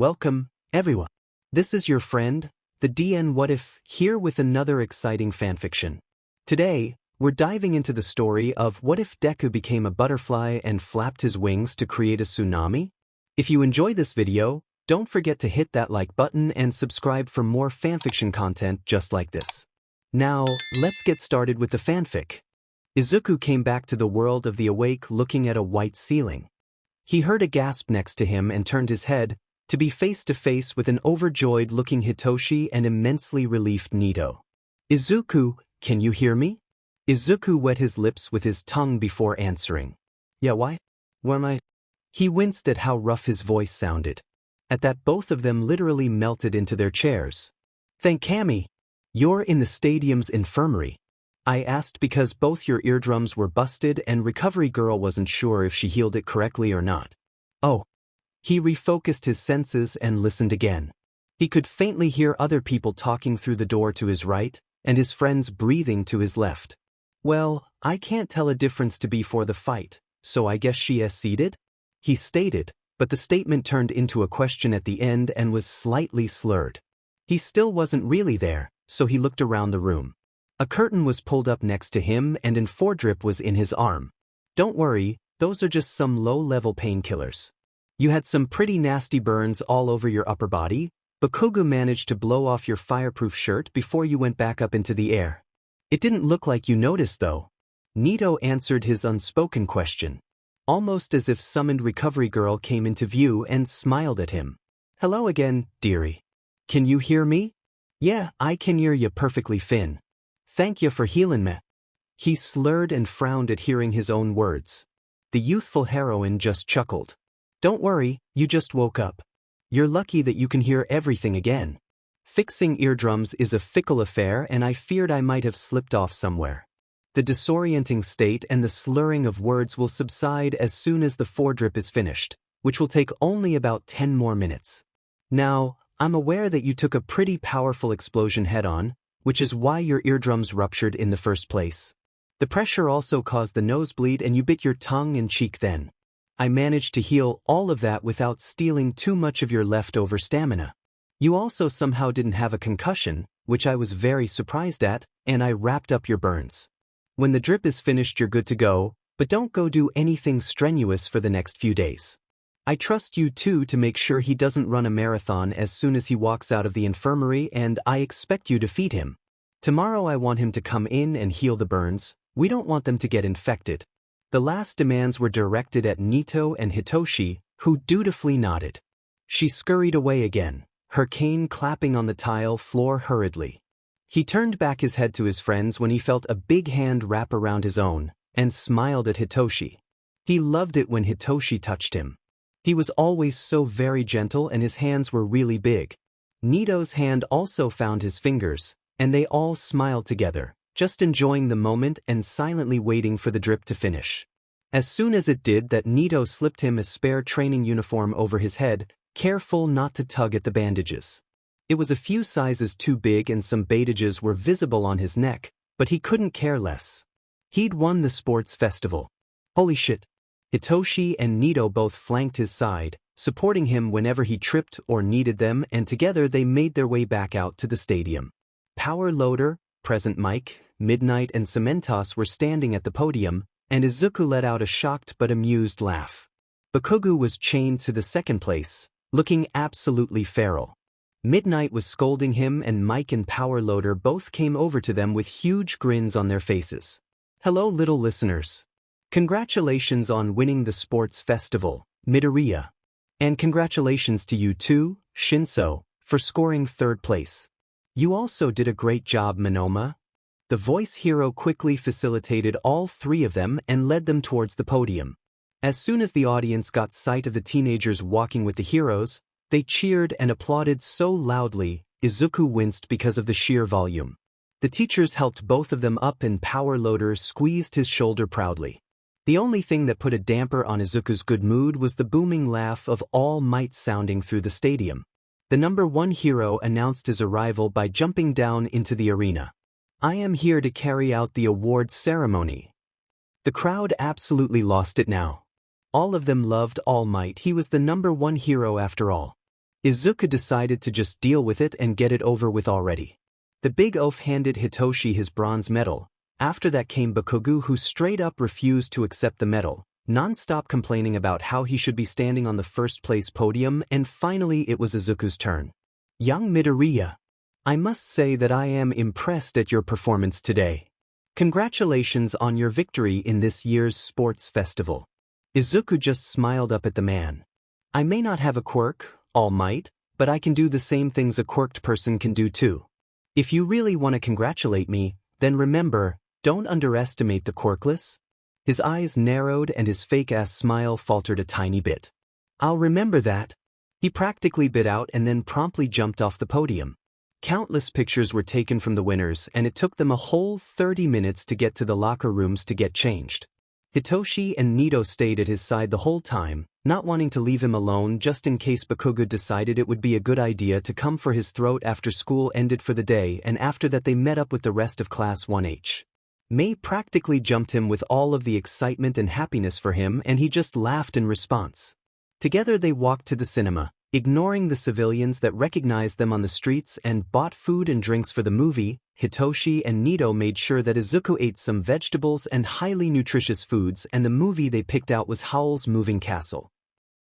Welcome, everyone. This is your friend, the DN What If, here with another exciting fanfiction. Today, we're diving into the story of what if Deku became a butterfly and flapped his wings to create a tsunami? If you enjoy this video, don't forget to hit that like button and subscribe for more fanfiction content just like this. Now, let's get started with the fanfic. Izuku came back to the world of the awake looking at a white ceiling. He heard a gasp next to him and turned his head, to be face to face with an overjoyed-looking Hitoshi and immensely relieved Nito. "Izuku, can you hear me?" Izuku wet his lips with his tongue before answering. "Yeah, why? Where am I?" He winced at how rough his voice sounded. At that, both of them literally melted into their chairs. "Thank Kami. You're in the stadium's infirmary. I asked because both your eardrums were busted and Recovery Girl wasn't sure if she healed it correctly or not." "Oh." He refocused his senses and listened again. He could faintly hear other people talking through the door to his right, and his friends breathing to his left. "Well, I can't tell a difference to before the fight, so I guess she is seated?" he stated, but the statement turned into a question at the end and was slightly slurred. He still wasn't really there, so he looked around the room. A curtain was pulled up next to him and an foredrip was in his arm. "Don't worry, those are just some low-level painkillers. You had some pretty nasty burns all over your upper body, but Kogu managed to blow off your fireproof shirt before you went back up into the air. It didn't look like you noticed though." Nito answered his unspoken question, almost as if summoned Recovery Girl came into view and smiled at him. "Hello again, dearie. Can you hear me?" "Yeah, I can hear you perfectly fine. Thank you for healing me." He slurred and frowned at hearing his own words. The youthful heroine just chuckled. "Don't worry, you just woke up. You're lucky that you can hear everything again. Fixing eardrums is a fickle affair and I feared I might have slipped off somewhere. The disorienting state and the slurring of words will subside as soon as the foredrip is finished, which will take only about 10 more minutes. Now, I'm aware that you took a pretty powerful explosion head-on, which is why your eardrums ruptured in the first place. The pressure also caused the nosebleed and you bit your tongue and cheek then. I managed to heal all of that without stealing too much of your leftover stamina. You also somehow didn't have a concussion, which I was very surprised at, and I wrapped up your burns. When the drip is finished you're good to go, but don't go do anything strenuous for the next few days. I trust you too to make sure he doesn't run a marathon as soon as he walks out of the infirmary and I expect you to feed him. Tomorrow I want him to come in and heal the burns, we don't want them to get infected." The last demands were directed at Nito and Hitoshi, who dutifully nodded. She scurried away again, her cane clapping on the tile floor hurriedly. He turned back his head to his friends when he felt a big hand wrap around his own, and smiled at Hitoshi. He loved it when Hitoshi touched him. He was always so very gentle and his hands were really big. Nito's hand also found his fingers, and they all smiled together, just enjoying the moment and silently waiting for the drip to finish. As soon as it did that, Nito slipped him a spare training uniform over his head, careful not to tug at the bandages. It was a few sizes too big and some bandages were visible on his neck, but he couldn't care less. He'd won the sports festival. Holy shit. Hitoshi and Nito both flanked his side, supporting him whenever he tripped or needed them, and together they made their way back out to the stadium. Power Loader, Present Mike, Midnight and Cementos were standing at the podium, and Izuku let out a shocked but amused laugh. Bakugu was chained to the second place, looking absolutely feral. Midnight was scolding him and Mike and Power Loader both came over to them with huge grins on their faces. "Hello little listeners. Congratulations on winning the sports festival, Midoriya. And congratulations to you too, Shinso, for scoring third place. You also did a great job, Monoma." The voice hero quickly facilitated all three of them and led them towards the podium. As soon as the audience got sight of the teenagers walking with the heroes, they cheered and applauded so loudly, Izuku winced because of the sheer volume. The teachers helped both of them up and Power Loader squeezed his shoulder proudly. The only thing that put a damper on Izuku's good mood was the booming laugh of All Might sounding through the stadium. The number one hero announced his arrival by jumping down into the arena. "I am here to carry out the award ceremony." The crowd absolutely lost it now. All of them loved All Might. He was the number one hero after all. Izuku decided to just deal with it and get it over with already. The big oaf handed Hitoshi his bronze medal. After that came Bakugo, who straight up refused to accept the medal, non-stop complaining about how he should be standing on the first place podium, and finally it was Izuku's turn. Young Midoriya, I must say that I am impressed at your performance today. Congratulations on your victory in this year's sports festival. Izuku just smiled up at the man. I may not have a quirk, All Might, but I can do the same things a quirked person can do too. If you really want to congratulate me, then remember, don't underestimate the quirkless. His eyes narrowed and his fake-ass smile faltered a tiny bit. I'll remember that. He practically bit out and then promptly jumped off the podium. Countless pictures were taken from the winners, and it took them a whole 30 minutes to get to the locker rooms to get changed. Hitoshi and Nito stayed at his side the whole time, not wanting to leave him alone just in case Bakugo decided it would be a good idea to come for his throat after school ended for the day, and after that they met up with the rest of Class 1H. May practically jumped him with all of the excitement and happiness for him, and he just laughed in response. Together they walked to the cinema, ignoring the civilians that recognized them on the streets, and bought food and drinks for the movie. Hitoshi and Nito made sure that Izuku ate some vegetables and highly nutritious foods, and the movie they picked out was Howl's Moving Castle.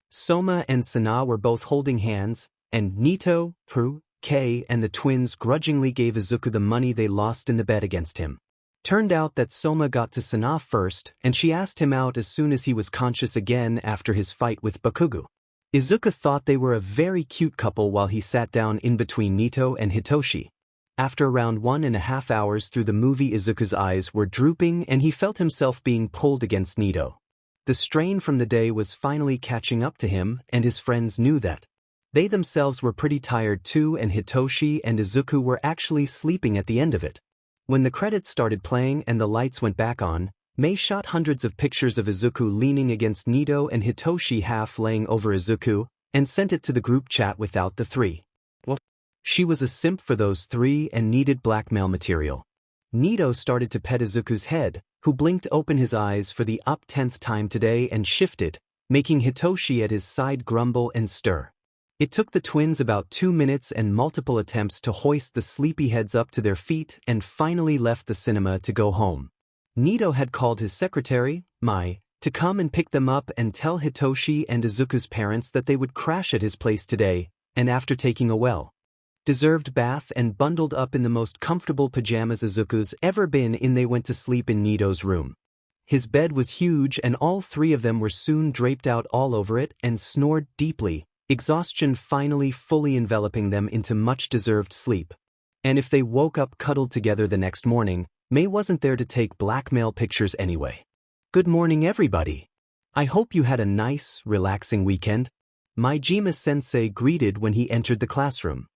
Soma and Sana were both holding hands, and Nito, Prue, Kei, and the twins grudgingly gave Izuku the money they lost in the bet against him. Turned out that Soma got to Sana first, and she asked him out as soon as he was conscious again after his fight with Bakugo. Izuku thought they were a very cute couple while he sat down in between Nito and Hitoshi. After around 1.5 hours through the movie, Izuku's eyes were drooping and he felt himself being pulled against Nito. The strain from the day was finally catching up to him, and his friends knew that. They themselves were pretty tired too, and Hitoshi and Izuku were actually sleeping at the end of it. When the credits started playing and the lights went back on, Mei shot hundreds of pictures of Izuku leaning against Nito and Hitoshi half laying over Izuku, and sent it to the group chat without the three. She was a simp for those three and needed blackmail material. Nito started to pet Izuku's head, who blinked open his eyes for the 10th time today and shifted, making Hitoshi at his side grumble and stir. It took the twins about 2 minutes and multiple attempts to hoist the sleepyheads up to their feet and finally left the cinema to go home. Nito had called his secretary, Mai, to come and pick them up and tell Hitoshi and Izuku's parents that they would crash at his place today, and after taking a well-deserved bath and bundled up in the most comfortable pajamas Izuku's ever been in, they went to sleep in Nito's room. His bed was huge and all three of them were soon draped out all over it and snored deeply, exhaustion finally fully enveloping them into much-deserved sleep. And if they woke up cuddled together the next morning, Mei wasn't there to take blackmail pictures anyway. Good morning, everybody. I hope you had a nice, relaxing weekend. Maijima-sensei greeted when he entered the classroom.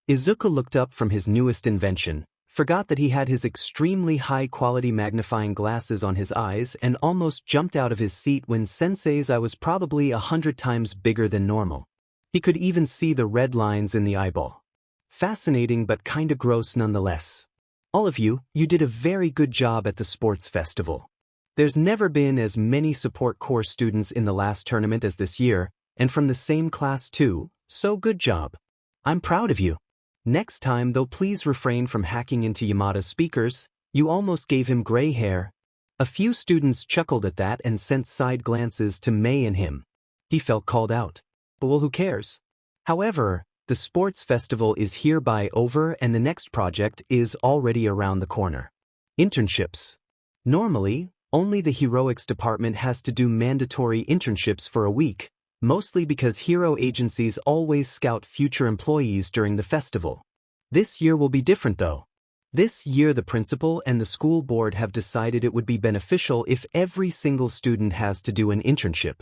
Izuku looked up from his newest invention, forgot that he had his extremely high-quality magnifying glasses on his eyes, and almost jumped out of his seat when Sensei's eye was probably 100 times bigger than normal. He could even see the red lines in the eyeball. Fascinating but kinda gross nonetheless. All of you did a very good job at the sports festival. There's never been as many support corps students in the last tournament as this year, and from the same class too, so good job. I'm proud of you. Next time though, please refrain from hacking into Yamada's speakers. You almost gave him gray hair. A few students chuckled at that and sent side glances to Mei and him. He felt called out. But well, who cares? However, the sports festival is hereby over and the next project is already around the corner. Internships. Normally, only the heroics department has to do mandatory internships for a week, mostly because hero agencies always scout future employees during the festival. This year will be different though. This year the principal and the school board have decided it would be beneficial if every single student has to do an internship.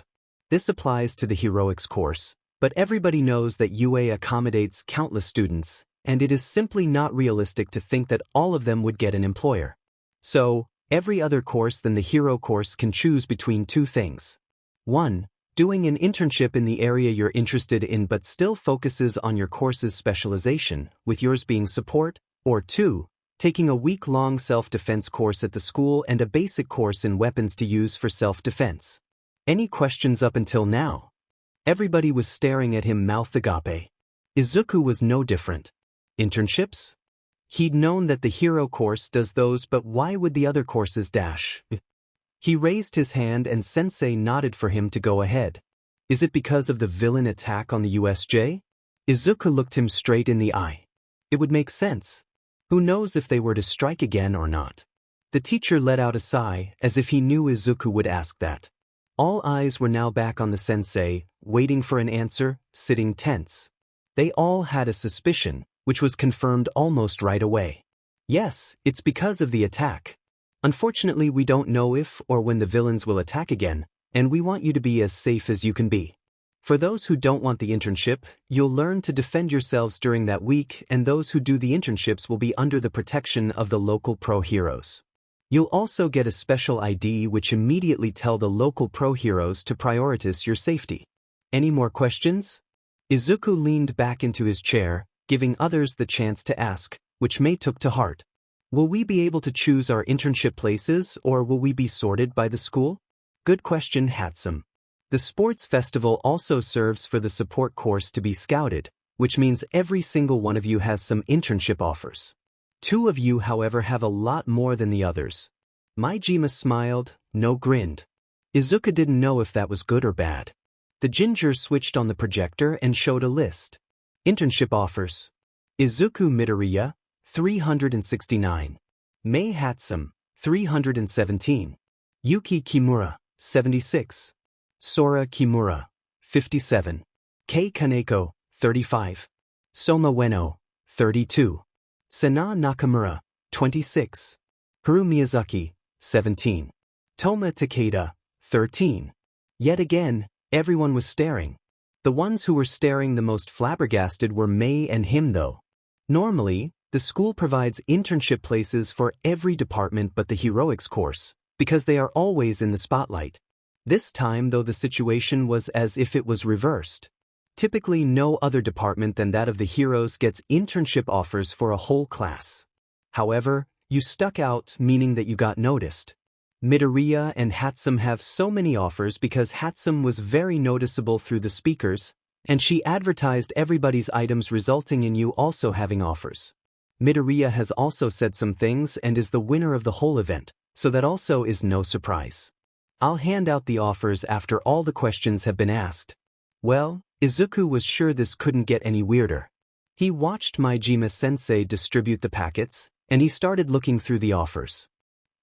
This applies to the heroics course, but everybody knows that UA accommodates countless students, and it is simply not realistic to think that all of them would get an employer. So, every other course than the hero course can choose between two things. 1. Doing an internship in the area you're interested in but still focuses on your course's specialization, with yours being support, or 2. Taking a week-long self-defense course at the school and a basic course in weapons to use for self-defense. Any questions up until now? Everybody was staring at him mouth agape. Izuku was no different. Internships? He'd known that the hero course does those, but why would the other courses dash? He raised his hand and Sensei nodded for him to go ahead. Is it because of the villain attack on the USJ? Izuku looked him straight in the eye. It would make sense. Who knows if they were to strike again or not? The teacher let out a sigh, as if he knew Izuku would ask that. All eyes were now back on the sensei, waiting for an answer, sitting tense. They all had a suspicion, which was confirmed almost right away. Yes, it's because of the attack. Unfortunately, we don't know if or when the villains will attack again, and we want you to be as safe as you can be. For those who don't want the internship, you'll learn to defend yourselves during that week, and those who do the internships will be under the protection of the local pro heroes. You'll also get a special ID which immediately tell the local pro heroes to prioritize your safety. Any more questions? Izuku leaned back into his chair, giving others the chance to ask, which Mei took to heart. Will we be able to choose our internship places, or will we be sorted by the school? Good question, Hatsum. The sports festival also serves for the support course to be scouted, which means every single one of you has some internship offers. 2 of you, however, have a lot more than the others. Maijima smiled, no grinned. Izuku didn't know if that was good or bad. The ginger switched on the projector and showed a list. Internship offers. Izuku Midoriya, 369. Mei Hatsum, 317. Yuki Kimura, 76. Sora Kimura, 57. Kei Kaneko, 35. Soma Ueno, 32. Sana Nakamura, 26. Haru Miyazaki, 17. Toma Takeda, 13. Yet again, everyone was staring. The ones who were staring the most flabbergasted were Mei and him though. Normally, the school provides internship places for every department but the heroics course, because they are always in the spotlight. This time though the situation was as if it was reversed. Typically no other department than that of the heroes gets internship offers for a whole class. However, you stuck out, meaning that you got noticed. Midoriya and Hatsum have so many offers because Hatsum was very noticeable through the speakers, and she advertised everybody's items resulting in you also having offers. Midoriya has also said some things and is the winner of the whole event, so that also is no surprise. I'll hand out the offers after all the questions have been asked. Well, Izuku was sure this couldn't get any weirder. He watched Maijima-sensei distribute the packets, and he started looking through the offers.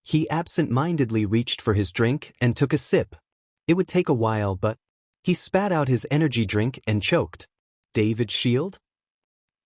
He absent-mindedly reached for his drink and took a sip. It would take a while, but he spat out his energy drink and choked. David Shield?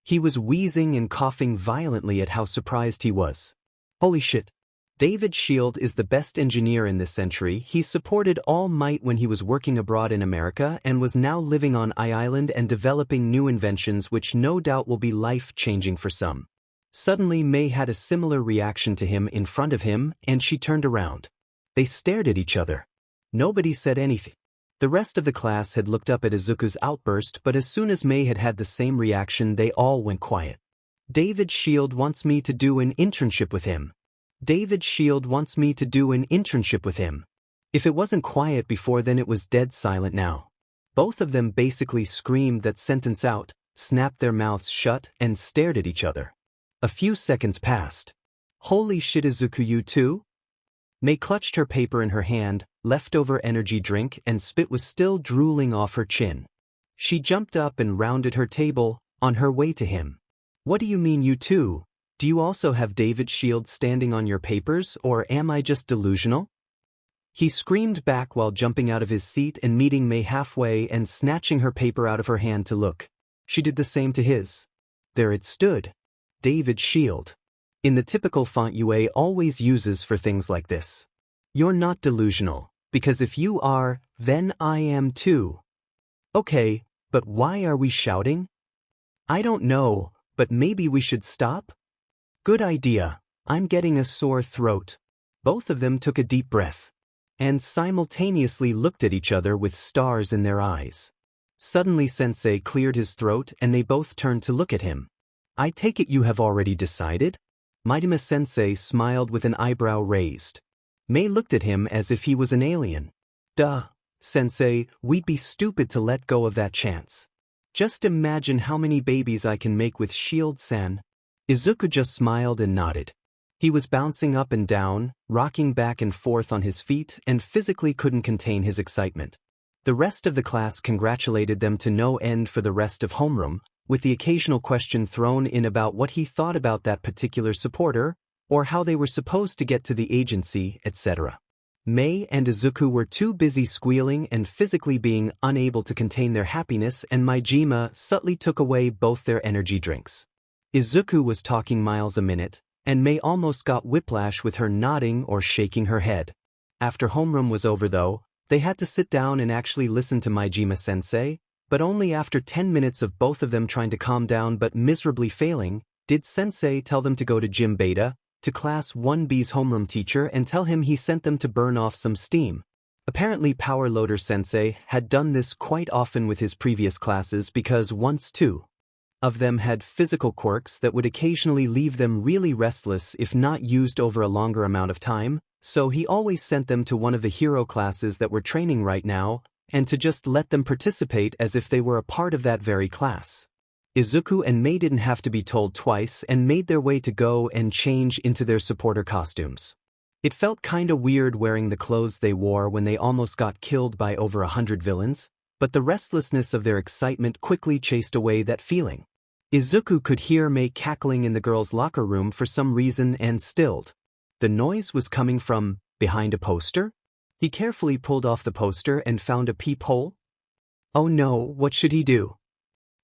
He was wheezing and coughing violently at how surprised he was. Holy shit. David Shield is the best engineer in this century. He supported All Might when he was working abroad in America and was now living on Island and developing new inventions which no doubt will be life-changing for some. Suddenly Mei had a similar reaction to him in front of him, and she turned around. They stared at each other. Nobody said anything. The rest of the class had looked up at Izuku's outburst, but as soon as Mei had had the same reaction, they all went quiet. David Shield wants me to do an internship with him. David Shield wants me to do an internship with him. If it wasn't quiet before, then it was dead silent now. Both of them basically screamed that sentence out, snapped their mouths shut, and stared at each other. A few seconds passed. Holy shit, Izuku, you too? Mei clutched her paper in her hand, leftover energy drink and spit was still drooling off her chin. She jumped up and rounded her table, on her way to him. What do you mean you too? Do you also have David Shield standing on your papers, or am I just delusional? He screamed back while jumping out of his seat and meeting Mei halfway and snatching her paper out of her hand to look. She did the same to his. There it stood. David Shield. In the typical font UA always uses for things like this. You're not delusional, because if you are, then I am too. Okay, but why are we shouting? I don't know, but maybe we should stop? Good idea. I'm getting a sore throat. Both of them took a deep breath and simultaneously looked at each other with stars in their eyes. Suddenly Sensei cleared his throat and they both turned to look at him. I take it you have already decided? Maijima-sensei smiled with an eyebrow raised. Mei looked at him as if he was an alien. Duh, Sensei, we'd be stupid to let go of that chance. Just imagine how many babies I can make with Shield-san. Izuku just smiled and nodded. He was bouncing up and down, rocking back and forth on his feet, and physically couldn't contain his excitement. The rest of the class congratulated them to no end for the rest of homeroom, with the occasional question thrown in about what he thought about that particular supporter, or how they were supposed to get to the agency, etc. Mei and Izuku were too busy squealing and physically being unable to contain their happiness, and Maijima subtly took away both their energy drinks. Izuku was talking miles a minute, and Mei almost got whiplash with her nodding or shaking her head. After homeroom was over though, they had to sit down and actually listen to Maijima-sensei, but only after 10 minutes of both of them trying to calm down but miserably failing, did sensei tell them to go to Gym Beta, to Class 1B's homeroom teacher, and tell him he sent them to burn off some steam. Apparently Power Loader Sensei had done this quite often with his previous classes because once two of them had physical quirks that would occasionally leave them really restless if not used over a longer amount of time, so he always sent them to one of the hero classes that were training right now, and to just let them participate as if they were a part of that very class. Izuku and Mei didn't have to be told twice and made their way to go and change into their supporter costumes. It felt kinda weird wearing the clothes they wore when they almost got killed by over 100 villains, but the restlessness of their excitement quickly chased away that feeling. Izuku could hear Mei cackling in the girls' locker room for some reason and stilled. The noise was coming from behind a poster? He carefully pulled off the poster and found a peephole. Oh no, what should he do?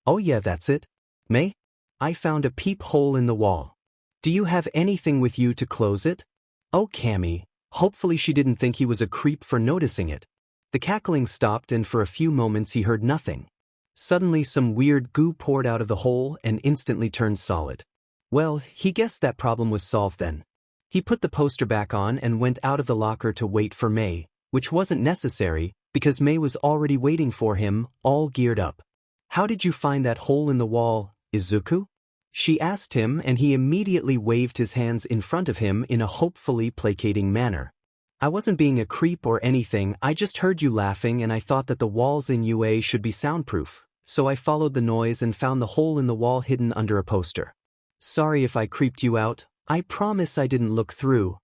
Oh yeah, that's it. Mei? I found a peephole in the wall. Do you have anything with you to close it? Oh Cammy, hopefully she didn't think he was a creep for noticing it. The cackling stopped and for a few moments he heard nothing. Suddenly some weird goo poured out of the hole and instantly turned solid. Well, he guessed that problem was solved then. He put the poster back on and went out of the locker to wait for Mei, which wasn't necessary because Mei was already waiting for him, all geared up. How did you find that hole in the wall, Izuku? She asked him, and he immediately waved his hands in front of him in a hopefully placating manner. I wasn't being a creep or anything, I just heard you laughing and I thought that the walls in UA should be soundproof, so I followed the noise and found the hole in the wall hidden under a poster. Sorry if I creeped you out, I promise I didn't look through.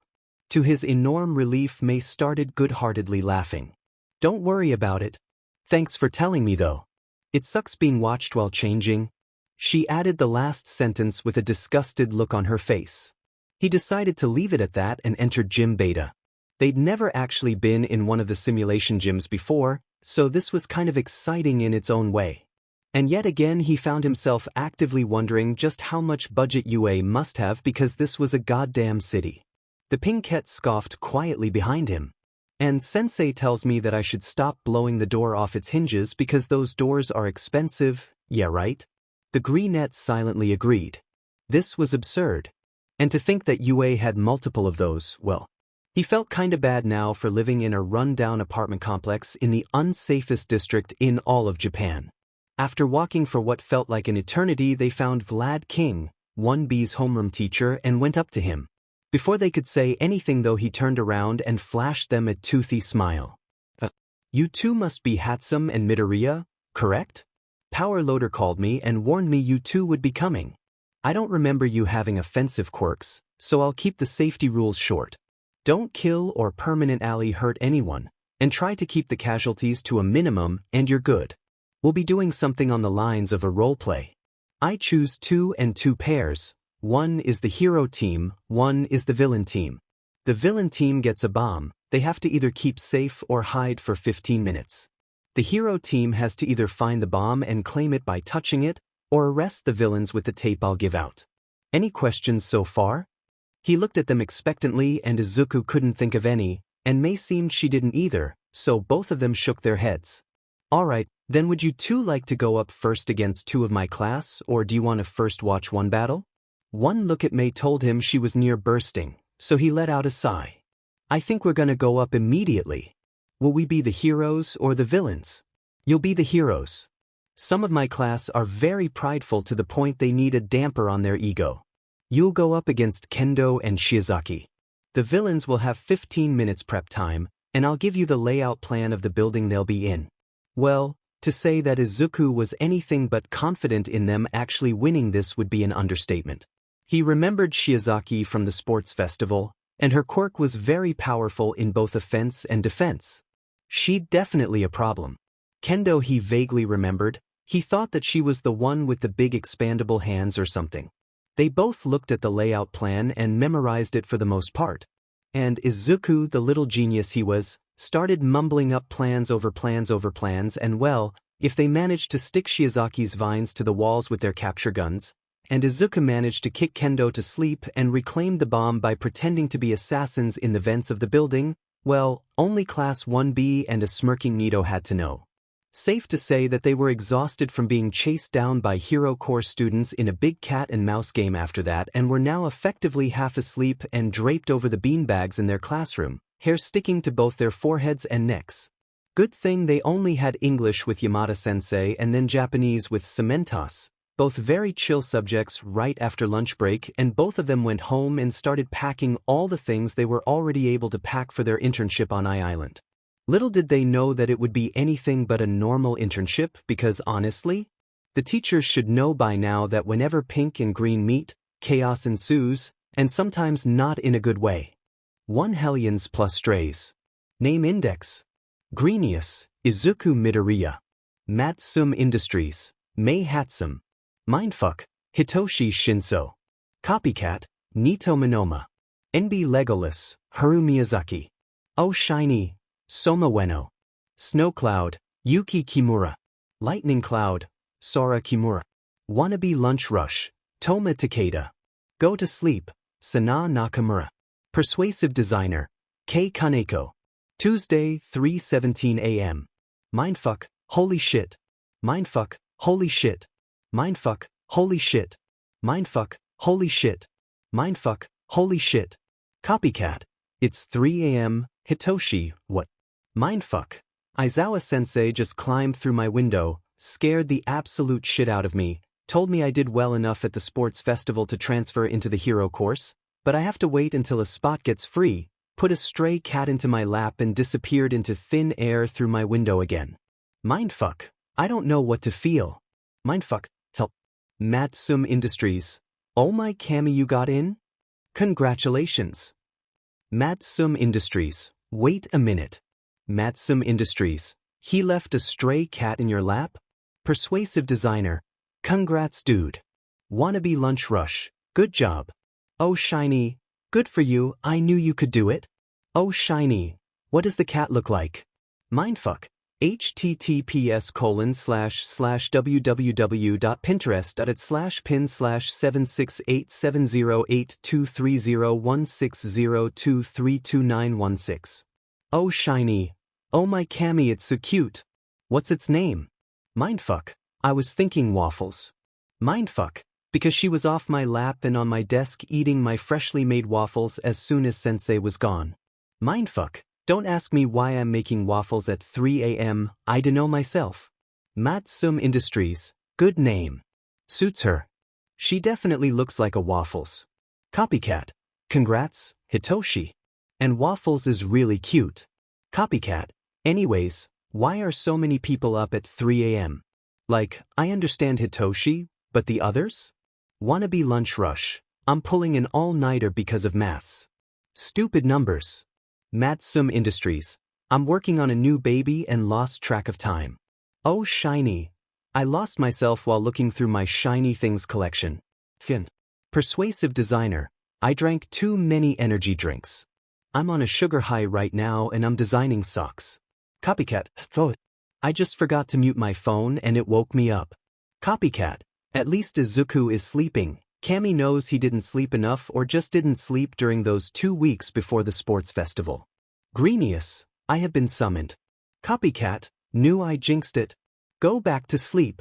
To his enormous relief, Mei started good-heartedly laughing. Don't worry about it. Thanks for telling me though. It sucks being watched while changing. She added the last sentence with a disgusted look on her face. He decided to leave it at that and entered Gym Beta. They'd never actually been in one of the simulation gyms before, so this was kind of exciting in its own way. And yet again he found himself actively wondering just how much budget UA must have because this was a goddamn city. The Pinkette scoffed quietly behind him. And sensei tells me that I should stop blowing the door off its hinges because those doors are expensive, yeah right? The Greenette silently agreed. This was absurd. And to think that UA had multiple of those, well. He felt kinda bad now for living in a run-down apartment complex in the unsafest district in all of Japan. After walking for what felt like an eternity, they found Vlad King, 1B's homeroom teacher, and went up to him. Before they could say anything though, he turned around and flashed them a toothy smile. You two must be Hatsum and Midoriya, correct? Power Loader called me and warned me you two would be coming. I don't remember you having offensive quirks, so I'll keep the safety rules short. Don't kill or permanently hurt anyone, and try to keep the casualties to a minimum and you're good. We'll be doing something on the lines of a roleplay. I choose 2 and 2 pairs. 1 is the hero team, 1 is the villain team. The villain team gets a bomb. They have to either keep safe or hide for 15 minutes. The hero team has to either find the bomb and claim it by touching it, or arrest the villains with the tape I'll give out. Any questions so far? He looked at them expectantly and Izuku couldn't think of any, and Mei seemed she didn't either, so both of them shook their heads. Alright, then would you two like to go up first against 2 of my class, or do you want to first watch one battle? One look at Mei told him she was near bursting, so he let out a sigh. I think we're gonna go up immediately. Will we be the heroes or the villains? You'll be the heroes. Some of my class are very prideful to the point they need a damper on their ego. You'll go up against Kendo and Shiozaki. The villains will have 15 minutes prep time, and I'll give you the layout plan of the building they'll be in. Well, To say that Izuku was anything but confident in them actually winning this would be an understatement. He remembered Shiozaki from the sports festival, and her quirk was very powerful in both offense and defense. She'd definitely a problem. Kendo he vaguely remembered, he thought that she was the one with the big expandable hands or something. They both looked at the layout plan and memorized it for the most part. And Izuku, the little genius he was, started mumbling up plans over plans and well, if they managed to stick Shiozaki's vines to the walls with their capture guns, and Izuku managed to kick Kendo to sleep and reclaim the bomb by pretending to be assassins in the vents of the building, well, only Class 1B and a smirking Nito had to know. Safe to say that they were exhausted from being chased down by Hero Corps students in a big cat and mouse game after that and were now effectively half asleep and draped over the beanbags in their classroom, hair sticking to both their foreheads and necks. Good thing they only had English with Yamada-sensei and then Japanese with Cementos, both very chill subjects right after lunch break, and both of them went home and started packing all the things they were already able to pack for their internship on Island. Little did they know that it would be anything but a normal internship because honestly, the teachers should know by now that whenever pink and green meet, chaos ensues, and sometimes not in a good way. 1 Hellions plus strays. Name index. Greenius, Izuku Midoriya. Matsum Industries, Mei Hatsum. Mindfuck, Hitoshi Shinso. Copycat, Nito Minoma. NB Legolas, Haru Miyazaki. Oh Shiny, Soma Ueno. Snow Cloud, Yuki Kimura. Lightning Cloud, Sora Kimura. Wannabe Lunch Rush, Toma Takeda. Go to Sleep, Sana Nakamura. Persuasive Designer, Kei Kaneko. Tuesday, 3:17 a.m. Mindfuck, holy shit. Mindfuck, holy shit. Mindfuck, holy shit. Mindfuck, holy shit. Mindfuck, holy shit. Copycat, it's 3 a.m., Hitoshi, what? Mindfuck. Aizawa-sensei just climbed through my window, scared the absolute shit out of me, told me I did well enough at the sports festival to transfer into the hero course, but I have to wait until a spot gets free, put a stray cat into my lap and disappeared into thin air through my window again. Mindfuck. I don't know what to feel. Mindfuck. Help. Matsum Industries. Oh my Cammy, you got in? Congratulations. Matsum Industries. Wait a minute. Matsum Industries. He left a stray cat in your lap? Persuasive Designer. Congrats dude. Wannabe Lunch Rush. Good job. Oh Shiny. Good for you, I knew you could do it. Oh Shiny. What does the cat look like? Mindfuck. https://www.pinterest.pin/7687082301602322916. Oh Shiny. Oh my Cammy, it's so cute. What's its name? Mindfuck. I was thinking waffles. Mindfuck. Because she was off my lap and on my desk eating my freshly made waffles as soon as sensei was gone. Mindfuck. Don't ask me why I'm making waffles at 3 a.m., I dunno myself. Matsum Industries. Good name. Suits her. She definitely looks like a waffles. Copycat. Congrats, Hitoshi. And waffles is really cute. Copycat. Anyways, why are so many people up at 3 a.m.? Like, I understand Hitoshi, but the others? Wannabe Lunch Rush. I'm pulling an all-nighter because of maths. Stupid numbers. Matsum Industries. I'm working on a new baby and lost track of time. Oh Shiny. I lost myself while looking through my shiny things collection. Fin. Persuasive Designer. I drank too many energy drinks. I'm on a sugar high right now and I'm designing socks. Copycat. Thought. I just forgot to mute my phone and it woke me up. Copycat. At least Izuku is sleeping. Cammy knows he didn't sleep enough or just didn't sleep during those 2 weeks before the sports festival. Greenius. I have been summoned. Copycat. Knew I jinxed it. Go back to sleep.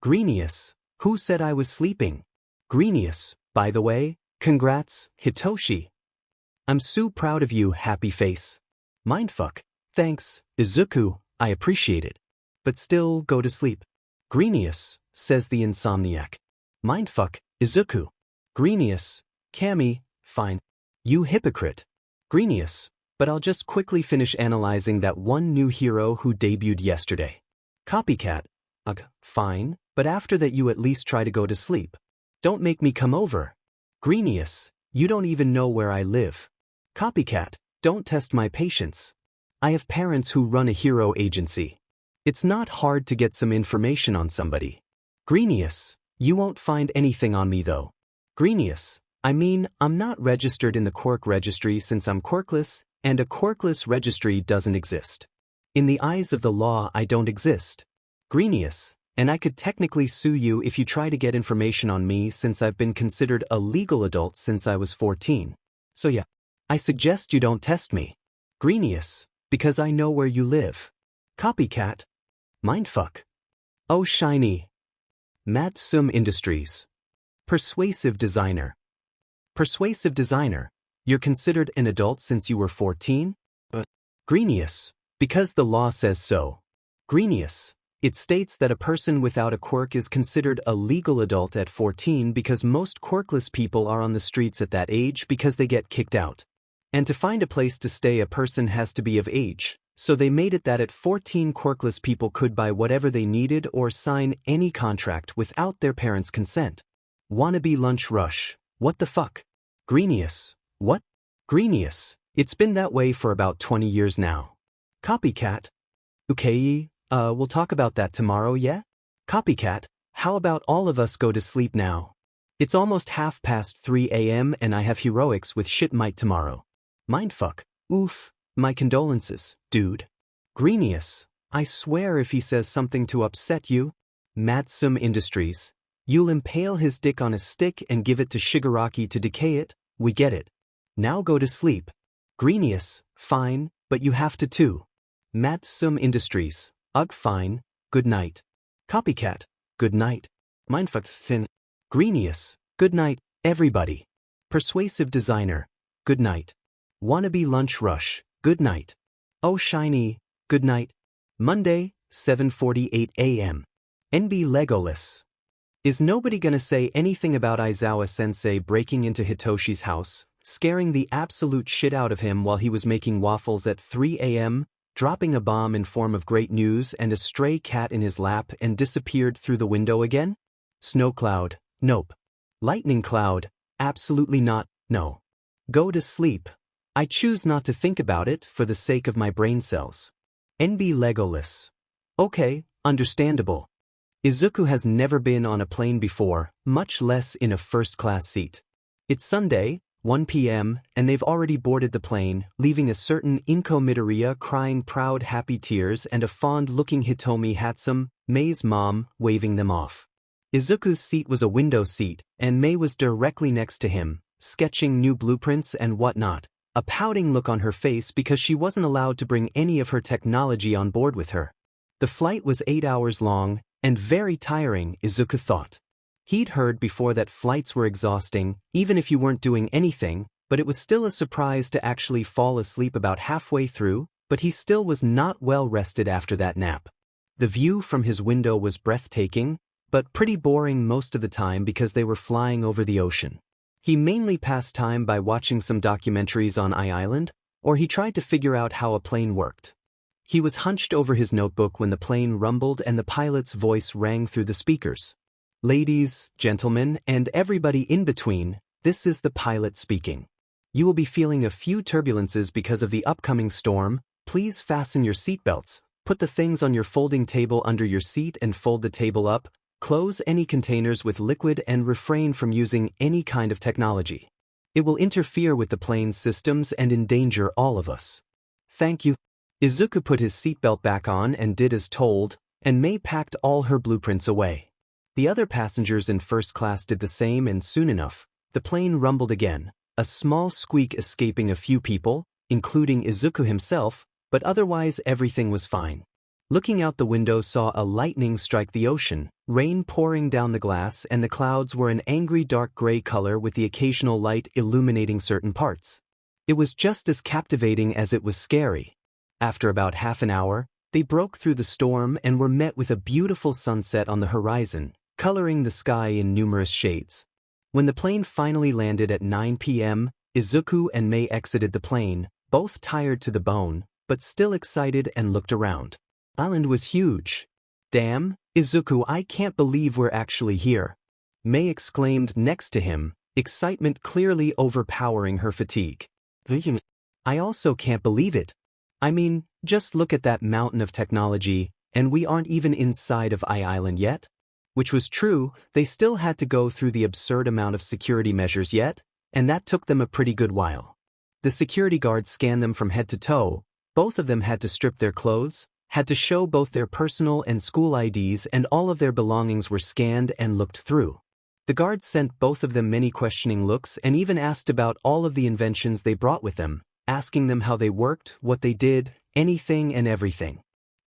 Greenius. Who said I was sleeping? Greenius. By the way, congrats, Hitoshi. I'm so proud of you, happy face. Mindfuck. Thanks, Izuku, I appreciate it. But still go to sleep. Greenius, says the insomniac. Mindfuck, Izuku. Greenius. Cammy, fine. You hypocrite. Greenius. But I'll just quickly finish analyzing that one new hero who debuted yesterday. Copycat. Ugh, fine, but after that you at least try to go to sleep. Don't make me come over. Greenius, you don't even know where I live. Copycat, don't test my patience. I have parents who run a hero agency. It's not hard to get some information on somebody. Greenius, you won't find anything on me though. Greenius, I mean, I'm not registered in the quirk registry since I'm quirkless, and a quirkless registry doesn't exist. In the eyes of the law, I don't exist. Greenius, and I could technically sue you if you try to get information on me since I've been considered a legal adult since I was 14. So yeah, I suggest you don't test me. Greenius, because I know where you live. Copycat. Mindfuck. Oh shiny. Matsum Industries. Persuasive designer. Persuasive designer. You're considered an adult since you were 14? Greenius. Because the law says so. Greenius. It states that a person without a quirk is considered a legal adult at 14 because most quirkless people are on the streets at that age because they get kicked out. And to find a place to stay, a person has to be of age, so they made it that at 14 quirkless people could buy whatever they needed or sign any contract without their parents' consent. Wannabe lunch rush. What the fuck? Greenius. What? Greenius. It's been that way for about 20 years now. Copycat. Okay, we'll talk about that tomorrow, yeah? Copycat, how about all of us go to sleep now? It's almost 3:30 a.m. and I have heroics with shit might tomorrow. Mindfuck. Oof, my condolences, dude. Greenius, I swear if he says something to upset you, Matsum Industries, you'll impale his dick on a stick and give it to Shigaraki to decay it, we get it. Now go to sleep. Greenius, fine, but you have to too. Matsum Industries, ugh fine, good night. Copycat, good night. Mindfuck thin. Greenius, good night, everybody. Persuasive designer, good night. Wannabe lunch rush, good night. Oh shiny, good night. Monday, 7:48 a.m. NB Legoless. Is nobody gonna say anything about Aizawa sensei breaking into Hitoshi's house, scaring the absolute shit out of him while he was making waffles at 3 a.m., dropping a bomb in form of great news and a stray cat in his lap and disappeared through the window again? Snow cloud, nope. Lightning cloud, absolutely not, no. Go to sleep. I choose not to think about it for the sake of my brain cells. NB Legoless. Okay, understandable. Izuku has never been on a plane before, much less in a first-class seat. It's Sunday, 1 p.m., and they've already boarded the plane, leaving a certain Inko Midoriya crying proud happy tears and a fond-looking Hitomi Hatsum, Mei's mom, waving them off. Izuku's seat was a window seat, and Mei was directly next to him, sketching new blueprints and whatnot, a pouting look on her face because she wasn't allowed to bring any of her technology on board with her. The flight was 8 hours long, and very tiring, Izuku thought. He'd heard before that flights were exhausting, even if you weren't doing anything, but it was still a surprise to actually fall asleep about halfway through, but he still was not well rested after that nap. The view from his window was breathtaking, but pretty boring most of the time because they were flying over the ocean. He mainly passed time by watching some documentaries on Island, or he tried to figure out how a plane worked. He was hunched over his notebook when the plane rumbled and the pilot's voice rang through the speakers. Ladies, gentlemen, and everybody in between, this is the pilot speaking. You will be feeling a few turbulences because of the upcoming storm. Please fasten your seatbelts, put the things on your folding table under your seat and fold the table up, close any containers with liquid and refrain from using any kind of technology. It will interfere with the plane's systems and endanger all of us. Thank you. Izuku put his seatbelt back on and did as told, and Mei packed all her blueprints away. The other passengers in first class did the same, and soon enough, the plane rumbled again, a small squeak escaping a few people, including Izuku himself, but otherwise everything was fine. Looking out the window saw a lightning strike the ocean, rain pouring down the glass, and the clouds were an angry dark gray color with the occasional light illuminating certain parts. It was just as captivating as it was scary. After about half an hour, they broke through the storm and were met with a beautiful sunset on the horizon, coloring the sky in numerous shades. When the plane finally landed at 9 p.m., Izuku and Mei exited the plane, both tired to the bone, but still excited, and looked around. Island was huge. Damn, Izuku, I can't believe we're actually here. Mei exclaimed next to him, excitement clearly overpowering her fatigue. I also can't believe it. I mean, just look at that mountain of technology, and we aren't even inside of Island yet? Which was true, they still had to go through the absurd amount of security measures yet, and that took them a pretty good while. The security guards scanned them from head to toe, both of them had to strip their clothes, had to show both their personal and school IDs, and all of their belongings were scanned and looked through. The guards sent both of them many questioning looks and even asked about all of the inventions they brought with them, asking them how they worked, what they did, anything and everything.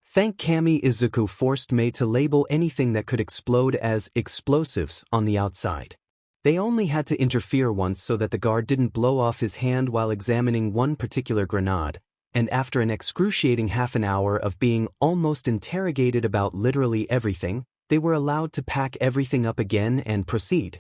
Thank Kami, Izuku forced Mei to label anything that could explode as explosives on the outside. They only had to interfere once so that the guard didn't blow off his hand while examining one particular grenade, and after an excruciating half an hour of being almost interrogated about literally everything, they were allowed to pack everything up again and proceed.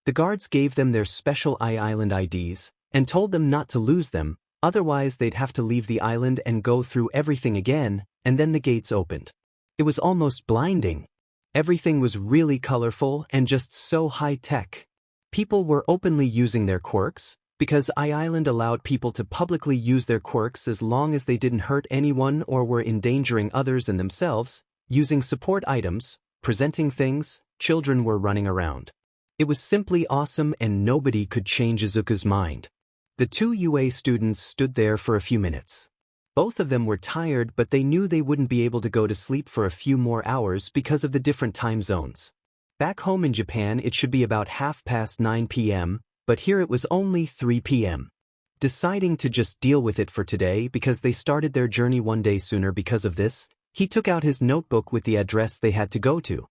The guards gave them their special Island IDs, and told them not to lose them, otherwise they'd have to leave the island and go through everything again, and then the gates opened. It was almost blinding. Everything was really colorful and just so high-tech. People were openly using their quirks, because Island allowed people to publicly use their quirks as long as they didn't hurt anyone or were endangering others and themselves, using support items, presenting things, children were running around. It was simply awesome and nobody could change Izuku's mind. The two UA students stood there for a few minutes. Both of them were tired, but they knew they wouldn't be able to go to sleep for a few more hours because of the different time zones. Back home in Japan it should be about 9:30 p.m., but here it was only 3 p.m. Deciding to just deal with it for today because they started their journey one day sooner because of this, he took out his notebook with the address they had to go to.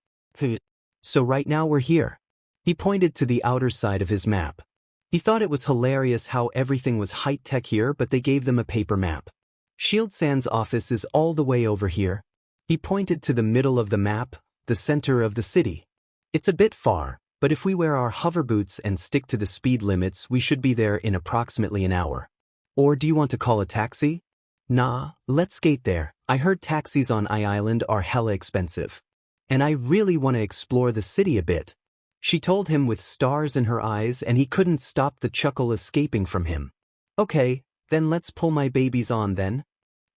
So right now we're here. He pointed to the outer side of his map. He thought it was hilarious how everything was high-tech here, but they gave them a paper map. Shield-san's office is all the way over here. He pointed to the middle of the map, the center of the city. It's a bit far, but if we wear our hover boots and stick to the speed limits we should be there in approximately an hour. Or do you want to call a taxi? Nah, let's skate there. I heard taxis on Island are hella expensive. And I really want to explore the city a bit. She told him with stars in her eyes, and he couldn't stop the chuckle escaping from him. Okay, then let's pull my babies on then,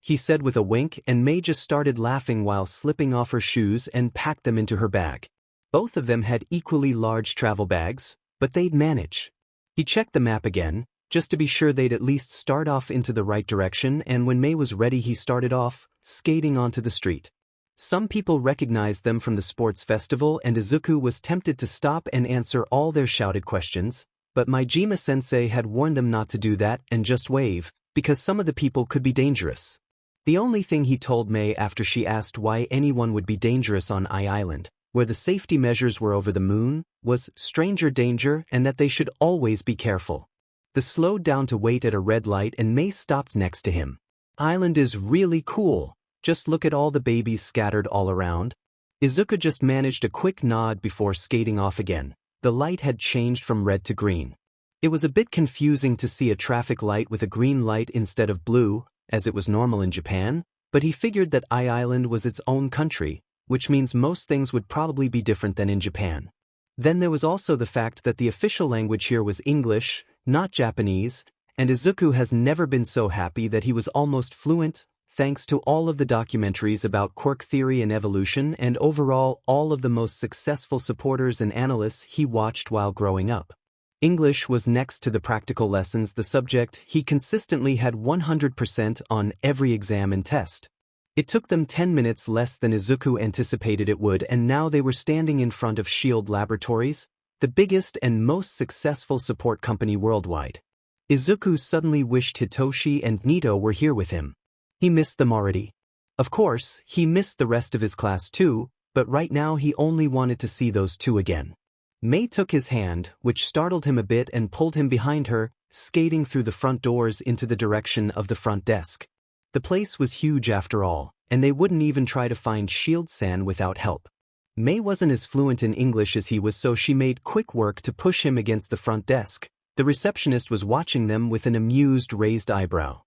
he said with a wink, and Mei just started laughing while slipping off her shoes and packed them into her bag. Both of them had equally large travel bags, but they'd manage. He checked the map again, just to be sure they'd at least start off into the right direction, and when Mei was ready he started off, skating onto the street. Some people recognized them from the sports festival, and Izuku was tempted to stop and answer all their shouted questions, but Majima-sensei had warned them not to do that and just wave, because some of the people could be dangerous. The only thing he told Mei after she asked why anyone would be dangerous on Island, where the safety measures were over the moon, was stranger danger and that they should always be careful. They slowed down to wait at a red light and Mei stopped next to him. Island is really cool. Just look at all the babies scattered all around. Izuku just managed a quick nod before skating off again. The light had changed from red to green. It was a bit confusing to see a traffic light with a green light instead of blue, as it was normal in Japan, but he figured that Island was its own country, which means most things would probably be different than in Japan. Then there was also the fact that the official language here was English, not Japanese, and Izuku has never been so happy that he was almost fluent, thanks to all of the documentaries about quirk theory and evolution and overall all of the most successful supporters and analysts he watched while growing up. English was next to the practical lessons the subject he consistently had 100% on every exam and test. It took them 10 minutes less than Izuku anticipated it would, and now they were standing in front of Shield Laboratories, the biggest and most successful support company worldwide. Izuku suddenly wished Hitoshi and Nito were here with him. He missed them already. Of course, he missed the rest of his class too, but right now he only wanted to see those two again. Mei took his hand, which startled him a bit, and pulled him behind her, skating through the front doors into the direction of the front desk. The place was huge after all, and they wouldn't even try to find Shield-san without help. Mei wasn't as fluent in English as he was, so she made quick work to push him against the front desk. The receptionist was watching them with an amused raised eyebrow.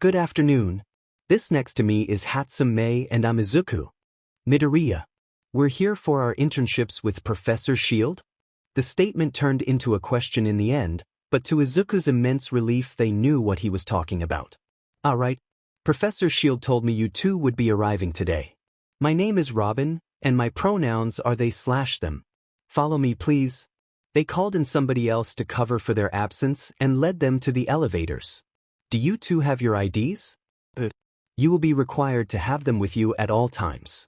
Good afternoon. This next to me is Hatsum Mei and I'm Izuku. Midoriya. We're here for our internships with Professor Shield? The statement turned into a question in the end, but to Izuku's immense relief they knew what he was talking about. Alright, Professor Shield told me you two would be arriving today. My name is Robin, and my pronouns are they/them. Follow me please. They called in somebody else to cover for their absence and led them to the elevators. Do you two have your IDs? You will be required to have them with you at all times.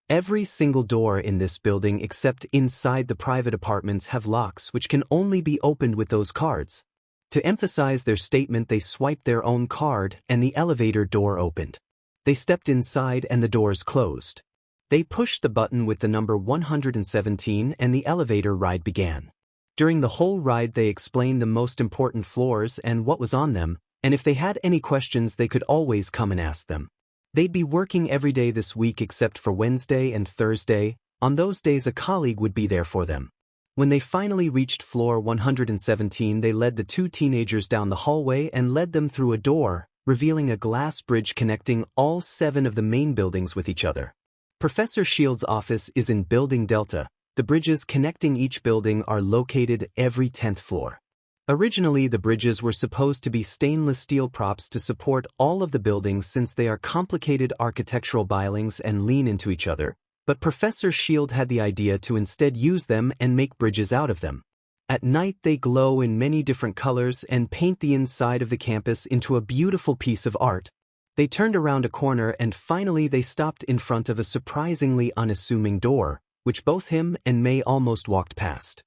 Every single door in this building except inside the private apartments have locks which can only be opened with those cards. To emphasize their statement, they swiped their own card and the elevator door opened. They stepped inside and the doors closed. They pushed the button with the number 117 and the elevator ride began. During the whole ride they explained the most important floors and what was on them, and if they had any questions they could always come and ask them. They'd be working every day this week except for Wednesday and Thursday. On those days a colleague would be there for them. When they finally reached floor 117 they led the two teenagers down the hallway and led them through a door, revealing a glass bridge connecting all 7 of the main buildings with each other. Professor Shield's office is in Building Delta. The bridges connecting each building are located every 10th floor. Originally, the bridges were supposed to be stainless steel props to support all of the buildings since they are complicated architectural buildings and lean into each other, but Professor Shield had the idea to instead use them and make bridges out of them. At night they glow in many different colors and paint the inside of the campus into a beautiful piece of art. They turned around a corner and finally they stopped in front of a surprisingly unassuming door, which both him and May almost walked past.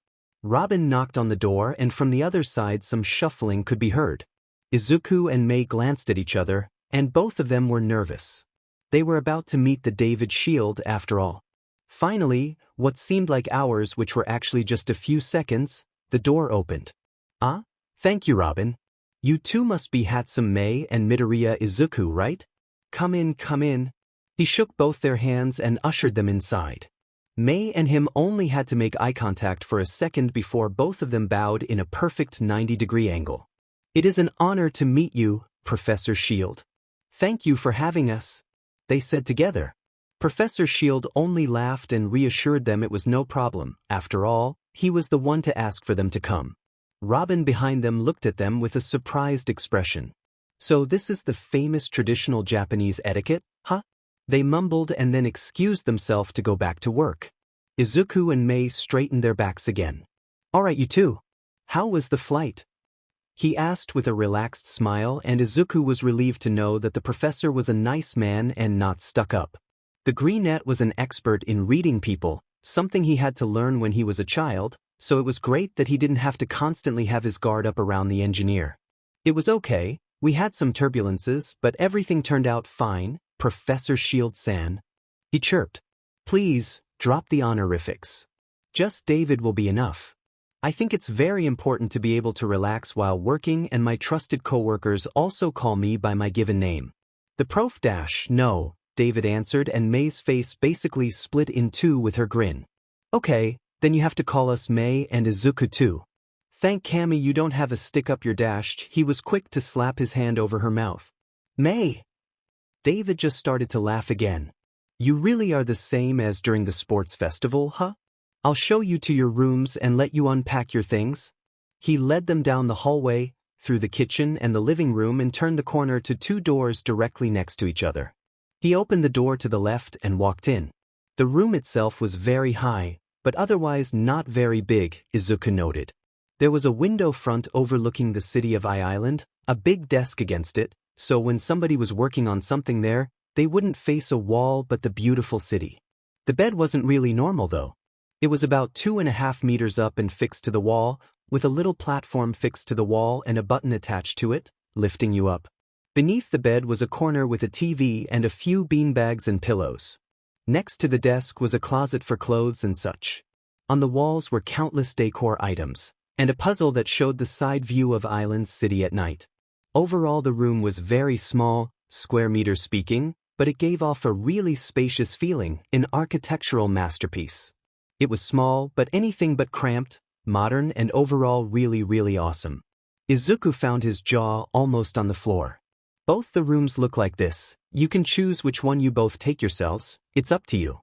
Robin knocked on the door and from the other side some shuffling could be heard. Izuku and May glanced at each other, and both of them were nervous. They were about to meet the David Shield after all. Finally, what seemed like hours which were actually just a few seconds, the door opened. Thank you Robin. You two must be Hatsum May and Midoriya Izuku, right? Come in, come in. He shook both their hands and ushered them inside. May and him only had to make eye contact for a second before both of them bowed in a perfect 90-degree angle. It is an honor to meet you, Professor Shield. Thank you for having us, they said together. Professor Shield only laughed and reassured them it was no problem. After all, he was the one to ask for them to come. Robin behind them looked at them with a surprised expression. So this is the famous traditional Japanese etiquette, huh? They mumbled and then excused themselves to go back to work. Izuku and May straightened their backs again. Alright you two. How was the flight? He asked with a relaxed smile, and Izuku was relieved to know that the professor was a nice man and not stuck up. The Greenette was an expert in reading people, something he had to learn when he was a child, so it was great that he didn't have to constantly have his guard up around the engineer. It was okay, we had some turbulences, but everything turned out fine. Professor Shield-san. He chirped. Please, drop the honorifics. Just David will be enough. I think it's very important to be able to relax while working, and my trusted coworkers also call me by my given name. The prof dash, no, David answered, and May's face basically split in two with her grin. Okay, then you have to call us May and Izuku too. Thank Kami you don't have a stick up your dash. He was quick to slap his hand over her mouth. May! David just started to laugh again. You really are the same as during the sports festival, huh? I'll show you to your rooms and let you unpack your things. He led them down the hallway, through the kitchen and the living room, and turned the corner to 2 doors directly next to each other. He opened the door to the left and walked in. The room itself was very high, but otherwise not very big, Izuku noted. There was a window front overlooking the city of Island, a big desk against it, so when somebody was working on something there, they wouldn't face a wall but the beautiful city. The bed wasn't really normal though. It was about 2.5 meters up and fixed to the wall, with a little platform fixed to the wall and a button attached to it, lifting you up. Beneath the bed was a corner with a TV and a few beanbags and pillows. Next to the desk was a closet for clothes and such. On the walls were countless decor items, and a puzzle that showed the side view of Island's city at night. Overall the room was very small, square meters speaking, but it gave off a really spacious feeling, an architectural masterpiece. It was small, but anything but cramped, modern, and overall really awesome. Izuku found his jaw almost on the floor. Both the rooms look like this. You can choose which one you both take yourselves, it's up to you.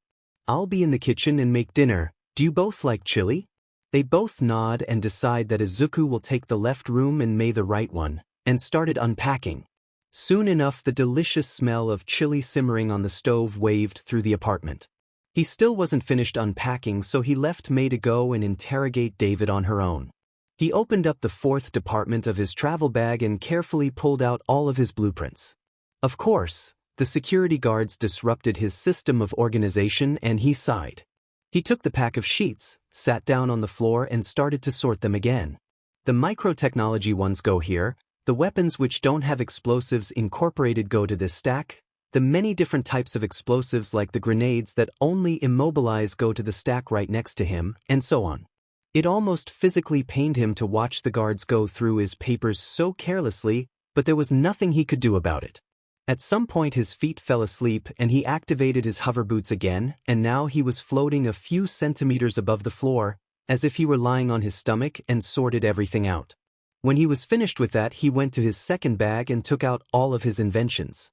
I'll be in the kitchen and make dinner. Do you both like chili? They both nod and decide that Izuku will take the left room and Mei the right one, and started unpacking. Soon enough the delicious smell of chili simmering on the stove waved through the apartment. He still wasn't finished unpacking, so he left Mei to go and interrogate David on her own. He opened up the fourth department of his travel bag and carefully pulled out all of his blueprints. Of course, the security guards disrupted his system of organization and he sighed. He took the pack of sheets, sat down on the floor and started to sort them again. The microtechnology ones go here, the weapons which don't have explosives incorporated go to this stack, the many different types of explosives like the grenades that only immobilize go to the stack right next to him, and so on. It almost physically pained him to watch the guards go through his papers so carelessly, but there was nothing he could do about it. At some point his feet fell asleep and he activated his hover boots again, and now he was floating a few centimeters above the floor, as if he were lying on his stomach, and sorted everything out. When he was finished with that, he went to his second bag and took out all of his inventions.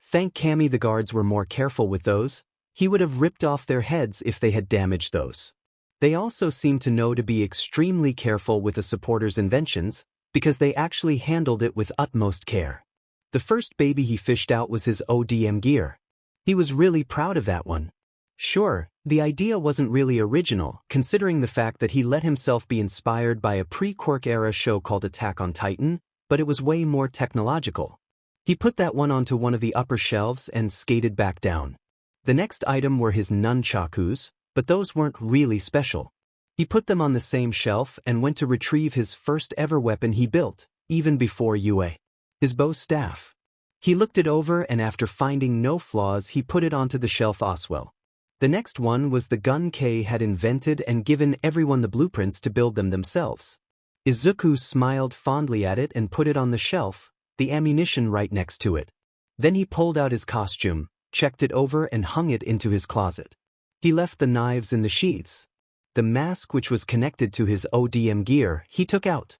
Thank Kami the guards were more careful with those. He would have ripped off their heads if they had damaged those. They also seemed to know to be extremely careful with the supporter's inventions, because they actually handled it with utmost care. The first baby he fished out was his ODM gear. He was really proud of that one. Sure, the idea wasn't really original, considering the fact that he let himself be inspired by a pre-Quark era show called Attack on Titan, but it was way more technological. He put that one onto one of the upper shelves and skated back down. The next item were his nunchakus, but those weren't really special. He put them on the same shelf and went to retrieve his first ever weapon he built, even before UA. His bow staff. He looked it over and after finding no flaws he put it onto the shelf as well. The next one was the gun K had invented and given everyone the blueprints to build them themselves. Izuku smiled fondly at it and put it on the shelf, the ammunition right next to it. Then he pulled out his costume, checked it over and hung it into his closet. He left the knives in the sheaths. The mask which was connected to his ODM gear he took out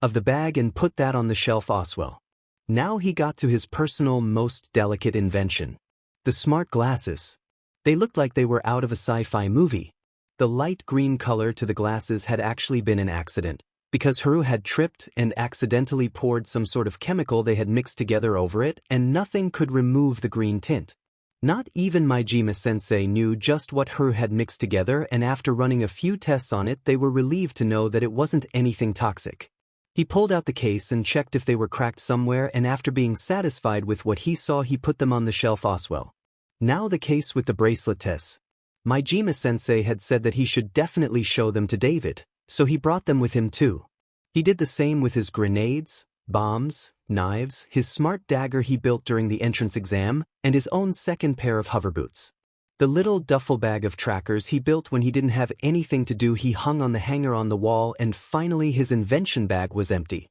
of the bag and put that on the shelf as well. Now he got to his personal most delicate invention. The smart glasses. They looked like they were out of a sci-fi movie. The light green color to the glasses had actually been an accident, because Haru had tripped and accidentally poured some sort of chemical they had mixed together over it, and nothing could remove the green tint. Not even Majima-sensei knew just what Haru had mixed together, and after running a few tests on it they were relieved to know that it wasn't anything toxic. He pulled out the case and checked if they were cracked somewhere, and after being satisfied with what he saw he put them on the shelf as well. Now the case with the bracelet tests. Majima-sensei had said that he should definitely show them to David, so he brought them with him too. He did the same with his grenades, bombs, knives, his smart dagger he built during the entrance exam, and his own second pair of hover boots. The little duffel bag of trackers he built when he didn't have anything to do he hung on the hanger on the wall, and finally his invention bag was empty.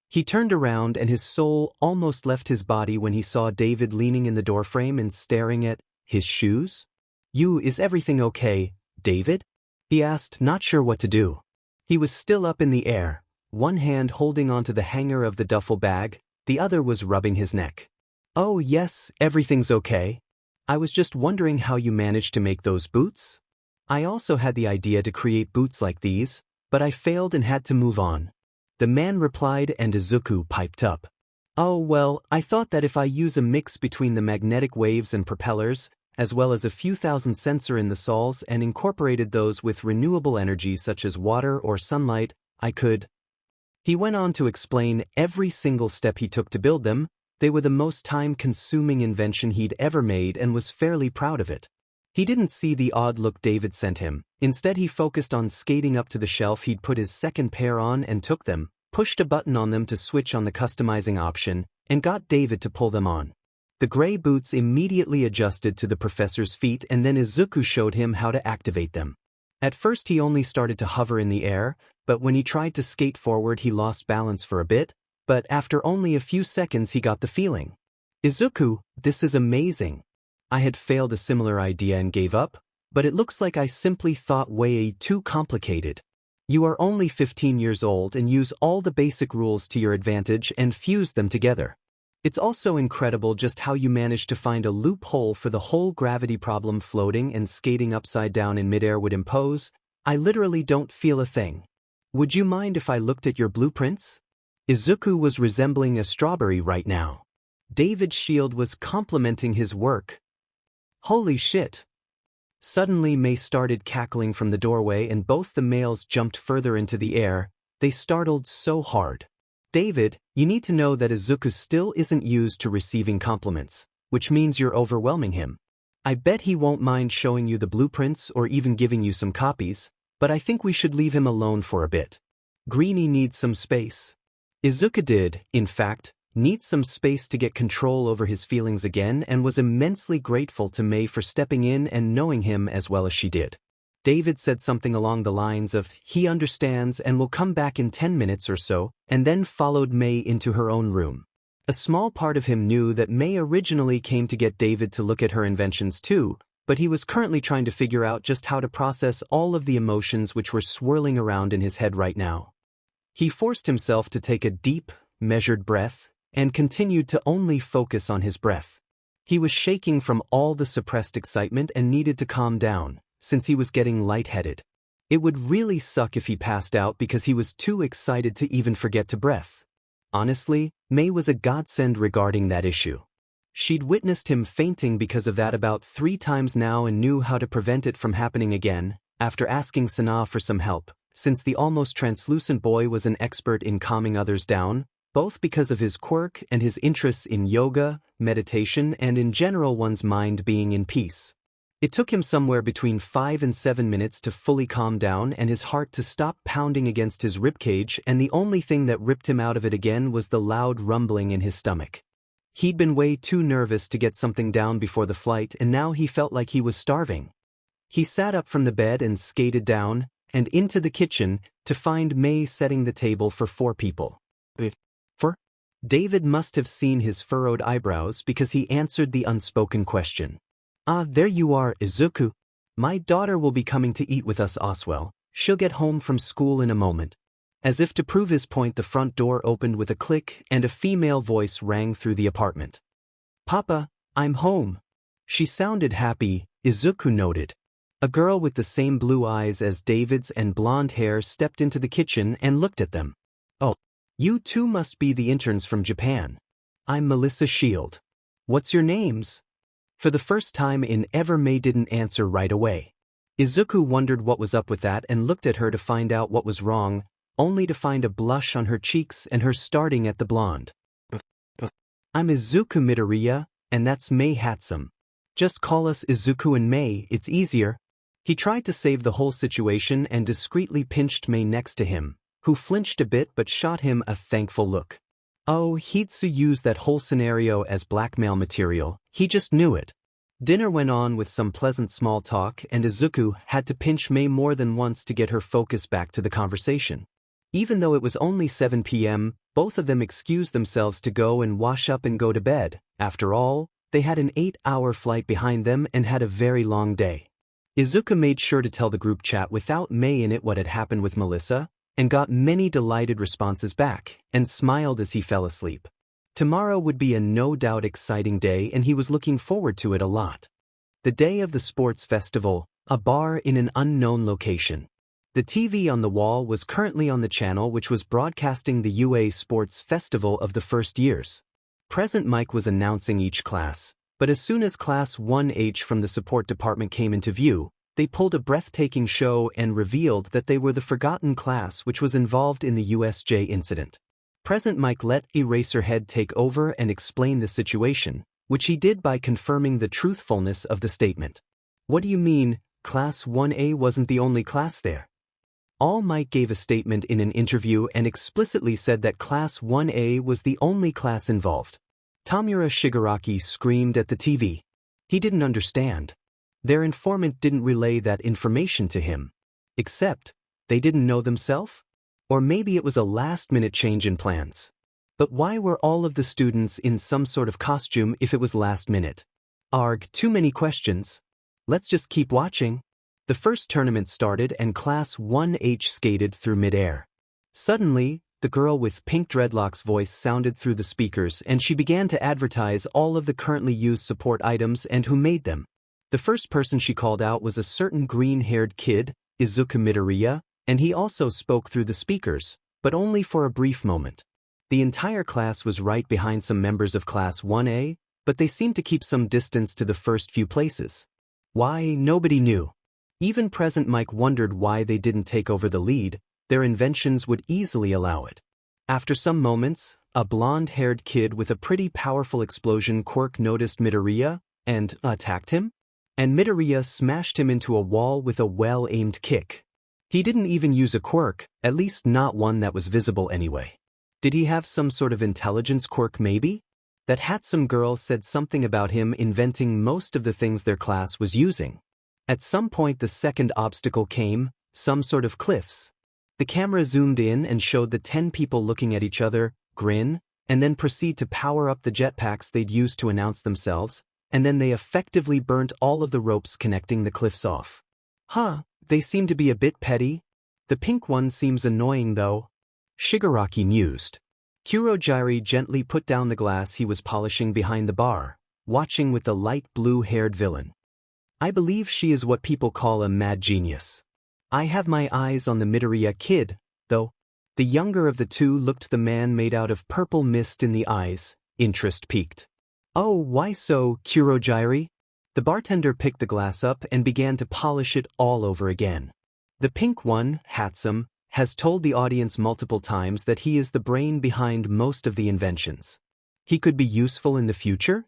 He turned around and his soul almost left his body when he saw David leaning in the doorframe and staring at his shoes. Is everything okay, David? He asked, not sure what to do. He was still up in the air, one hand holding onto the hanger of the duffel bag, the other was rubbing his neck. Oh yes, everything's okay. I was just wondering how you managed to make those boots. I also had the idea to create boots like these, but I failed and had to move on. The man replied, and Izuku piped up. Oh well, I thought that if I use a mix between the magnetic waves and propellers, as well as a few thousand sensor in the soles and incorporated those with renewable energy such as water or sunlight, I could. He went on to explain every single step he took to build them. They were the most time-consuming invention he'd ever made and was fairly proud of it. He didn't see the odd look David sent him. Instead he focused on skating up to the shelf he'd put his second pair on and took them, pushed a button on them to switch on the customizing option, and got David to pull them on. The gray boots immediately adjusted to the professor's feet, and then Izuku showed him how to activate them. At first he only started to hover in the air, but when he tried to skate forward he lost balance for a bit, but after only a few seconds he got the feeling. Izuku, this is amazing. I had failed a similar idea and gave up, but it looks like I simply thought way too complicated. You are only 15 years old and use all the basic rules to your advantage and fuse them together. It's also incredible just how you managed to find a loophole for the whole gravity problem floating and skating upside down in midair would impose. I literally don't feel a thing. Would you mind if I looked at your blueprints? Izuku was resembling a strawberry right now. David's shield was complimenting his work. Holy shit. Suddenly Mei started cackling from the doorway and both the males jumped further into the air. They startled so hard. David, you need to know that Izuku still isn't used to receiving compliments, which means you're overwhelming him. I bet he won't mind showing you the blueprints or even giving you some copies, but I think we should leave him alone for a bit. Greenie needs some space. Izuku did, in fact, need some space to get control over his feelings again and was immensely grateful to Mei for stepping in and knowing him as well as she did. David said something along the lines of, he understands and will come back in 10 minutes or so, and then followed Mei into her own room. A small part of him knew that Mei originally came to get David to look at her inventions too, but he was currently trying to figure out just how to process all of the emotions which were swirling around in his head right now. He forced himself to take a deep, measured breath, and continued to only focus on his breath. He was shaking from all the suppressed excitement and needed to calm down, since he was getting lightheaded. It would really suck if he passed out because he was too excited to even forget to breathe. Honestly, Mei was a godsend regarding that issue. She'd witnessed him fainting because of that about 3 times now and knew how to prevent it from happening again, after asking Sana for some help, since the almost translucent boy was an expert in calming others down, both because of his quirk and his interests in yoga, meditation, and in general one's mind being in peace. It took him somewhere between 5 and 7 minutes to fully calm down and his heart to stop pounding against his ribcage, and the only thing that ripped him out of it again was the loud rumbling in his stomach. He'd been way too nervous to get something down before the flight and now he felt like he was starving. He sat up from the bed and skated down and into the kitchen to find Mei setting the table for 4 people. David must have seen his furrowed eyebrows because he answered the unspoken question. Ah, there you are, Izuku. My daughter will be coming to eat with us Oswell. She'll get home from school in a moment. As if to prove his point, the front door opened with a click and a female voice rang through the apartment. Papa, I'm home. She sounded happy, Izuku noted. A girl with the same blue eyes as David's and blonde hair stepped into the kitchen and looked at them. Oh, you two must be the interns from Japan. I'm Melissa Shield. What's your names? For the first time in ever, Mei didn't answer right away. Izuku wondered what was up with that and looked at her to find out what was wrong, only to find a blush on her cheeks and her starting at the blonde. I'm Izuku Midoriya, and that's Mei Hatsum. Just call us Izuku and Mei, it's easier. He tried to save the whole situation and discreetly pinched Mei next to him, who flinched a bit but shot him a thankful look. Oh, Hitsu used that whole scenario as blackmail material, he just knew it. Dinner went on with some pleasant small talk and Izuku had to pinch Mei more than once to get her focus back to the conversation. Even though it was only 7 p.m., both of them excused themselves to go and wash up and go to bed. After all, they had an 8-hour flight behind them and had a very long day. Izuku made sure to tell the group chat without Mei in it what had happened with Melissa, and got many delighted responses back, and smiled as he fell asleep. Tomorrow would be a no doubt exciting day and he was looking forward to it a lot. The day of the sports festival, a bar in an unknown location. The TV on the wall was currently on the channel which was broadcasting the UA Sports Festival of the first years. Present Mike was announcing each class, but as soon as Class 1H from the support department came into view, they pulled a breathtaking show and revealed that they were the forgotten class which was involved in the USJ incident. Present Mike let Eraserhead take over and explain the situation, which he did by confirming the truthfulness of the statement. What do you mean, Class 1A wasn't the only class there? All Mike gave a statement in an interview and explicitly said that Class 1A was the only class involved. Tamura Shigaraki screamed at the TV. He didn't understand. Their informant didn't relay that information to him. Except, they didn't know themselves? Or maybe it was a last-minute change in plans. But why were all of the students in some sort of costume if it was last minute? Arg, too many questions. Let's just keep watching. The first tournament started and Class 1H skated through midair. Suddenly, The girl with pink dreadlocks' voice sounded through the speakers and she began to advertise all of the currently used support items and who made them. The first person she called out was a certain green-haired kid, Izuku Midoriya, and he also spoke through the speakers, but only for a brief moment. The entire class was right behind some members of Class 1A, but they seemed to keep some distance to the first few places. Why, nobody knew. Even present Mike wondered why they didn't take over the lead. Their inventions would easily allow it. After some moments, a blonde-haired kid with a pretty powerful explosion quirk noticed Midoriya and attacked him. And Midoriya smashed him into a wall with a well-aimed kick. He didn't even use a quirk, at least not one that was visible anyway. Did he have some sort of intelligence quirk maybe? That handsome girl said something about him inventing most of the things their class was using. At some point the second obstacle came, some sort of cliffs. The camera zoomed in and showed the 10 people looking at each other, grin, and then proceed to power up the jetpacks they'd used to announce themselves, and then they effectively burnt all of the ropes connecting the cliffs off. They seem to be a bit petty. The pink one seems annoying though. Shigaraki mused. Kurogiri gently put down the glass he was polishing behind the bar, watching with the light blue-haired villain. I believe she is what people call a mad genius. I have my eyes on the Midoriya kid, though. The younger of the two looked the man made out of purple mist in the eyes, interest piqued. Oh, why so, Kurogiri? The bartender picked the glass up and began to polish it all over again. The pink one, Hatsum, has told the audience multiple times that he is the brain behind most of the inventions. He could be useful in the future?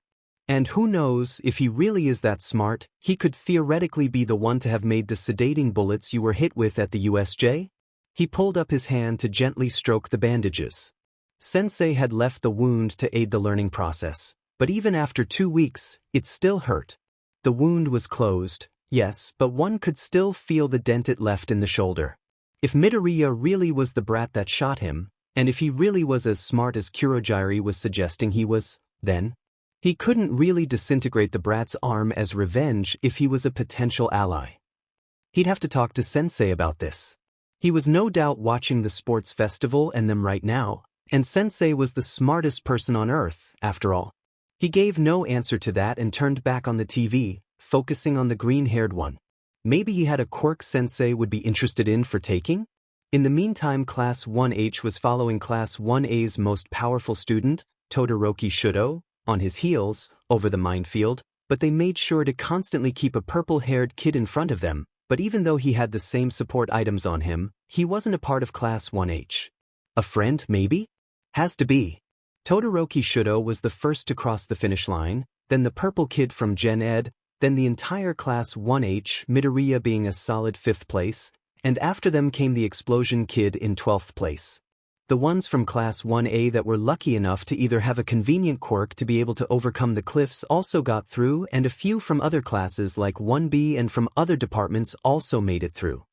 And who knows, if he really is that smart, he could theoretically be the one to have made the sedating bullets you were hit with at the USJ? He pulled up his hand to gently stroke the bandages. Sensei had left the wound to aid the learning process, but even after 2 weeks, it still hurt. The wound was closed, yes, but one could still feel the dent it left in the shoulder. If Midoriya really was the brat that shot him, and if he really was as smart as Kurogiri was suggesting he was, then he couldn't really disintegrate the brat's arm as revenge if he was a potential ally. He'd have to talk to Sensei about this. He was no doubt watching the sports festival and them right now, and Sensei was the smartest person on Earth, after all. He gave no answer to that and turned back on the TV, focusing on the green-haired one. Maybe he had a quirk Sensei would be interested in for taking? In the meantime, Class 1H was following Class 1A's most powerful student, Todoroki Shudo, on his heels, over the minefield, but they made sure to constantly keep a purple-haired kid in front of them, but even though he had the same support items on him, he wasn't a part of Class 1H. A friend, maybe? Has to be. Todoroki Shudo was the first to cross the finish line, then the purple kid from Gen Ed, then the entire Class 1H, Midoriya being a solid 5th place, and after them came the explosion kid in 12th place. The ones from Class 1A that were lucky enough to either have a convenient quirk to be able to overcome the cliffs also got through, and a few from other classes like 1B and from other departments also made it through.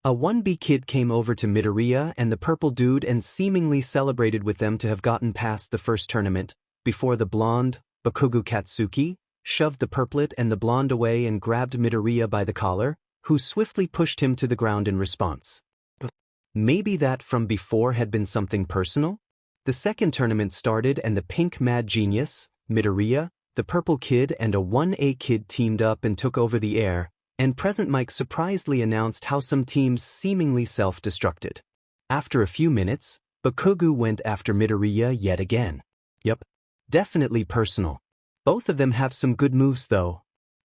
A 1B kid came over to Midoriya and the purple dude and seemingly celebrated with them to have gotten past the first tournament, before the blonde, Bakugo Katsuki, shoved the purplet and the blonde away and grabbed Midoriya by the collar, who swiftly pushed him to the ground in response. Maybe that from before had been something personal? The second tournament started and the pink mad genius, Midoriya, the purple kid and a 1A kid teamed up and took over the air, and present Mike surprisingly announced how some teams seemingly self-destructed. After a few minutes, Bakugo went after Midoriya yet again. Yup. Definitely personal. Both of them have some good moves though.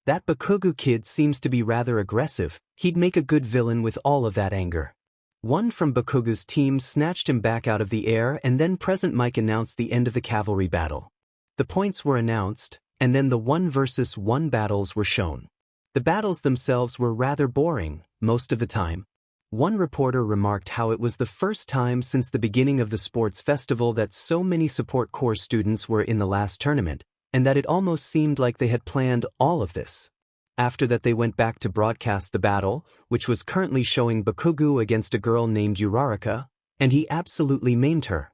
That Bakugo kid seems to be rather aggressive, he'd make a good villain with all of that anger. One from Bakugo's team snatched him back out of the air and then present Mike announced the end of the cavalry battle. The points were announced, and then the 1 versus 1 battles were shown. The battles themselves were rather boring, most of the time. One reporter remarked how it was the first time since the beginning of the sports festival that so many support corps students were in the last tournament, and that it almost seemed like they had planned all of this. After that they went back to broadcast the battle, which was currently showing Bakugo against a girl named Uraraka, and he absolutely maimed her.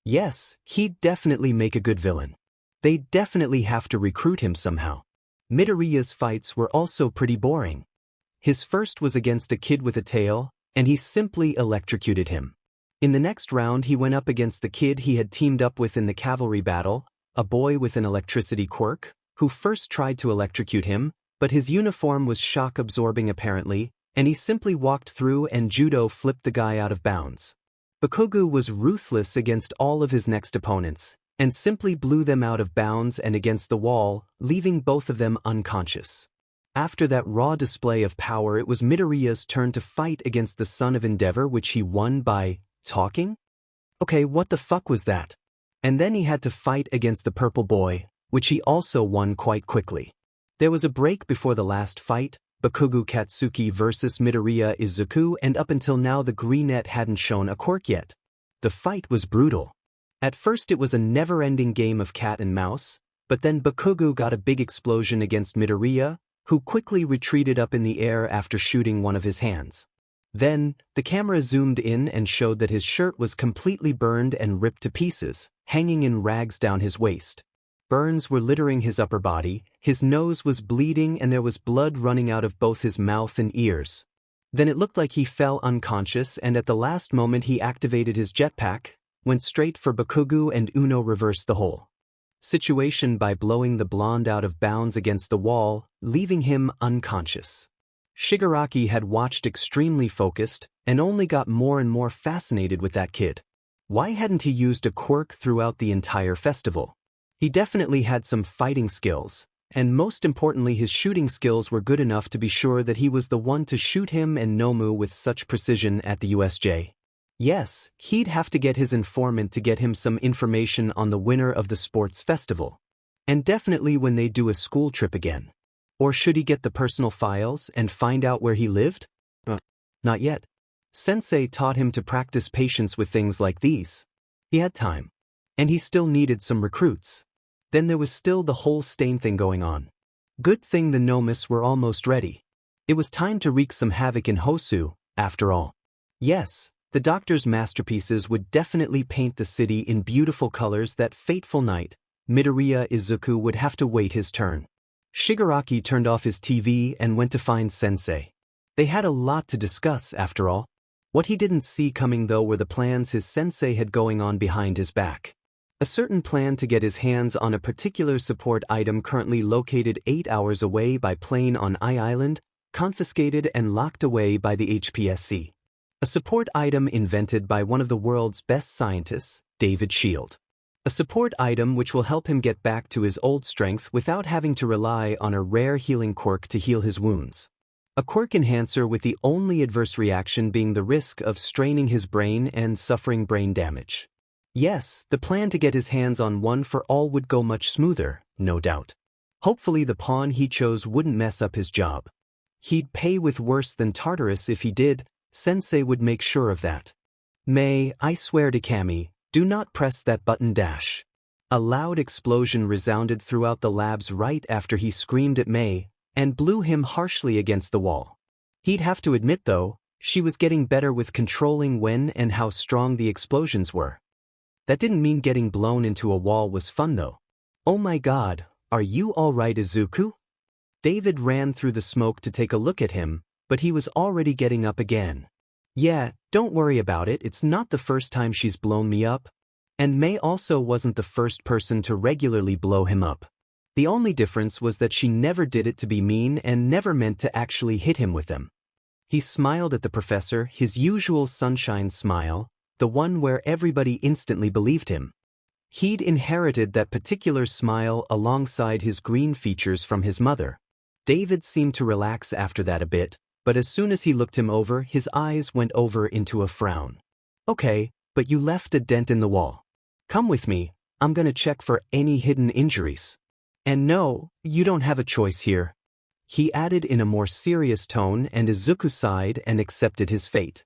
Yes, he'd definitely make a good villain. They'd definitely have to recruit him somehow. Midoriya's fights were also pretty boring. His first was against a kid with a tail, and he simply electrocuted him. In the next round he went up against the kid he had teamed up with in the cavalry battle, a boy with an electricity quirk, who first tried to electrocute him, but his uniform was shock-absorbing apparently, and he simply walked through and judo flipped the guy out of bounds. Bakugo was ruthless against all of his next opponents, and simply blew them out of bounds and against the wall, leaving both of them unconscious. After that raw display of power, it was Midoriya's turn to fight against the Son of Endeavor, which he won by talking? Okay, what the fuck was that? And then he had to fight against the purple boy, which he also won quite quickly. There was a break before the last fight, Bakugo Katsuki versus Midoriya Izuku, and up until now the greenette hadn't shown a quirk yet. The fight was brutal. At first it was a never-ending game of cat and mouse, but then Bakugo got a big explosion against Midoriya, who quickly retreated up in the air after shooting one of his hands. Then, the camera zoomed in and showed that his shirt was completely burned and ripped to pieces, hanging in rags down his waist. Burns were littering his upper body, his nose was bleeding and there was blood running out of both his mouth and ears. Then it looked like he fell unconscious, and at the last moment he activated his jetpack, went straight for Bakugo, and Uno reversed the whole situation by blowing the blonde out of bounds against the wall, leaving him unconscious. Shigaraki had watched extremely focused, and only got more and more fascinated with that kid. Why hadn't he used a quirk throughout the entire festival? He definitely had some fighting skills, and most importantly his shooting skills were good enough to be sure that he was the one to shoot him and Nomu with such precision at the USJ. Yes, he'd have to get his informant to get him some information on the winner of the sports festival. And definitely when they do a school trip again. Or should he get the personal files and find out where he lived? Not yet. Sensei taught him to practice patience with things like these. He had time. And he still needed some recruits. Then there was still the whole stain thing going on. Good thing the Nomus were almost ready. It was time to wreak some havoc in Hosu, after all. Yes, the doctor's masterpieces would definitely paint the city in beautiful colors that fateful night. Midoriya Izuku would have to wait his turn. Shigaraki turned off his TV and went to find Sensei. They had a lot to discuss, after all. What he didn't see coming though were the plans his sensei had going on behind his back. A certain plan to get his hands on a particular support item currently located 8 hours away by plane on I Island, confiscated and locked away by the HPSC. A support item invented by one of the world's best scientists, David Shield. A support item which will help him get back to his old strength without having to rely on a rare healing quirk to heal his wounds. A quirk enhancer with the only adverse reaction being the risk of straining his brain and suffering brain damage. Yes, the plan to get his hands on one for all would go much smoother, no doubt. Hopefully the pawn he chose wouldn't mess up his job. He'd pay with worse than Tartarus if he did. Sensei would make sure of that. May, I swear to Kami, do not press that button dash. A loud explosion resounded throughout the labs right after he screamed at May, and blew him harshly against the wall. He'd have to admit though, she was getting better with controlling when and how strong the explosions were. That didn't mean getting blown into a wall was fun though. Oh my god, are you alright Izuku? David ran through the smoke to take a look at him, but he was already getting up again. Yeah, don't worry about it, it's not the first time she's blown me up. And May also wasn't the first person to regularly blow him up. The only difference was that she never did it to be mean and never meant to actually hit him with them. He smiled at the professor, his usual sunshine smile, the one where everybody instantly believed him. He'd inherited that particular smile alongside his green features from his mother. David seemed to relax after that a bit, but as soon as he looked him over, his eyes went over into a frown. Okay, but you left a dent in the wall. Come with me, I'm gonna check for any hidden injuries. And no, you don't have a choice here. He added in a more serious tone, and Izuku sighed and accepted his fate.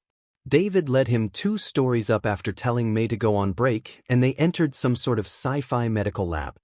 David led him 2 stories up after telling May to go on break, and they entered some sort of sci-fi medical lab.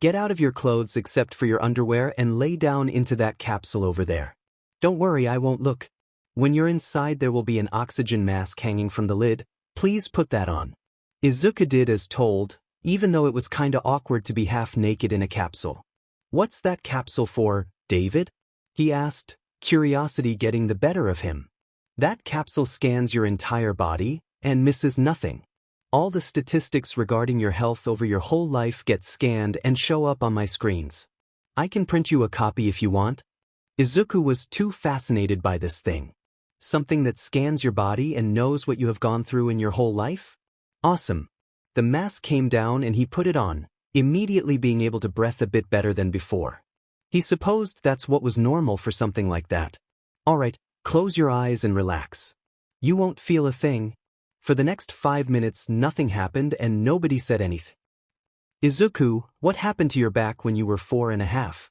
Get out of your clothes except for your underwear and lay down into that capsule over there. Don't worry, I won't look. When you're inside there will be an oxygen mask hanging from the lid, please put that on. Izuku did as told, even though it was kinda awkward to be half naked in a capsule. What's that capsule for, David? He asked, curiosity getting the better of him. That capsule scans your entire body, and misses nothing. All the statistics regarding your health over your whole life get scanned and show up on my screens. I can print you a copy if you want. Izuku was too fascinated by this thing. Something that scans your body and knows what you have gone through in your whole life? Awesome. The mask came down and he put it on, immediately being able to breathe a bit better than before. He supposed that's what was normal for something like that. Alright, close your eyes and relax. You won't feel a thing. For the next 5 minutes nothing happened and nobody said anything. Izuku, what happened to your back when you were 4.5?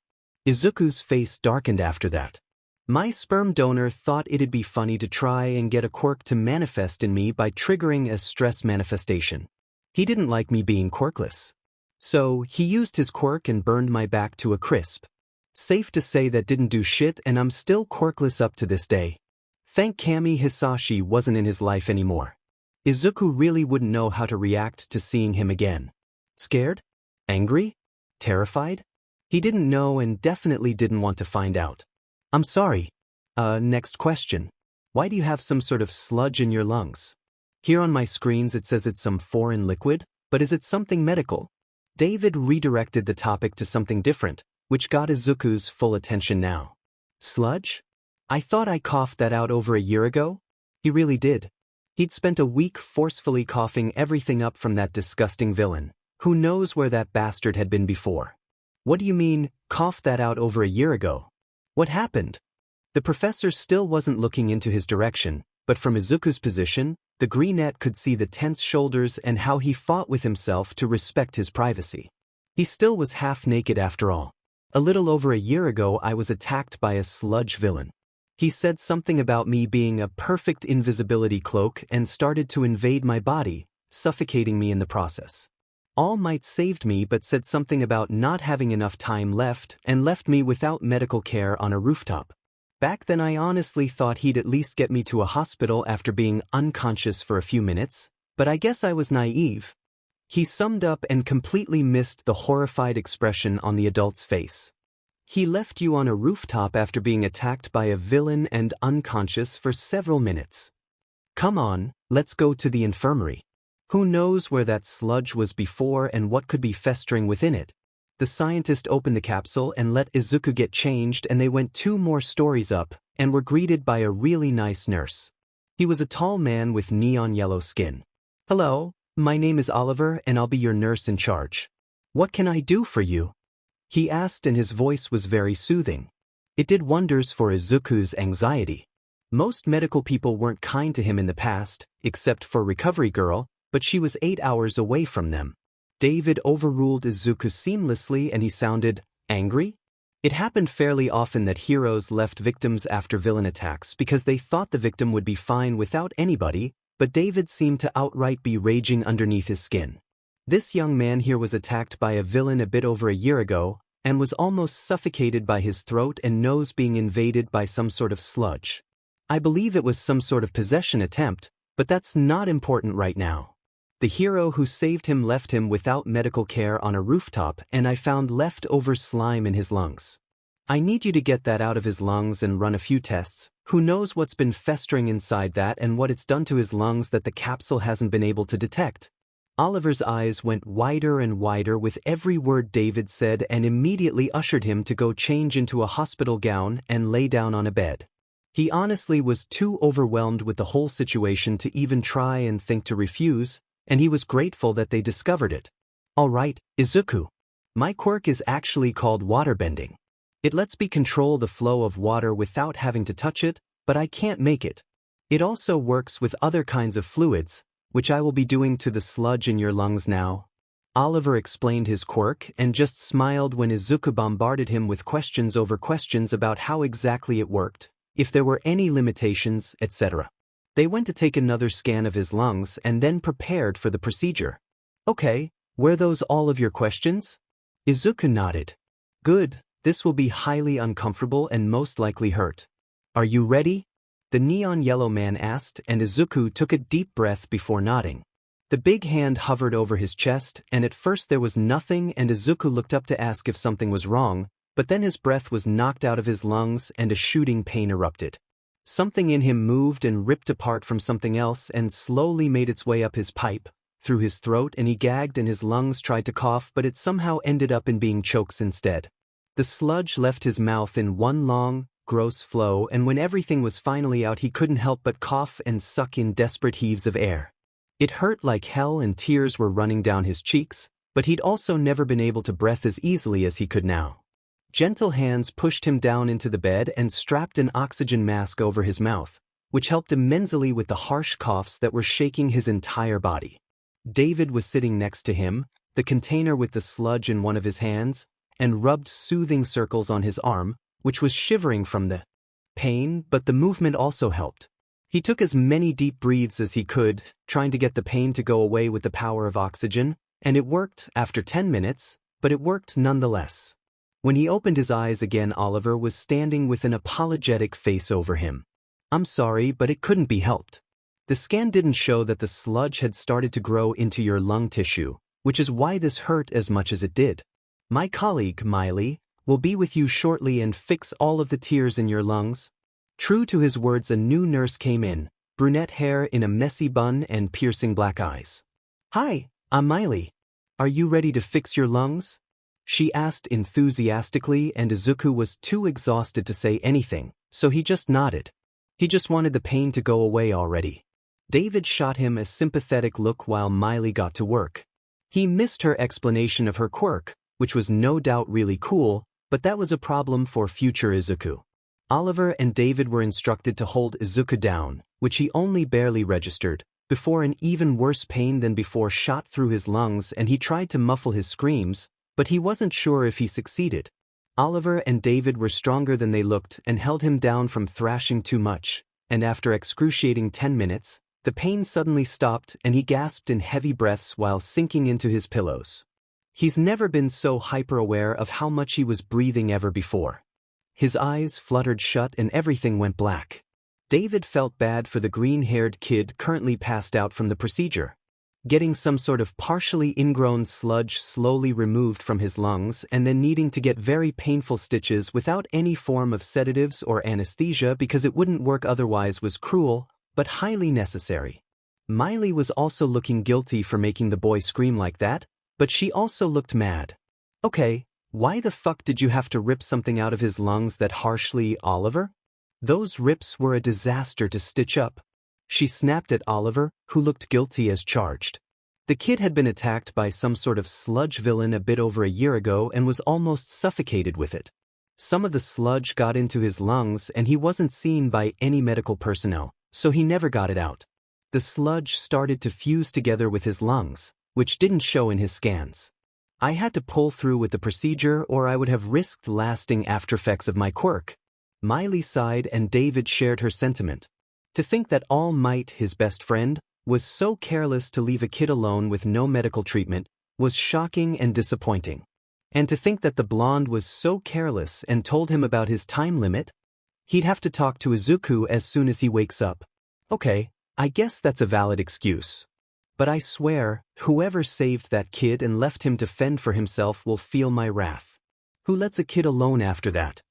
Izuku's face darkened after that. My sperm donor thought it'd be funny to try and get a quirk to manifest in me by triggering a stress manifestation. He didn't like me being quirkless. So he used his quirk and burned my back to a crisp. Safe to say that didn't do shit and I'm still quirkless up to this day. Thank Kami Hisashi wasn't in his life anymore. Izuku really wouldn't know how to react to seeing him again. Scared? Angry? Terrified? He didn't know and definitely didn't want to find out. I'm sorry. Next question. Why do you have some sort of sludge in your lungs? Here on my screens it says it's some foreign liquid, but is it something medical? David redirected the topic to something different, which got Izuku's full attention now. Sludge? I thought I coughed that out over a year ago? He really did. He'd spent a week forcefully coughing everything up from that disgusting villain. Who knows where that bastard had been before? What do you mean, coughed that out over a year ago? What happened? The professor still wasn't looking into his direction, but from Izuku's position, the greenette could see the tense shoulders and how he fought with himself to respect his privacy. He still was half naked after all. A little over a year ago I was attacked by a sludge villain. He said something about me being a perfect invisibility cloak and started to invade my body, suffocating me in the process. All Might saved me but said something about not having enough time left and left me without medical care on a rooftop. Back then I honestly thought he'd at least get me to a hospital after being unconscious for a few minutes, but I guess I was naive. He summed up and completely missed the horrified expression on the adult's face. He left you on a rooftop after being attacked by a villain and unconscious for several minutes. Come on, let's go to the infirmary. Who knows where that sludge was before and what could be festering within it? The scientist opened the capsule and let Izuku get changed and they went 2 more stories up and were greeted by a really nice nurse. He was a tall man with neon yellow skin. Hello, my name is Oliver and I'll be your nurse in charge. What can I do for you? He asked and his voice was very soothing. It did wonders for Izuku's anxiety. Most medical people weren't kind to him in the past, except for Recovery Girl, but she was 8 hours away from them. David overruled Izuku seamlessly and he sounded angry. It happened fairly often that heroes left victims after villain attacks because they thought the victim would be fine without anybody, but David seemed to outright be raging underneath his skin. This young man here was attacked by a villain a bit over a year ago and was almost suffocated by his throat and nose being invaded by some sort of sludge. I believe it was some sort of possession attempt, but that's not important right now. The hero who saved him left him without medical care on a rooftop and I found leftover slime in his lungs. I need you to get that out of his lungs and run a few tests. Who knows what's been festering inside that and what it's done to his lungs that the capsule hasn't been able to detect. Oliver's eyes went wider and wider with every word David said and immediately ushered him to go change into a hospital gown and lay down on a bed. He honestly was too overwhelmed with the whole situation to even try and think to refuse, and he was grateful that they discovered it. Alright, Izuku. My quirk is actually called waterbending. It lets me control the flow of water without having to touch it, but I can't make it. It also works with other kinds of fluids, which I will be doing to the sludge in your lungs now. Oliver explained his quirk and just smiled when Izuku bombarded him with questions over questions about how exactly it worked, if there were any limitations, etc. They went to take another scan of his lungs and then prepared for the procedure. Okay, were those all of your questions? Izuku nodded. Good, this will be highly uncomfortable and most likely hurt. Are you ready? The neon yellow man asked and Izuku took a deep breath before nodding. The big hand hovered over his chest and at first there was nothing and Izuku looked up to ask if something was wrong, but then his breath was knocked out of his lungs and a shooting pain erupted. Something in him moved and ripped apart from something else and slowly made its way up his pipe, through his throat, and he gagged and his lungs tried to cough, but it somehow ended up in being chokes instead. The sludge left his mouth in one long, gross flow, and when everything was finally out he couldn't help but cough and suck in desperate heaves of air. It hurt like hell and tears were running down his cheeks, but he'd also never been able to breathe as easily as he could now. Gentle hands pushed him down into the bed and strapped an oxygen mask over his mouth, which helped immensely with the harsh coughs that were shaking his entire body. David was sitting next to him, the container with the sludge in one of his hands, and rubbed soothing circles on his arm, which was shivering from the pain, but the movement also helped. He took as many deep breaths as he could, trying to get the pain to go away with the power of oxygen, and it worked after 10 minutes, but it worked nonetheless. When he opened his eyes again, Oliver was standing with an apologetic face over him. "I'm sorry, but it couldn't be helped. The scan didn't show that the sludge had started to grow into your lung tissue, which is why this hurt as much as it did. My colleague, Miley, will be with you shortly and fix all of the tears in your lungs." True to his words, a new nurse came in, brunette hair in a messy bun and piercing black eyes. "Hi, I'm Miley. Are you ready to fix your lungs?" she asked enthusiastically, and Izuku was too exhausted to say anything, so he just nodded. He just wanted the pain to go away already. David shot him a sympathetic look while Miley got to work. He missed her explanation of her quirk, which was no doubt really cool, but that was a problem for future Izuku. Oliver and David were instructed to hold Izuku down, which he only barely registered, before an even worse pain than before shot through his lungs, and he tried to muffle his screams, but he wasn't sure if he succeeded. Oliver and David were stronger than they looked and held him down from thrashing too much, and after excruciating 10 minutes, the pain suddenly stopped and he gasped in heavy breaths while sinking into his pillows. He's never been so hyper-aware of how much he was breathing ever before. His eyes fluttered shut and everything went black. David felt bad for the green-haired kid currently passed out from the procedure. Getting some sort of partially ingrown sludge slowly removed from his lungs and then needing to get very painful stitches without any form of sedatives or anesthesia because it wouldn't work otherwise was cruel, but highly necessary. Miley was also looking guilty for making the boy scream like that, but she also looked mad. "Okay, why the fuck did you have to rip something out of his lungs that harshly, Oliver? Those rips were a disaster to stitch up." She snapped at Oliver, who looked guilty as charged. The kid had been attacked by some sort of sludge villain a bit over a year ago and was almost suffocated with it. Some of the sludge got into his lungs and he wasn't seen by any medical personnel, so he never got it out. The sludge started to fuse together with his lungs, which didn't show in his scans. "I had to pull through with the procedure or I would have risked lasting aftereffects of my quirk." Miley sighed and David shared her sentiment. To think that All Might, his best friend, was so careless to leave a kid alone with no medical treatment was shocking and disappointing. And to think that the blonde was so careless and told him about his time limit. He'd have to talk to Izuku as soon as he wakes up. Okay, I guess that's a valid excuse. But I swear, whoever saved that kid and left him to fend for himself will feel my wrath. Who lets a kid alone after that?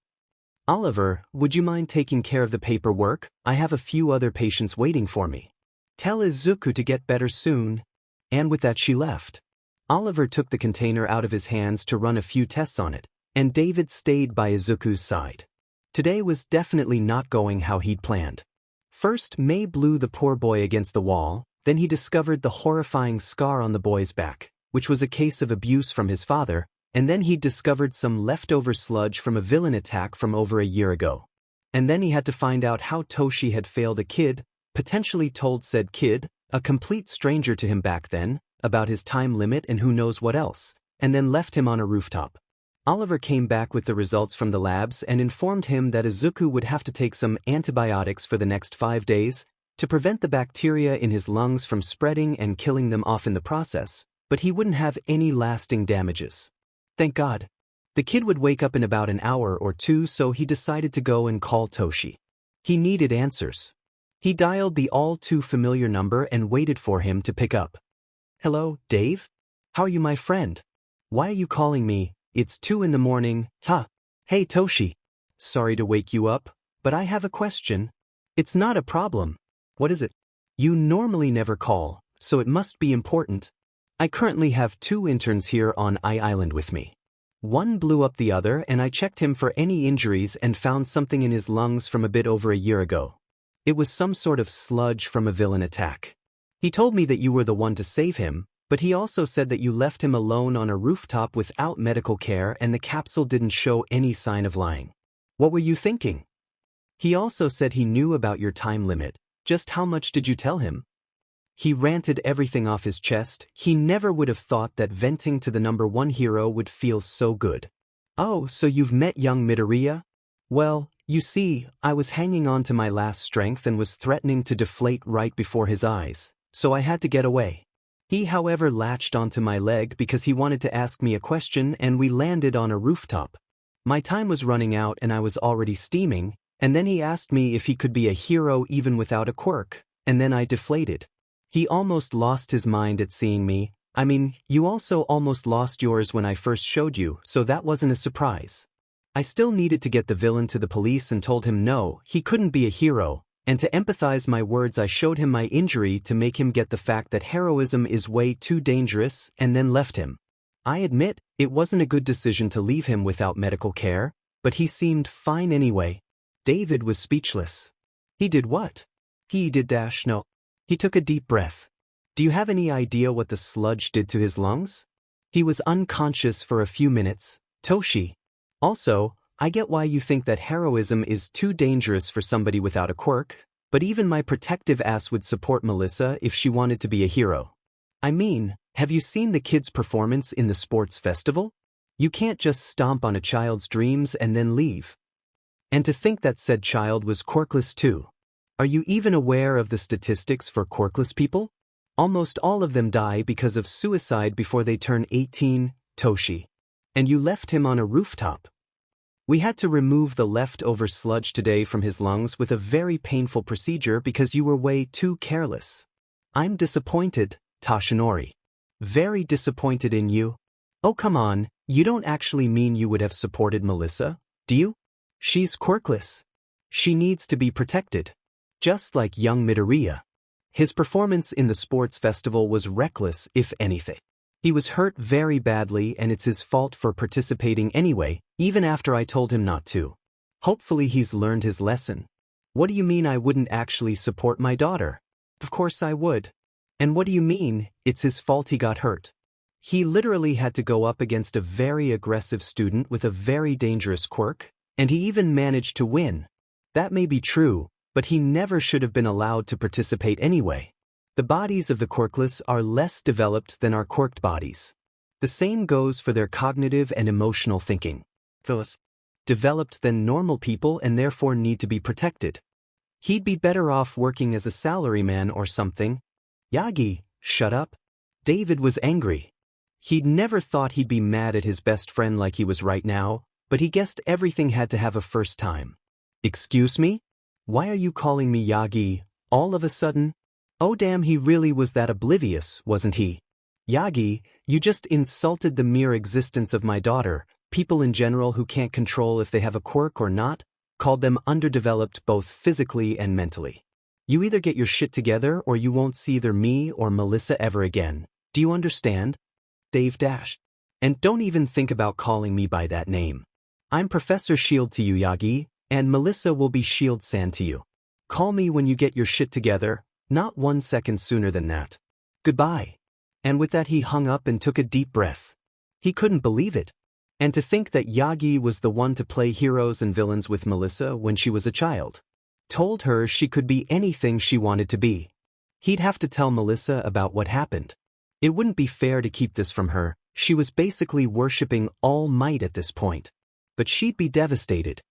"Oliver, would you mind taking care of the paperwork? I have a few other patients waiting for me. Tell Izuku to get better soon." And with that she left. Oliver took the container out of his hands to run a few tests on it, and David stayed by Izuku's side. Today was definitely not going how he'd planned. First, May blew the poor boy against the wall, then he discovered the horrifying scar on the boy's back, which was a case of abuse from his father, and then he'd discovered some leftover sludge from a villain attack from over a year ago. And then he had to find out how Toshi had failed a kid, potentially told said kid, a complete stranger to him back then, about his time limit and who knows what else, and then left him on a rooftop. Oliver came back with the results from the labs and informed him that Izuku would have to take some antibiotics for the next 5 days to prevent the bacteria in his lungs from spreading and killing them off in the process, but he wouldn't have any lasting damages. Thank God. The kid would wake up in about an hour or two, so he decided to go and call Toshi. He needed answers. He dialed the all-too-familiar number and waited for him to pick up. "Hello, Dave? How are you, my friend? Why are you calling me? It's 2 in the morning, huh? Hey, Toshi. Sorry to wake you up, but I have a question. It's not a problem. What is it? You normally never call, so it must be important. I currently have 2 interns here on Island with me. One blew up the other and I checked him for any injuries and found something in his lungs from a bit over a year ago. It was some sort of sludge from a villain attack. He told me that you were the one to save him, but he also said that you left him alone on a rooftop without medical care and the capsule didn't show any sign of lying. What were you thinking? He also said he knew about your time limit. Just how much did you tell him? He ranted everything off his chest. He never would have thought that venting to the #1 hero would feel so good. Oh, so you've met young Midoriya? Well, you see, I was hanging on to my last strength and was threatening to deflate right before his eyes, so I had to get away. He, however, latched onto my leg because he wanted to ask me a question and we landed on a rooftop. My time was running out and I was already steaming, and then he asked me if he could be a hero even without a quirk, and then I deflated. He almost lost his mind at seeing me. I mean, you also almost lost yours when I first showed you, so that wasn't a surprise. I still needed to get the villain to the police and told him no, he couldn't be a hero, and to empathize my words I showed him my injury to make him get the fact that heroism is way too dangerous and then left him. I admit, it wasn't a good decision to leave him without medical care, but he seemed fine anyway. David was speechless. He did what? He did no. He took a deep breath. Do you have any idea what the sludge did to his lungs? He was unconscious for a few minutes. Toshi. Also, I get why you think that heroism is too dangerous for somebody without a quirk, but even my protective ass would support Melissa if she wanted to be a hero. I mean, have you seen the kid's performance in the sports festival? You can't just stomp on a child's dreams and then leave. And to think that said child was quirkless too. Are you even aware of the statistics for quirkless people? Almost all of them die because of suicide before they turn 18, Toshi. And you left him on a rooftop. We had to remove the leftover sludge today from his lungs with a very painful procedure because you were way too careless. I'm disappointed, Toshinori. Very disappointed in you. Oh come on, you don't actually mean you would have supported Melissa, do you? She's quirkless. She needs to be protected. Just like young Midoriya. His performance in the sports festival was reckless, if anything. He was hurt very badly and it's his fault for participating anyway, even after I told him not to. Hopefully he's learned his lesson. What do you mean I wouldn't actually support my daughter? Of course I would. And what do you mean, it's his fault he got hurt? He literally had to go up against a very aggressive student with a very dangerous quirk, and he even managed to win. That may be true, but he never should have been allowed to participate anyway. The bodies of the quirkless are less developed than our quirked bodies. The same goes for their cognitive and emotional thinking. Phyllis. Developed than normal people and therefore need to be protected. He'd be better off working as a salaryman or something. Yagi, shut up. David was angry. He'd never thought he'd be mad at his best friend like he was right now, but he guessed everything had to have a first time. Excuse me? Why are you calling me Yagi, all of a sudden? Oh damn, he really was that oblivious, wasn't he? Yagi, you just insulted the mere existence of my daughter. People in general who can't control if they have a quirk or not, called them underdeveloped both physically and mentally. You either get your shit together or you won't see either me or Melissa ever again. Do you understand? Dave dashed. And don't even think about calling me by that name. I'm Professor Shield to you, Yagi, and Melissa will be Shield-san to you. Call me when you get your shit together, not 1 second sooner than that. Goodbye. And with that he hung up and took a deep breath. He couldn't believe it. And to think that Yagi was the one to play heroes and villains with Melissa when she was a child. Told her she could be anything she wanted to be. He'd have to tell Melissa about what happened. It wouldn't be fair to keep this from her. She was basically worshipping All Might at this point. But she'd be devastated.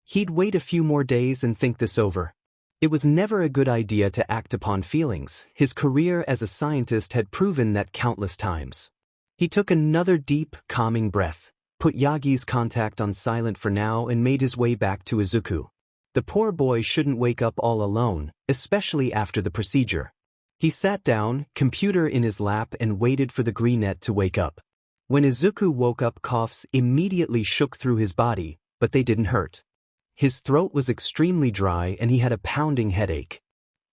He'd wait a few more days and think this over. It was never a good idea to act upon feelings. His career as a scientist had proven that countless times. He took another deep, calming breath, put Yagi's contact on silent for now and made his way back to Izuku. The poor boy shouldn't wake up all alone, especially after the procedure. He sat down, computer in his lap and waited for the greenette to wake up. When Izuku woke up, coughs immediately shook through his body, but they didn't hurt. his throat was extremely dry and he had a pounding headache.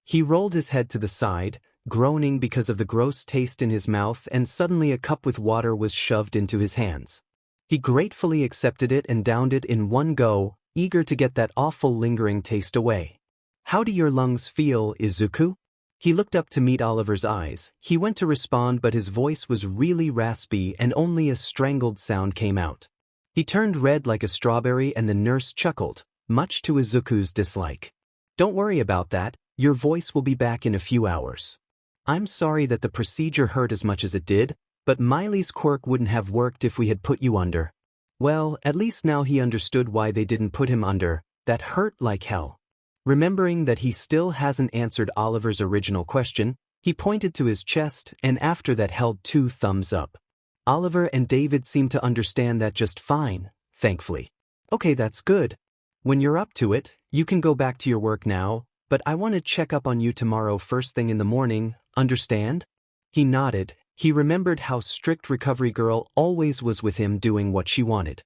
He rolled his head to the side, groaning because of the gross taste in his mouth, and suddenly a cup with water was shoved into his hands. He gratefully accepted it and downed it in one go, eager to get that awful lingering taste away. "How do your lungs feel, Izuku?" He looked up to meet Oliver's eyes. He went to respond, but his voice was really raspy and only a strangled sound came out. He turned red like a strawberry and the nurse chuckled, much to Izuku's dislike. "Don't worry about that, your voice will be back in a few hours. I'm sorry that the procedure hurt as much as it did, but Miley's quirk wouldn't have worked if we had put you under." Well, at least now he understood why they didn't put him under. That hurt like hell. Remembering that he still hasn't answered Oliver's original question, he pointed to his chest and after that held 2 thumbs up. Oliver and David seemed to understand that just fine, thankfully. "Okay, that's good. When you're up to it, you can go back to your work now, but I want to check up on you tomorrow first thing in the morning, understand?" He nodded. He remembered how strict Recovery Girl always was with him doing what she wanted.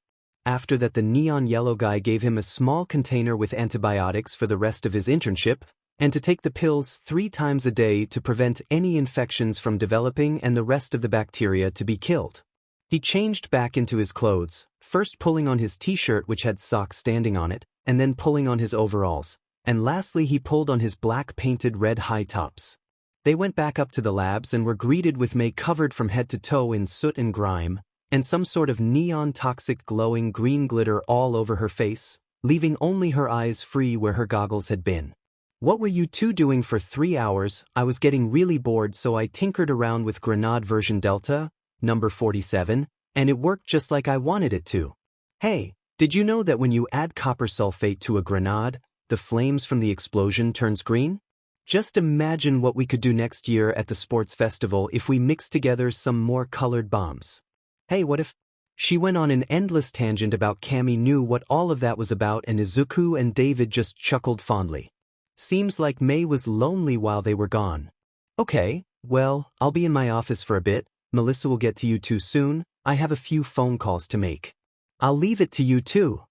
After that, the neon yellow guy gave him a small container with antibiotics for the rest of his internship, and to take the pills 3 times a day to prevent any infections from developing and the rest of the bacteria to be killed. He changed back into his clothes, first pulling on his t-shirt which had socks standing on it, and then pulling on his overalls, and lastly he pulled on his black painted red high tops. They went back up to the labs and were greeted with May covered from head to toe in soot and grime, and some sort of neon toxic glowing green glitter all over her face, leaving only her eyes free where her goggles had been. "What were you 2 doing for 3 hours? I was getting really bored, so I tinkered around with Grenade version Delta, number 47, and it worked just like I wanted it to. Hey, did you know that when you add copper sulfate to a grenade, the flames from the explosion turns green? Just imagine what we could do next year at the sports festival if we mixed together some more colored bombs. Hey, what if—" She went on an endless tangent about Cammy knew what all of that was about, and Izuku and David just chuckled fondly. Seems like May was lonely while they were gone. "Okay, well, I'll be in my office for a bit. Melissa will get to you too soon. I have a few phone calls to make." "I'll leave it to you too,"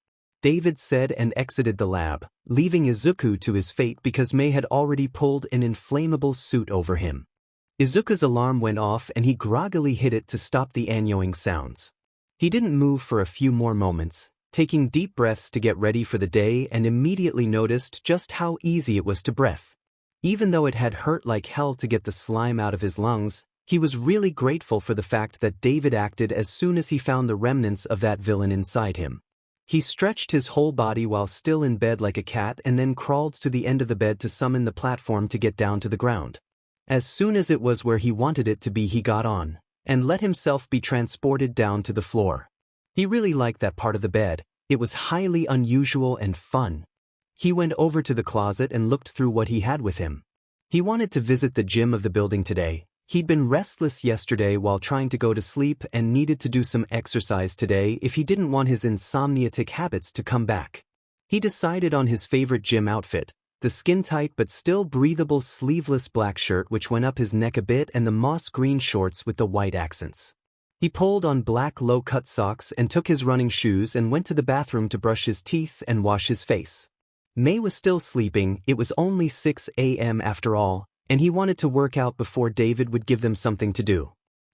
David said and exited the lab, leaving Izuku to his fate because May had already pulled an inflammable suit over him. Izuku's alarm went off and he groggily hit it to stop the annoying sounds. He didn't move for a few more moments, taking deep breaths to get ready for the day, and immediately noticed just how easy it was to breathe. Even though it had hurt like hell to get the slime out of his lungs, he was really grateful for the fact that David acted as soon as he found the remnants of that villain inside him. He stretched his whole body while still in bed like a cat and then crawled to the end of the bed to summon the platform to get down to the ground. As soon as it was where he wanted it to be, he got on and let himself be transported down to the floor. He really liked that part of the bed. It was highly unusual and fun. He went over to the closet and looked through what he had with him. He wanted to visit the gym of the building today. He'd been restless yesterday while trying to go to sleep and needed to do some exercise today if he didn't want his insomniatic habits to come back. He decided on his favorite gym outfit, the skin-tight but still breathable sleeveless black shirt which went up his neck a bit and the moss green shorts with the white accents. He pulled on black low-cut socks and took his running shoes and went to the bathroom to brush his teeth and wash his face. May was still sleeping. It was only 6 a.m. after all, and he wanted to work out before David would give them something to do.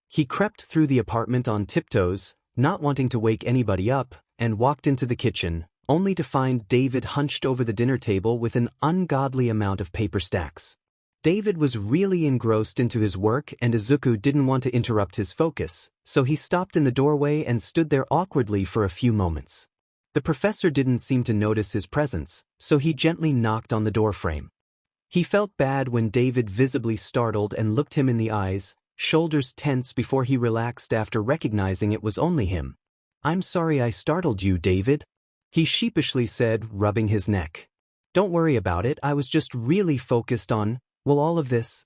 He crept through the apartment on tiptoes, not wanting to wake anybody up, and walked into the kitchen, only to find David hunched over the dinner table with an ungodly amount of paper stacks. David was really engrossed into his work and Izuku didn't want to interrupt his focus, so he stopped in the doorway and stood there awkwardly for a few moments. The professor didn't seem to notice his presence, so he gently knocked on the doorframe. He felt bad when David visibly startled and looked him in the eyes, shoulders tense before he relaxed after recognizing it was only him. "I'm sorry I startled you, David," he sheepishly said, rubbing his neck. "Don't worry about it, I was just really focused on, well, all of this."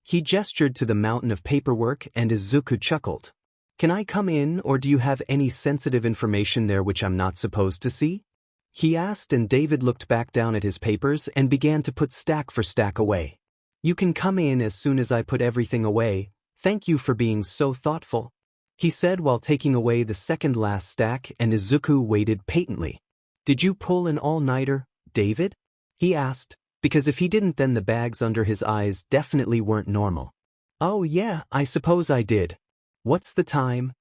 He gestured to the mountain of paperwork and Izuku chuckled. "Can I come in, or do you have any sensitive information there which I'm not supposed to see?" he asked, and David looked back down at his papers and began to put stack for stack away. "You can come in as soon as I put everything away. Thank you for being so thoughtful," he said while taking away the second last stack, and Izuku waited patiently. Did you pull an all-nighter, David? He asked, because if he didn't then the bags under his eyes definitely weren't normal. Oh yeah, I suppose I did. What's the time?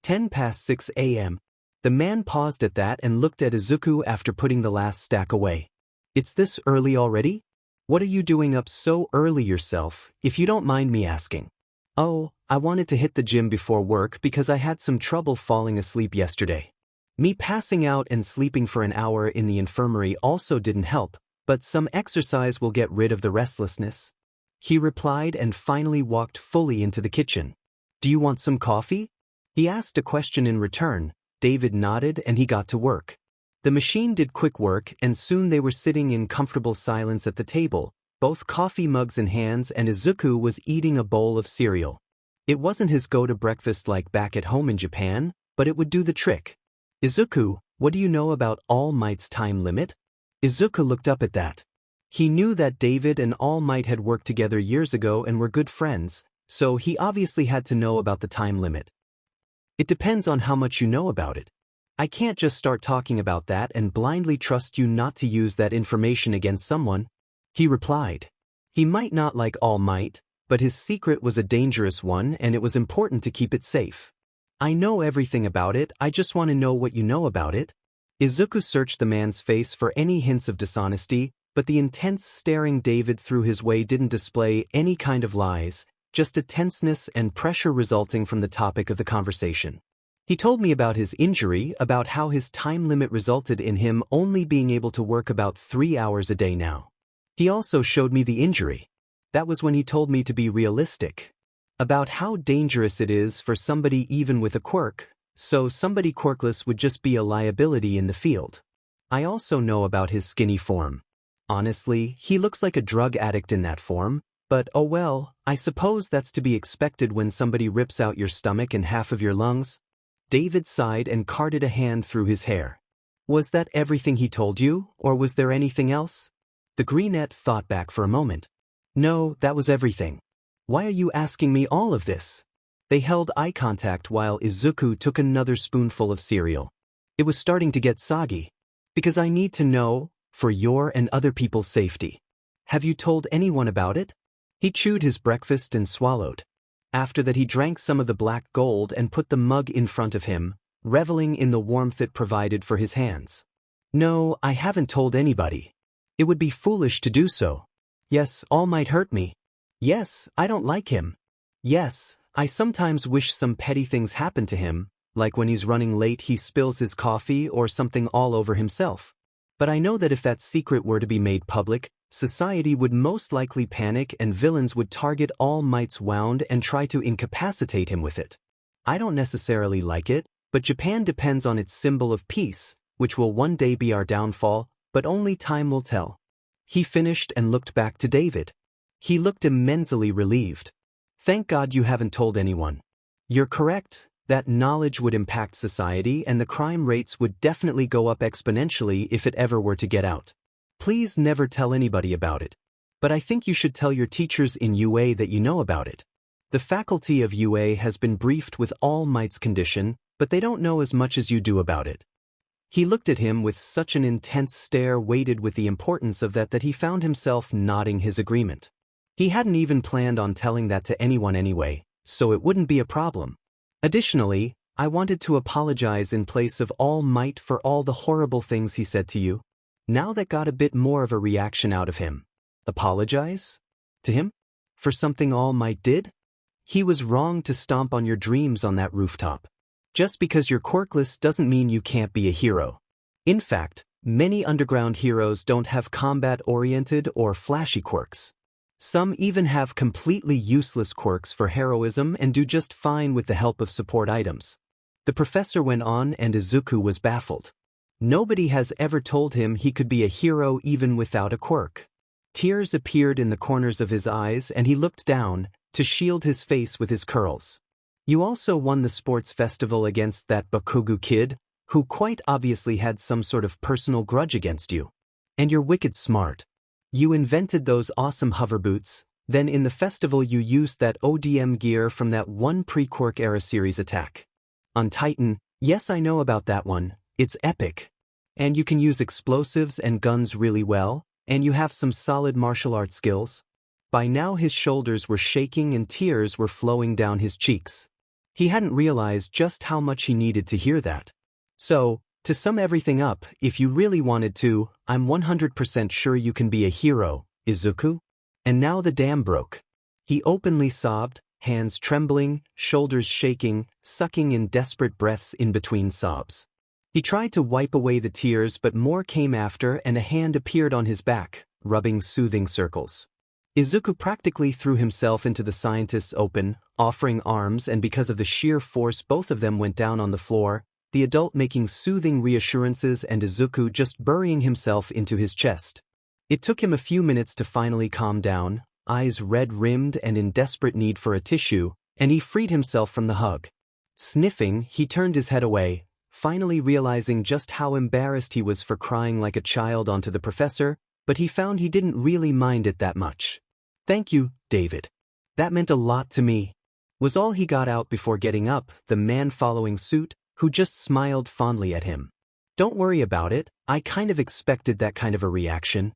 6 a.m. The man paused at that and looked at Izuku after putting the last stack away. It's this early already? What are you doing up so early yourself, if you don't mind me asking? Oh, I wanted to hit the gym before work because I had some trouble falling asleep yesterday. Me passing out and sleeping for an hour in the infirmary also didn't help, but some exercise will get rid of the restlessness. He replied and finally walked fully into the kitchen. Do you want some coffee? He asked a question in return. David nodded and he got to work. The machine did quick work and soon they were sitting in comfortable silence at the table, both coffee mugs in hands, and Izuku was eating a bowl of cereal. It wasn't his go-to breakfast like back at home in Japan, but it would do the trick. Izuku, what do you know about All Might's time limit? Izuku looked up at that. He knew that David and All Might had worked together years ago and were good friends, so he obviously had to know about the time limit. It depends on how much you know about it. I can't just start talking about that and blindly trust you not to use that information against someone, he replied. He might not like All Might, but his secret was a dangerous one and it was important to keep it safe. I know everything about it, I just want to know what you know about it. Izuku searched the man's face for any hints of dishonesty, but the intense staring David threw his way didn't display any kind of lies, just a tenseness and pressure resulting from the topic of the conversation. He told me about his injury, about how his time limit resulted in him only being able to work about 3 hours a day now. He also showed me the injury. That was when he told me to be realistic. About how dangerous it is for somebody even with a quirk, so somebody quirkless would just be a liability in the field. I also know about his skinny form. Honestly, he looks like a drug addict in that form, but oh well, I suppose that's to be expected when somebody rips out your stomach and half of your lungs. David sighed and carted a hand through his hair. Was that everything he told you, or was there anything else? The greenette thought back for a moment. No, that was everything. Why are you asking me all of this? They held eye contact while Izuku took another spoonful of cereal. It was starting to get soggy. Because I need to know, for your and other people's safety. Have you told anyone about it? He chewed his breakfast and swallowed. After that he drank some of the black gold and put the mug in front of him, reveling in the warmth it provided for his hands. No, I haven't told anybody. It would be foolish to do so. Yes, All Might hurt me. Yes, I don't like him. Yes, I sometimes wish some petty things happen to him, like when he's running late he spills his coffee or something all over himself. But I know that if that secret were to be made public, society would most likely panic and villains would target All Might's wound and try to incapacitate him with it. I don't necessarily like it, but Japan depends on its symbol of peace, which will one day be our downfall, but only time will tell. He finished and looked back to David. He looked immensely relieved. Thank God you haven't told anyone. You're correct, that knowledge would impact society and the crime rates would definitely go up exponentially if it ever were to get out. Please never tell anybody about it. But I think you should tell your teachers in UA that you know about it. The faculty of UA has been briefed with All Might's condition, but they don't know as much as you do about it. He looked at him with such an intense stare weighted with the importance of that he found himself nodding his agreement. He hadn't even planned on telling that to anyone anyway, so it wouldn't be a problem. Additionally, I wanted to apologize in place of All Might for all the horrible things he said to you. Now that got a bit more of a reaction out of him. Apologize? To him? For something All Might did? He was wrong to stomp on your dreams on that rooftop. Just because you're quirkless doesn't mean you can't be a hero. In fact, many underground heroes don't have combat-oriented or flashy quirks. Some even have completely useless quirks for heroism and do just fine with the help of support items. The professor went on and Izuku was baffled. Nobody has ever told him he could be a hero even without a quirk. Tears appeared in the corners of his eyes and he looked down, to shield his face with his curls. You also won the sports festival against that Bakugu kid, who quite obviously had some sort of personal grudge against you. And you're wicked smart. You invented those awesome hover boots, then in the festival you used that ODM gear from that one pre-Quirk era series attack. On Titan, yes I know about that one, it's epic. And you can use explosives and guns really well, and you have some solid martial arts skills. By now his shoulders were shaking and tears were flowing down his cheeks. He hadn't realized just how much he needed to hear that. So, to sum everything up, if you really wanted to, I'm 100% sure you can be a hero, Izuku. And now the dam broke. He openly sobbed, hands trembling, shoulders shaking, sucking in desperate breaths in between sobs. He tried to wipe away the tears but more came after and a hand appeared on his back, rubbing soothing circles. Izuku practically threw himself into the scientist's open, offering arms and because of the sheer force both of them went down on the floor, the adult making soothing reassurances and Izuku just burying himself into his chest. It took him a few minutes to finally calm down, eyes red-rimmed and in desperate need for a tissue, and he freed himself from the hug. Sniffing, he turned his head away, finally realizing just how embarrassed he was for crying like a child onto the professor, but he found he didn't really mind it that much. "Thank you, David. That meant a lot to me," was all he got out before getting up, the man following suit, who just smiled fondly at him. "Don't worry about it, I kind of expected that kind of a reaction."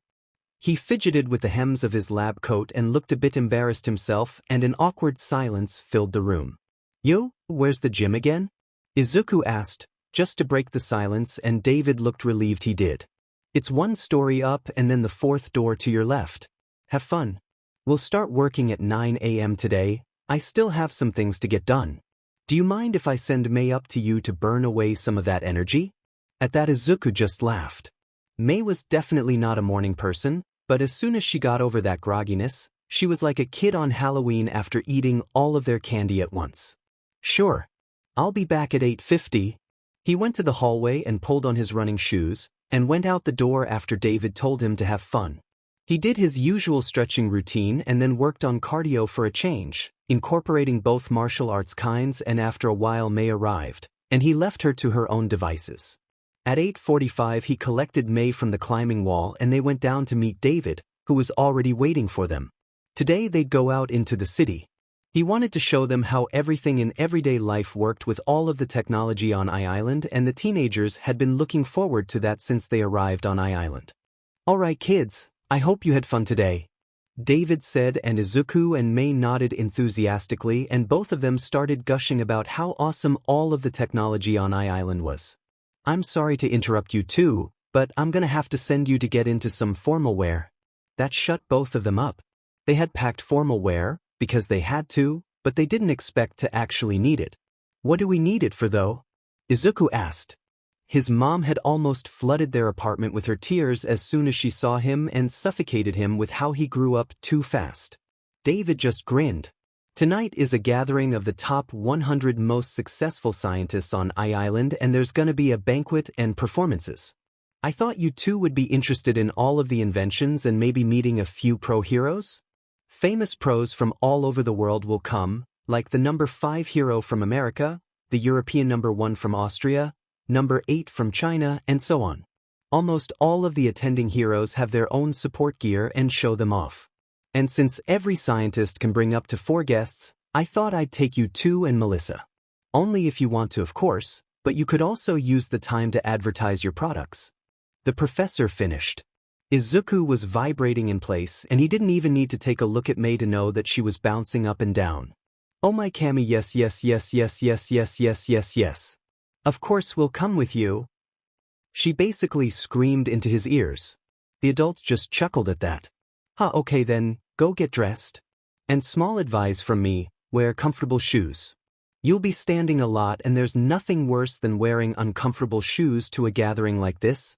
He fidgeted with the hems of his lab coat and looked a bit embarrassed himself, and an awkward silence filled the room. "Yo, where's the gym again?" Izuku asked, just to break the silence, and David looked relieved he did. "It's one story up and then the fourth door to your left. Have fun. We'll start working at 9 a.m. today, I still have some things to get done. Do you mind if I send Mei up to you to burn away some of that energy?" At that Izuku just laughed. Mei was definitely not a morning person, but as soon as she got over that grogginess, she was like a kid on Halloween after eating all of their candy at once. "Sure. I'll be back at 8:50. He went to the hallway and pulled on his running shoes, and went out the door after David told him to have fun. He did his usual stretching routine and then worked on cardio for a change, incorporating both martial arts kinds, and after a while Mei arrived, and he left her to her own devices. At 8:45 he collected Mei from the climbing wall and they went down to meet David, who was already waiting for them. Today they'd go out into the city. He wanted to show them how everything in everyday life worked with all of the technology on Island, and the teenagers had been looking forward to that since they arrived on Island. "Alright kids, I hope you had fun today," David said, and Izuku and Mei nodded enthusiastically, and both of them started gushing about how awesome all of the technology on Island was. "I'm sorry to interrupt you too, but I'm gonna have to send you to get into some formal wear." That shut both of them up. They had packed formal wear, because they had to, but they didn't expect to actually need it. "What do we need it for though?" Izuku asked. His mom had almost flooded their apartment with her tears as soon as she saw him and suffocated him with how he grew up too fast. David just grinned. "Tonight is a gathering of the top 100 most successful scientists on Island, and there's gonna be a banquet and performances. I thought you two would be interested in all of the inventions and maybe meeting a few pro heroes? Famous pros from all over the world will come, like the number 5 hero from America, the European number 1 from Austria, number 8 from China, and so on. Almost all of the attending heroes have their own support gear and show them off. And since every scientist can bring up to 4 guests, I thought I'd take you 2 and Melissa. Only if you want to, of course, but you could also use the time to advertise your products." The professor finished. Izuku was vibrating in place, and he didn't even need to take a look at Mei to know that she was bouncing up and down. "Oh my Kami, yes yes yes yes yes yes yes yes yes. Of course we'll come with you." She basically screamed into his ears. The adult just chuckled at that. "Huh, okay then, go get dressed. And small advice from me, wear comfortable shoes. You'll be standing a lot and there's nothing worse than wearing uncomfortable shoes to a gathering like this."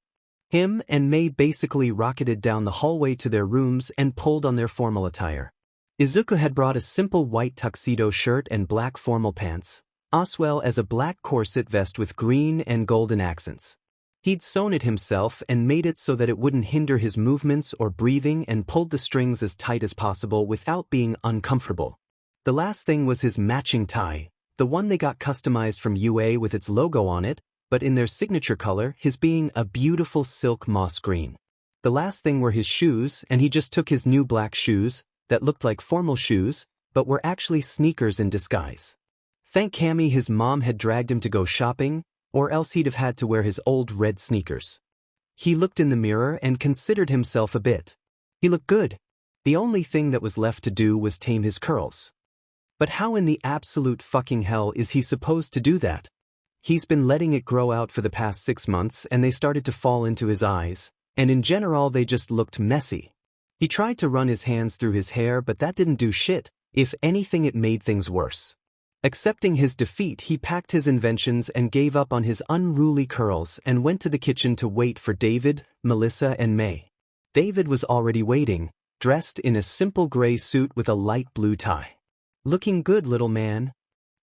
Him and Mei basically rocketed down the hallway to their rooms and pulled on their formal attire. Izuku had brought a simple white tuxedo shirt and black formal pants, as well as a black corset vest with green and golden accents. He'd sewn it himself and made it so that it wouldn't hinder his movements or breathing, and pulled the strings as tight as possible without being uncomfortable. The last thing was his matching tie, the one they got customized from UA with its logo on it, but in their signature color, his being a beautiful silk moss green. The last thing were his shoes, and he just took his new black shoes, that looked like formal shoes, but were actually sneakers in disguise. Thank Kami his mom had dragged him to go shopping, or else he'd have had to wear his old red sneakers. He looked in the mirror and considered himself a bit. He looked good. The only thing that was left to do was tame his curls. But how in the absolute fucking hell is he supposed to do that? He's been letting it grow out for the past 6 months and they started to fall into his eyes, and in general they just looked messy. He tried to run his hands through his hair but that didn't do shit. If anything, it made things worse. Accepting his defeat, he packed his inventions and gave up on his unruly curls and went to the kitchen to wait for David, Melissa and May. David was already waiting, dressed in a simple gray suit with a light blue tie. "Looking good, little man,"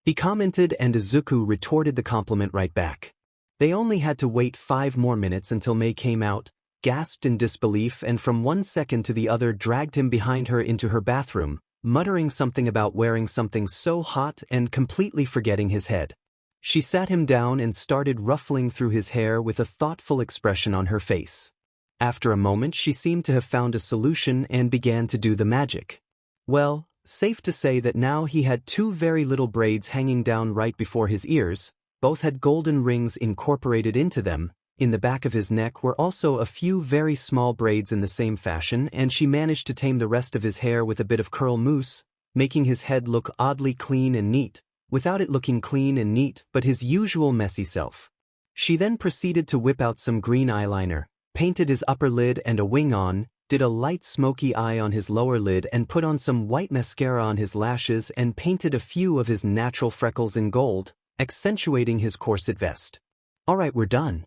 he commented, and Izuku retorted the compliment right back. They only had to wait 5 more minutes until May came out, gasped in disbelief, and from one second to the other dragged him behind her into her bathroom, muttering something about wearing something so hot and completely forgetting his head. She sat him down and started ruffling through his hair with a thoughtful expression on her face. After a moment she seemed to have found a solution and began to do the magic. Well, safe to say that now he had 2 very little braids hanging down right before his ears, both had golden rings incorporated into them. In the back of his neck were also a few very small braids in the same fashion, and she managed to tame the rest of his hair with a bit of curl mousse, making his head look oddly clean and neat, without it looking clean and neat but his usual messy self. She then proceeded to whip out some green eyeliner, painted his upper lid and a wing on, did a light smoky eye on his lower lid and put on some white mascara on his lashes and painted a few of his natural freckles in gold, accentuating his corset vest. "Alright, we're done.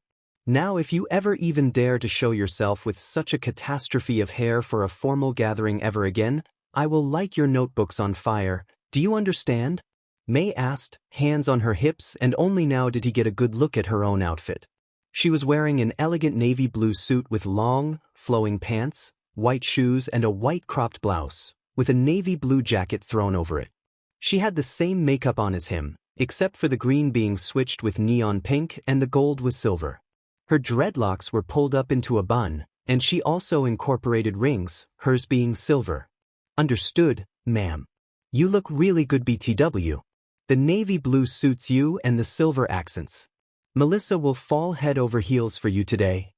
Now if you ever even dare to show yourself with such a catastrophe of hair for a formal gathering ever again, I will light your notebooks on fire. Do you understand?" May asked, hands on her hips, and only now did he get a good look at her own outfit. She was wearing an elegant navy blue suit with long, flowing pants, white shoes and a white cropped blouse, with a navy blue jacket thrown over it. She had the same makeup on as him, except for the green being switched with neon pink and the gold was silver. Her dreadlocks were pulled up into a bun, and she also incorporated rings, hers being silver. "Understood, ma'am. You look really good BTW. The navy blue suits you and the silver accents. Melissa will fall head over heels for you today."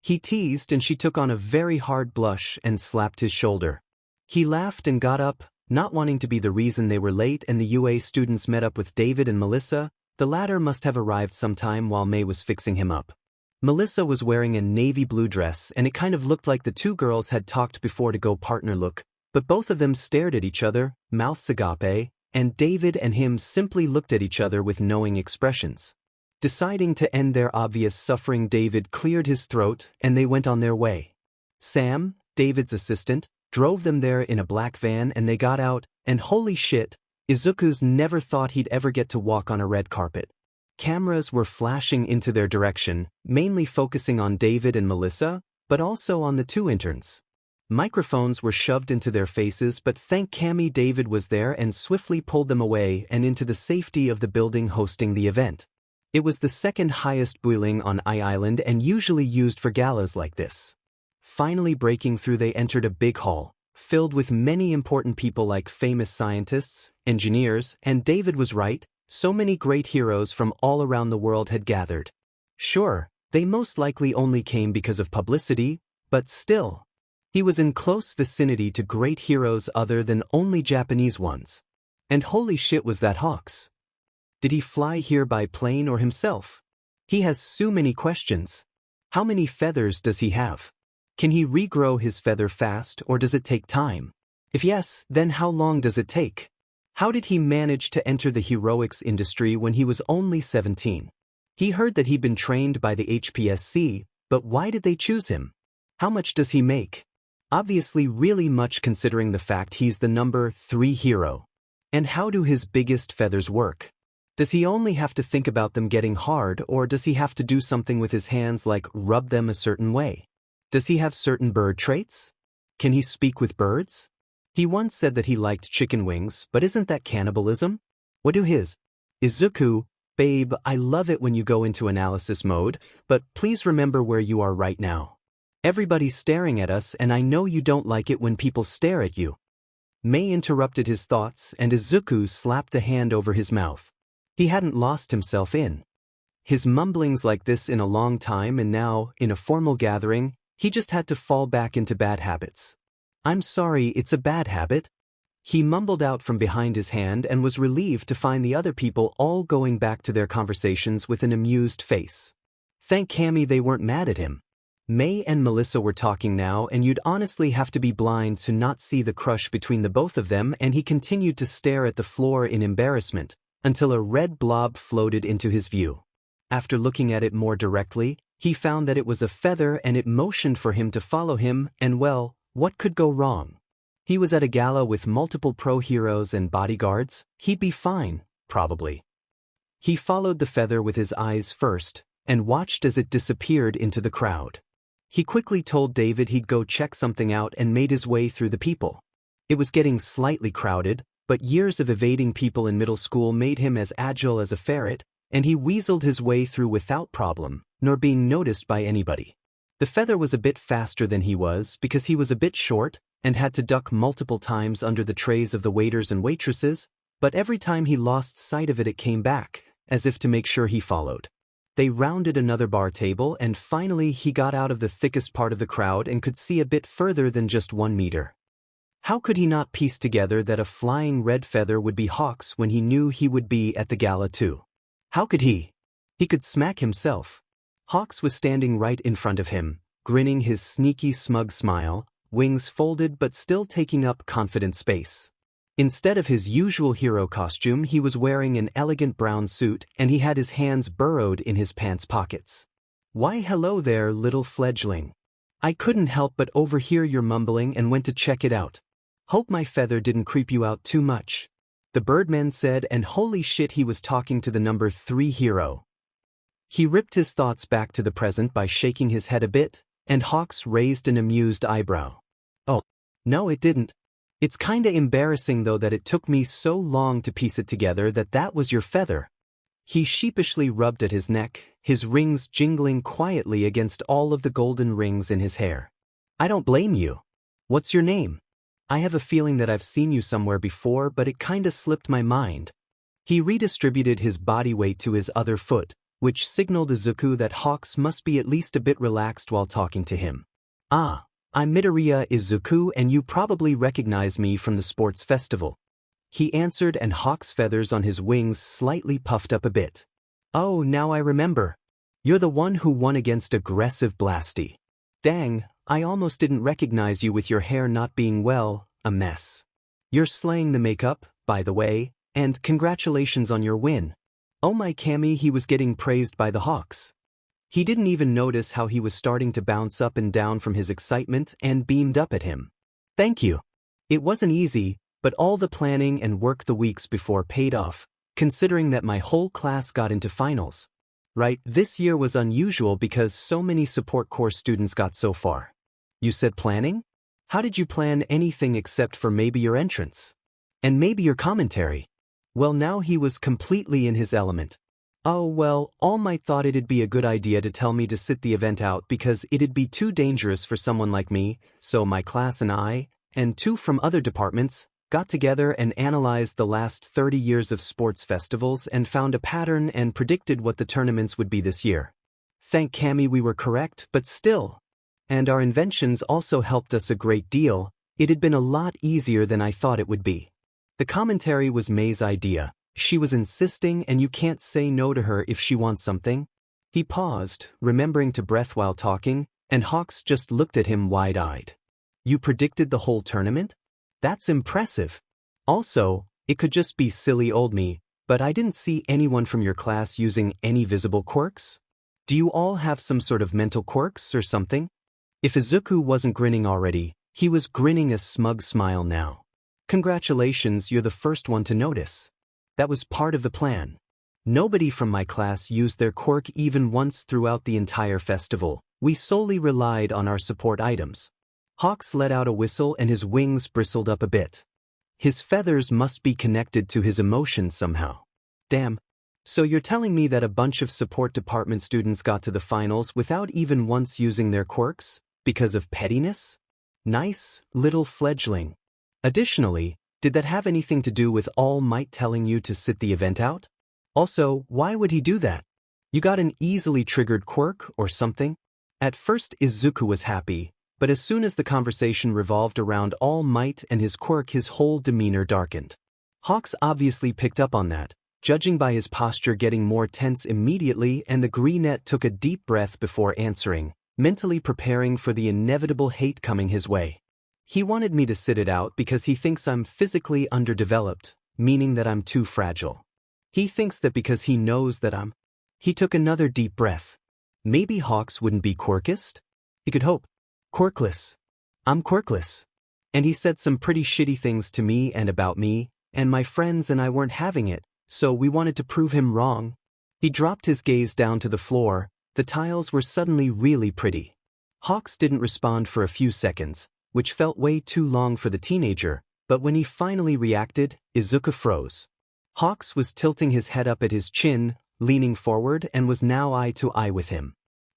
He teased, and she took on a very hard blush and slapped his shoulder. He laughed and got up, not wanting to be the reason they were late and the UA students met up with David and Melissa. The latter must have arrived sometime while May was fixing him up. Melissa was wearing a navy blue dress and it kind of looked like the 2 girls had talked before to go partner look, but both of them stared at each other, mouths agape, and David and him simply looked at each other with knowing expressions. Deciding to end their obvious suffering, David cleared his throat and they went on their way. Sam, David's assistant, drove them there in a black van and they got out, and holy shit, Izuku's never thought he'd ever get to walk on a red carpet. Cameras were flashing into their direction, mainly focusing on David and Melissa, but also on the 2 interns. Microphones were shoved into their faces, but thank Cammy David was there and swiftly pulled them away and into the safety of the building hosting the event. It was the 2nd highest building on Island and usually used for galas like this. Finally breaking through, they entered a big hall, filled with many important people like famous scientists, engineers, and David was right, so many great heroes from all around the world had gathered. Sure, they most likely only came because of publicity, but still. He was in close vicinity to great heroes other than only Japanese ones. And holy shit, was that Hawks? Did he fly here by plane or himself? He has so many questions. How many feathers does he have? Can he regrow his feather fast or does it take time? If yes, then how long does it take? How did he manage to enter the heroics industry when he was only 17? He heard that he'd been trained by the HPSC, but why did they choose him? How much does he make? Obviously really much, considering the fact he's the number 3 hero. And how do his biggest feathers work? Does he only have to think about them getting hard, or does he have to do something with his hands like rub them a certain way? Does he have certain bird traits? Can he speak with birds? He once said that he liked chicken wings, but isn't that cannibalism? What do his? Izuku, babe, I love it when you go into analysis mode, but please remember where you are right now. Everybody's staring at us and I know you don't like it when people stare at you. May interrupted his thoughts and Izuku slapped a hand over his mouth. He hadn't lost himself in his mumblings like this in a long time, and now, in a formal gathering, he just had to fall back into bad habits. "I'm sorry, it's a bad habit," he mumbled out from behind his hand, and was relieved to find the other people all going back to their conversations with an amused face. Thank Cammy they weren't mad at him. May and Melissa were talking now, and you'd honestly have to be blind to not see the crush between the both of them, and he continued to stare at the floor in embarrassment, until a red blob floated into his view. After looking at it more directly, he found that it was a feather, and it motioned for him to follow him, and well, what could go wrong? He was at a gala with multiple pro heroes and bodyguards. He'd be fine, probably. He followed the feather with his eyes first, and watched as it disappeared into the crowd. He quickly told David he'd go check something out and made his way through the people. It was getting slightly crowded, but years of evading people in middle school made him as agile as a ferret, and he weaseled his way through without problem, nor being noticed by anybody. The feather was a bit faster than he was because he was a bit short, and had to duck multiple times under the trays of the waiters and waitresses, but every time he lost sight of it, it came back, as if to make sure he followed. They rounded another bar table, and finally he got out of the thickest part of the crowd and could see a bit further than just 1 meter. How could he not piece together that a flying red feather would be Hawks when he knew he would be at the gala too? How could he? He could smack himself. Hawks was standing right in front of him, grinning his sneaky smug smile, wings folded but still taking up confident space. Instead of his usual hero costume, he was wearing an elegant brown suit, and he had his hands burrowed in his pants pockets. "Why hello there, little fledgling. I couldn't help but overhear your mumbling and went to check it out. Hope my feather didn't creep you out too much," the Birdman said, and holy shit, he was talking to the number 3 hero. He ripped his thoughts back to the present by shaking his head a bit, and Hawks raised an amused eyebrow. "Oh, no it didn't. It's kinda embarrassing though that it took me so long to piece it together that was your feather." He sheepishly rubbed at his neck, his rings jingling quietly against all of the golden rings in his hair. "I don't blame you. What's your name? I have a feeling that I've seen you somewhere before, but it kinda slipped my mind." He redistributed his body weight to his other foot, which signaled Izuku that Hawks must be at least a bit relaxed while talking to him. "Ah, I'm Midoriya Izuku, and you probably recognize me from the sports festival," he answered, and Hawk's feathers on his wings slightly puffed up a bit. "Oh, now I remember. You're the one who won against Aggressive Blasty. Dang, I almost didn't recognize you with your hair not being, well, a mess. You're slaying the makeup, by the way, and congratulations on your win." Oh my Cammy, he was getting praised by the Hawks. He didn't even notice how he was starting to bounce up and down from his excitement, and beamed up at him. "Thank you. It wasn't easy, but all the planning and work the weeks before paid off, considering that my whole class got into finals. Right, this year was unusual because so many support course students got so far." "You said planning? How did you plan anything except for maybe your entrance? And maybe your commentary?" Well, now he was completely in his element. "Oh well, All Might thought it'd be a good idea to tell me to sit the event out because it'd be too dangerous for someone like me, so my class and I, and 2 from other departments, got together and analyzed the last 30 years of sports festivals and found a pattern and predicted what the tournaments would be this year. Thank Cammy we were correct, but still. And our inventions also helped us a great deal. It had been a lot easier than I thought it would be." The commentary was May's idea. She was insisting, and you can't say no to her if she wants something. He paused, remembering to breath while talking, and Hawks just looked at him wide-eyed. "You predicted the whole tournament? That's impressive. Also, it could just be silly old me, but I didn't see anyone from your class using any visible quirks. Do you all have some sort of mental quirks or something?" If Izuku wasn't grinning already, he was grinning a smug smile now. "Congratulations, you're the first one to notice. That was part of the plan. Nobody from my class used their quirk even once throughout the entire festival. We solely relied on our support items." Hawks let out a whistle and his wings bristled up a bit. His feathers must be connected to his emotions somehow. "Damn. So you're telling me that a bunch of support department students got to the finals without even once using their quirks? Because of pettiness? Nice, little fledgling. Additionally, did that have anything to do with All Might telling you to sit the event out? Also, why would he do that? You got an easily triggered quirk or something? At first Izuku was happy, but as soon as the conversation revolved around All Might and his quirk his whole demeanor darkened. Hawks obviously picked up on that, judging by his posture getting more tense immediately, and the greenette took a deep breath before answering, mentally preparing for the inevitable hate coming his way. He wanted me to sit it out because he thinks I'm physically underdeveloped, meaning that I'm too fragile. He thinks that because he knows that I'm... He took another deep breath. Maybe Hawks wouldn't be quirkist? He could hope. Quirkless. I'm quirkless. And he said some pretty shitty things to me and about me, and my friends and I weren't having it, so we wanted to prove him wrong. He dropped his gaze down to the floor. The tiles were suddenly really pretty. Hawks didn't respond for a few seconds, which felt way too long for the teenager, but when he finally reacted, Izuku froze. Hawks was tilting his head up at his chin, leaning forward, and was now eye to eye with him.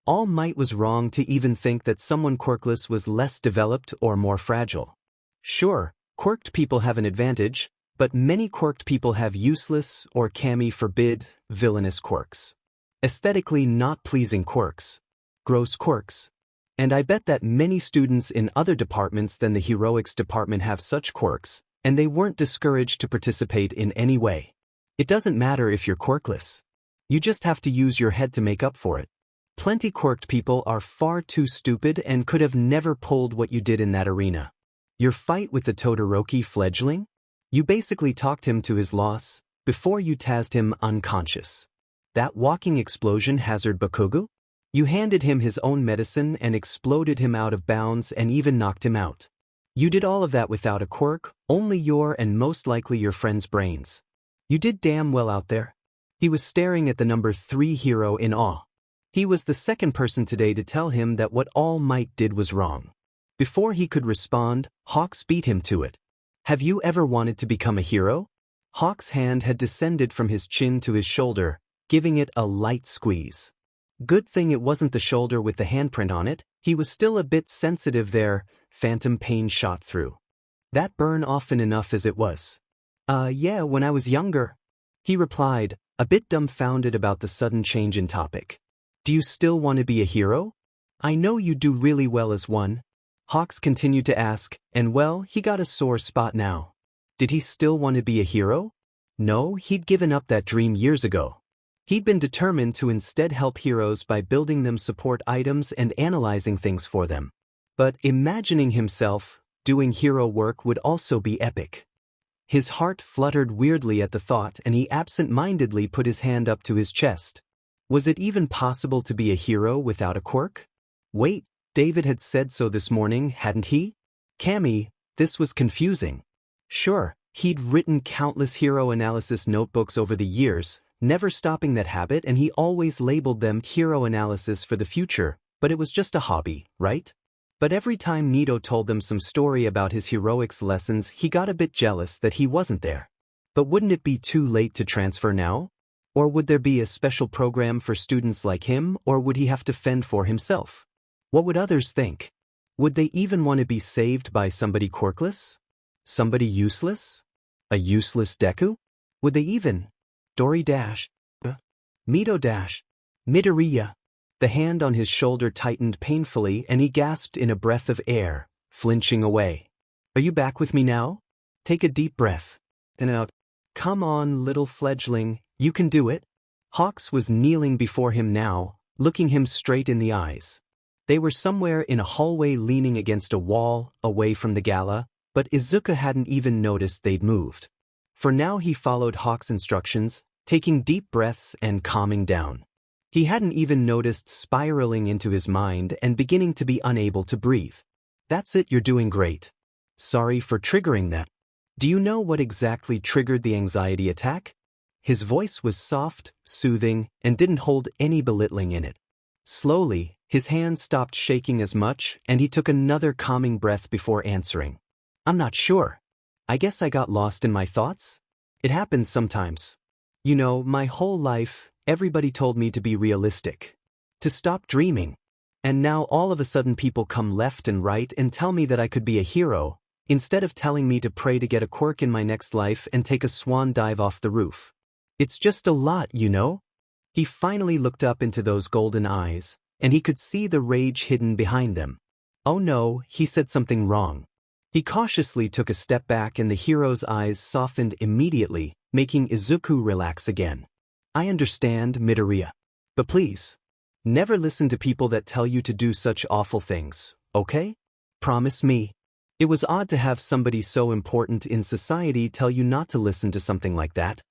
All Might was wrong to even think that someone quirkless was less developed or more fragile. Sure, quirked people have an advantage, but many quirked people have useless or kami forbid, villainous quirks. Aesthetically not pleasing quirks. Gross quirks. And I bet that many students in other departments than the heroics department have such quirks, and they weren't discouraged to participate in any way. It doesn't matter if you're quirkless. You just have to use your head to make up for it. Plenty quirked people are far too stupid and could have never pulled what you did in that arena. Your fight with the Todoroki fledgling? You basically talked him to his loss, before you tazzed him unconscious. That walking explosion hazard Bakugu? You handed him his own medicine and exploded him out of bounds and even knocked him out. You did all of that without a quirk, only your and most likely your friend's brains. You did damn well out there. He was staring at the number 3 hero in awe. He was the second person today to tell him that what All Might did was wrong. Before he could respond, Hawks beat him to it. Have you ever wanted to become a hero? Hawks' hand had descended from his chin to his shoulder, giving it a light squeeze. Good thing it wasn't the shoulder with the handprint on it. He was still a bit sensitive there, phantom pain shot through. That burn often enough as it was. Yeah, when I was younger. He replied, a bit dumbfounded about the sudden change in topic. Do you still want to be a hero? I know you do really well as one. Hawks continued to ask, and well, he got a sore spot now. Did he still want to be a hero? No, he'd given up that dream years ago. He'd been determined to instead help heroes by building them support items and analyzing things for them. But imagining himself doing hero work would also be epic. His heart fluttered weirdly at the thought, and he absent-mindedly put his hand up to his chest. Was it even possible to be a hero without a quirk? Wait, David had said so this morning, hadn't he? Cammy, this was confusing. Sure, he'd written countless hero analysis notebooks over the years, never stopping that habit, and he always labeled them hero analysis for the future, but it was just a hobby, right? But every time Nito told them some story about his heroics lessons, he got a bit jealous that he wasn't there. But wouldn't it be too late to transfer now? Or would there be a special program for students like him, or would he have to fend for himself? What would others think? Would they even want to be saved by somebody quirkless? Somebody useless? A useless Deku? Would they even? Dori dash. Mito dash. Midoriya. The hand on his shoulder tightened painfully and he gasped in a breath of air, flinching away. Are you back with me now? Take a deep breath. Then out. Come on, little fledgling, you can do it. Hawks was kneeling before him now, looking him straight in the eyes. They were somewhere in a hallway leaning against a wall, away from the gala, but Izuku hadn't even noticed they'd moved. For now he followed Hawks' instructions, taking deep breaths and calming down. He hadn't even noticed spiraling into his mind and beginning to be unable to breathe. That's it, you're doing great. Sorry for triggering that. Do you know what exactly triggered the anxiety attack? His voice was soft, soothing, and didn't hold any belittling in it. Slowly, his hands stopped shaking as much, and he took another calming breath before answering. I'm not sure. I guess I got lost in my thoughts? It happens sometimes. You know, my whole life, everybody told me to be realistic. To stop dreaming. And now all of a sudden people come left and right and tell me that I could be a hero, instead of telling me to pray to get a quirk in my next life and take a swan dive off the roof. It's just a lot, you know? He finally looked up into those golden eyes, and he could see the rage hidden behind them. Oh no, he said something wrong. He cautiously took a step back and the hero's eyes softened immediately, making Izuku relax again. I understand, Midoriya. But please, never listen to people that tell you to do such awful things, okay? Promise me. It was odd to have somebody so important in society tell you not to listen to something like that.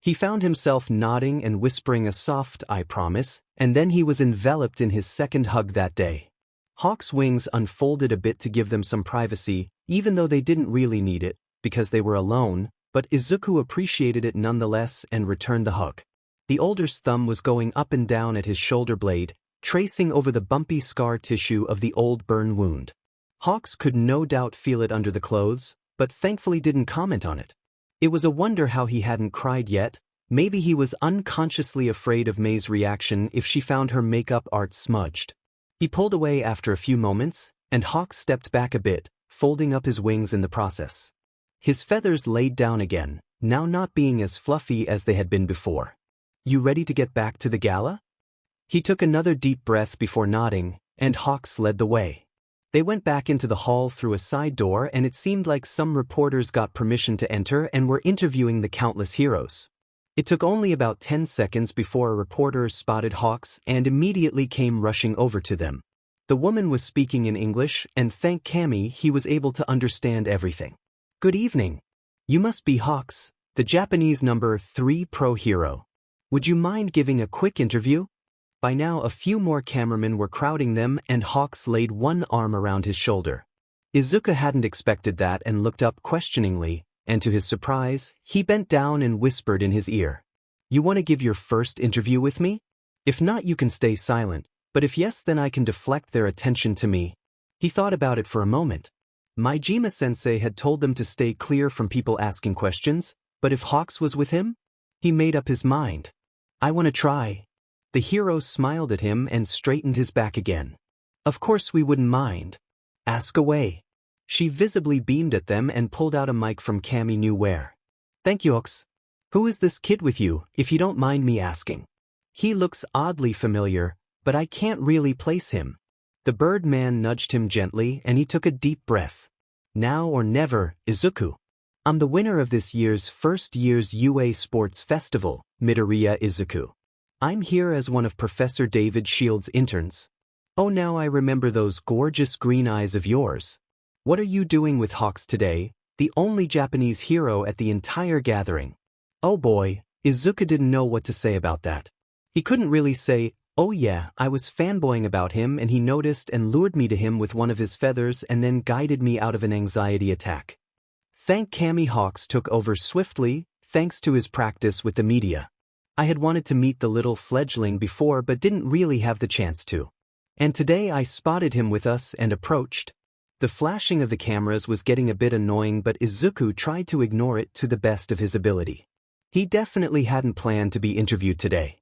He found himself nodding and whispering a soft "I promise," and then he was enveloped in his second hug that day. Hawk's wings unfolded a bit to give them some privacy, even though they didn't really need it, because they were alone, but Izuku appreciated it nonetheless and returned the hug. The older's thumb was going up and down at his shoulder blade, tracing over the bumpy scar tissue of the old burn wound. Hawks could no doubt feel it under the clothes, but thankfully didn't comment on it. It was a wonder how he hadn't cried yet. Maybe he was unconsciously afraid of Mei's reaction if she found her makeup art smudged. He pulled away after a few moments, and Hawk stepped back a bit, folding up his wings in the process. His feathers laid down again, now not being as fluffy as they had been before. You ready to get back to the gala? He took another deep breath before nodding, and Hawks led the way. They went back into the hall through a side door and it seemed like some reporters got permission to enter and were interviewing the countless heroes. It took only about 10 seconds before a reporter spotted Hawks and immediately came rushing over to them. The woman was speaking in English and thank Kami he was able to understand everything. Good evening. You must be Hawks, the Japanese number 3 pro hero. Would you mind giving a quick interview? By now a few more cameramen were crowding them and Hawks laid one arm around his shoulder. Izuku hadn't expected that and looked up questioningly, and to his surprise, he bent down and whispered in his ear. You want to give your first interview with me? If not, you can stay silent, but if yes, then I can deflect their attention to me. He thought about it for a moment. Majima-sensei had told them to stay clear from people asking questions, but if Hawks was with him? He made up his mind. I want to try. The hero smiled at him and straightened his back again. Of course we wouldn't mind. Ask away. She visibly beamed at them and pulled out a mic from Kami knew where. Thank you, Hawks. Who is this kid with you, if you don't mind me asking? He looks oddly familiar, but I can't really place him. The bird man nudged him gently and he took a deep breath. Now or never, Izuku. I'm the winner of this year's first year's UA Sports Festival, Midoriya Izuku. I'm here as one of Professor David Shield's interns. Oh, now I remember those gorgeous green eyes of yours. What are you doing with Hawks today, the only Japanese hero at the entire gathering? Oh boy, Izuku didn't know what to say about that. He couldn't really say, oh yeah, I was fanboying about him and he noticed and lured me to him with one of his feathers and then guided me out of an anxiety attack. Thank Kami. Hawks took over swiftly, thanks to his practice with the media. I had wanted to meet the little fledgling before but didn't really have the chance to. And today I spotted him with us and approached. The flashing of the cameras was getting a bit annoying but Izuku tried to ignore it to the best of his ability. He definitely hadn't planned to be interviewed today.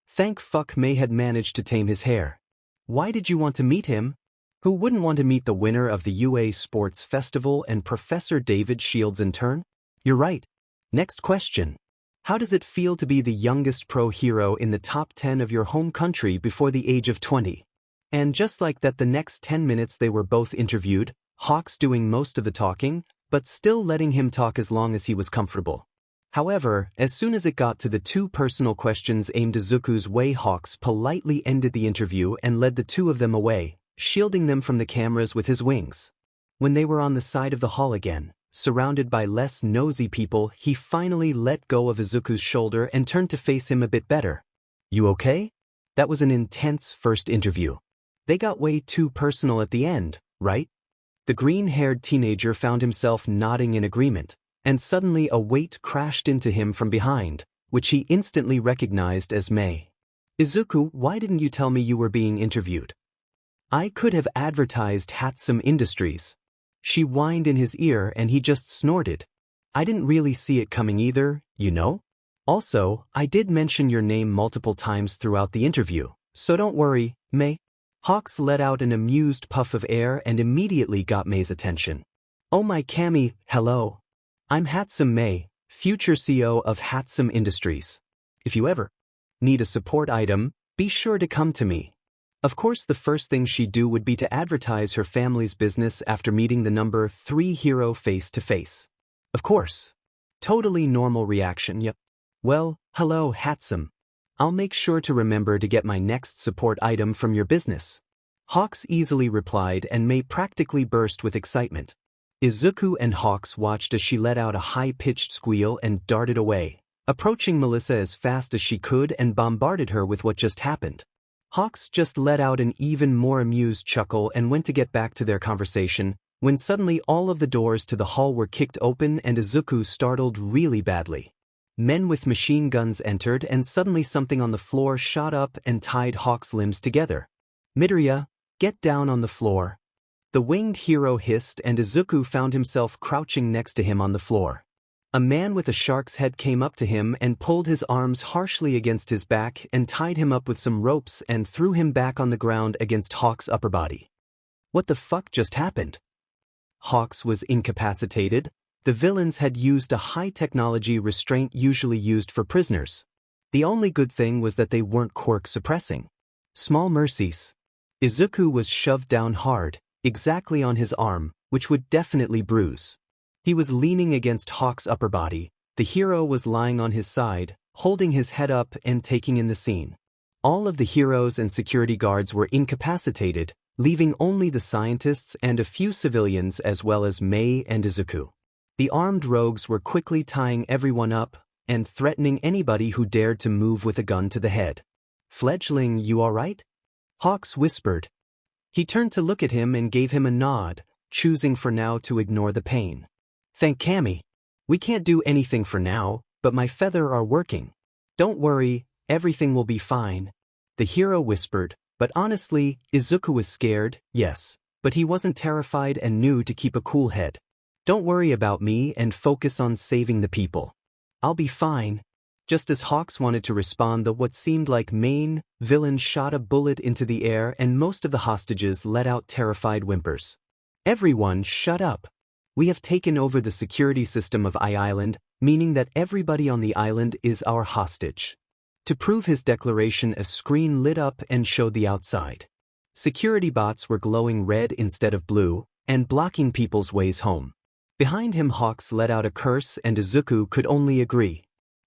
Thank fuck Mei had managed to tame his hair. Why did you want to meet him? Who wouldn't want to meet the winner of the UA Sports Festival and Professor David Shield's intern? You're right. Next question. How does it feel to be the youngest pro hero in the top 10 of your home country before the age of 20? And just like that, the next 10 minutes they were both interviewed, Hawks doing most of the talking, but still letting him talk as long as he was comfortable. However, as soon as it got to the 2 personal questions aimed Izuku's way, Hawks politely ended the interview and led the 2 of them away, shielding them from the cameras with his wings. When they were on the side of the hall again, surrounded by less nosy people, he finally let go of Izuku's shoulder and turned to face him a bit better. You okay? That was an intense first interview. They got way too personal at the end, right? The green-haired teenager found himself nodding in agreement, and suddenly a weight crashed into him from behind, which he instantly recognized as Mei. Izuku, why didn't you tell me you were being interviewed? I could have advertised Hatsum Industries. She whined in his ear and he just snorted. I didn't really see it coming either, you know? Also, I did mention your name multiple times throughout the interview, so don't worry, Mei. Hawks let out an amused puff of air and immediately got Mei's attention. Oh my Kami, hello. I'm Hatsum Mei, future CEO of Hatsum Industries. If you ever Need a support item? Be sure to come to me. Of course, the first thing she'd do would be to advertise her family's business after meeting the number 3 hero face to face. Of course. Totally normal reaction, yep. Well, hello, handsome. I'll make sure to remember to get my next support item from your business. Hawks easily replied, and Mei practically burst with excitement. Izuku and Hawks watched as she let out a high-pitched squeal and darted away, approaching Melissa as fast as she could and bombarded her with what just happened. Hawks just let out an even more amused chuckle and went to get back to their conversation, when suddenly all of the doors to the hall were kicked open and Izuku startled really badly. Men with machine guns entered, and suddenly something on the floor shot up and tied Hawks' limbs together. Midoriya, get down on the floor. The winged hero hissed, and Izuku found himself crouching next to him on the floor. A man with a shark's head came up to him and pulled his arms harshly against his back and tied him up with some ropes and threw him back on the ground against Hawks' upper body. What the fuck just happened? Hawks was incapacitated. The villains had used a high-technology restraint usually used for prisoners. The only good thing was that they weren't quirk suppressing. Small mercies. Izuku was shoved down hard, exactly on his arm, which would definitely bruise. He was leaning against Hawks' upper body. The hero was lying on his side, holding his head up and taking in the scene. All of the heroes and security guards were incapacitated, leaving only the scientists and a few civilians as well as Mei and Izuku. The armed rogues were quickly tying everyone up and threatening anybody who dared to move with a gun to the head. "Fledgling, you all right?" Hawks whispered. He turned to look at him and gave him a nod, choosing for now to ignore the pain. "Thank Kami. We can't do anything for now, but my feather are working. Don't worry, everything will be fine," the hero whispered, but honestly, Izuku was scared, yes, but he wasn't terrified and knew to keep a cool head. "Don't worry about me and focus on saving the people. I'll be fine." Just as Hawks wanted to respond, the what seemed like main villain shot a bullet into the air and most of the hostages let out terrified whimpers. "Everyone shut up. We have taken over the security system of Island, meaning that everybody on the island is our hostage." To prove his declaration, a screen lit up and showed the outside. Security bots were glowing red instead of blue, and blocking people's ways home. Behind him, Hawks let out a curse, and Izuku could only agree.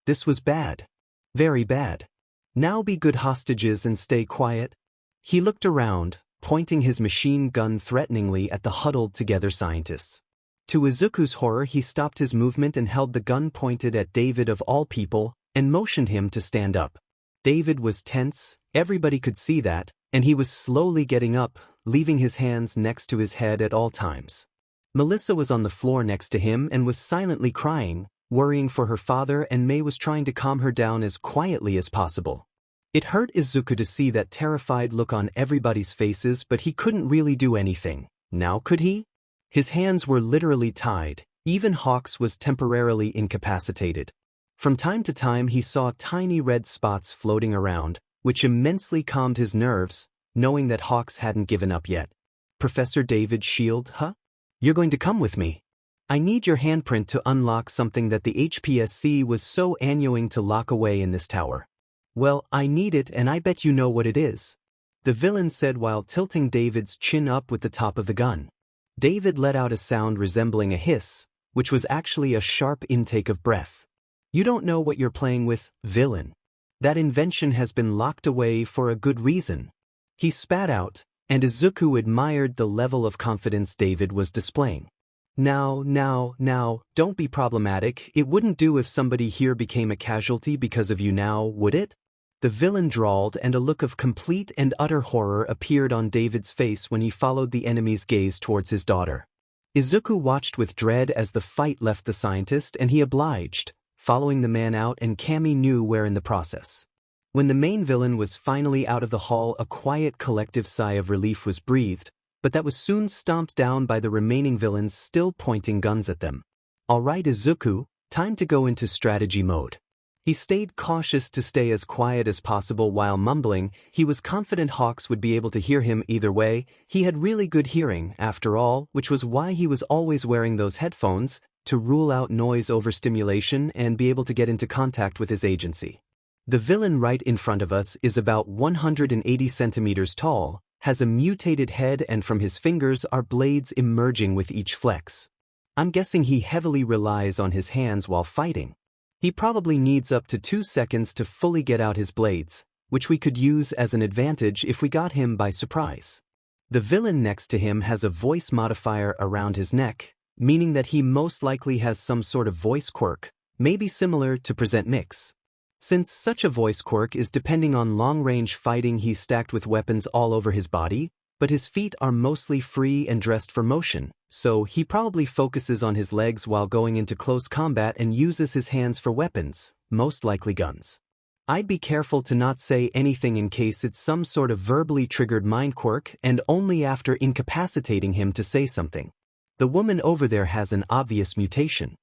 This was bad. Very bad. Now be good hostages and stay quiet. He looked around, pointing his machine gun threateningly at the huddled together scientists. To Izuku's horror, he stopped his movement and held the gun pointed at David of all people, and motioned him to stand up. David was tense, everybody could see that, and he was slowly getting up, leaving his hands next to his head at all times. Melissa was on the floor next to him and was silently crying, worrying for her father, and Mei was trying to calm her down as quietly as possible. It hurt Izuku to see that terrified look on everybody's faces, but he couldn't really do anything. Now could he? His hands were literally tied. Even Hawks was temporarily incapacitated. From time to time he saw tiny red spots floating around, which immensely calmed his nerves, knowing that Hawks hadn't given up yet. "Professor David's shield, huh? You're going to come with me. I need your handprint to unlock something that the HPSC was so annoying to lock away in this tower." "Well, I need it, and I bet you know what it is," the villain said while tilting David's chin up with the top of the gun. David let out a sound resembling a hiss, which was actually a sharp intake of breath. "You don't know what you're playing with, villain. That invention has been locked away for a good reason." He spat out, and Izuku admired the level of confidence David was displaying. Now, don't be problematic. It wouldn't do if somebody here became a casualty because of you now, would it?" The villain drawled, and a look of complete and utter horror appeared on David's face when he followed the enemy's gaze towards his daughter. Izuku watched with dread as the fight left the scientist, and he obliged, following the man out, and Kami knew where in the process. When the main villain was finally out of the hall, a quiet collective sigh of relief was breathed, but that was soon stomped down by the remaining villains still pointing guns at them. "All right, Izuku, time to go into strategy mode." He stayed cautious to stay as quiet as possible while mumbling. He was confident Hawks would be able to hear him either way. He had really good hearing, after all, which was why he was always wearing those headphones, to rule out noise overstimulation and be able to get into contact with his agency. The villain right in front of us is about 180 centimeters tall, has a mutated head, and from his fingers are blades emerging with each flex. I'm guessing he heavily relies on his hands while fighting. He probably needs up to 2 seconds to fully get out his blades, which we could use as an advantage if we got him by surprise. The villain next to him has a voice modifier around his neck, meaning that he most likely has some sort of voice quirk, maybe similar to Present Mix. Since such a voice quirk is depending on long-range fighting, he's stacked with weapons all over his body, but his feet are mostly free and dressed for motion, so he probably focuses on his legs while going into close combat and uses his hands for weapons, most likely guns. I'd be careful to not say anything in case it's some sort of verbally triggered mind quirk, and only after incapacitating him to say something. The woman over there has an obvious mutation.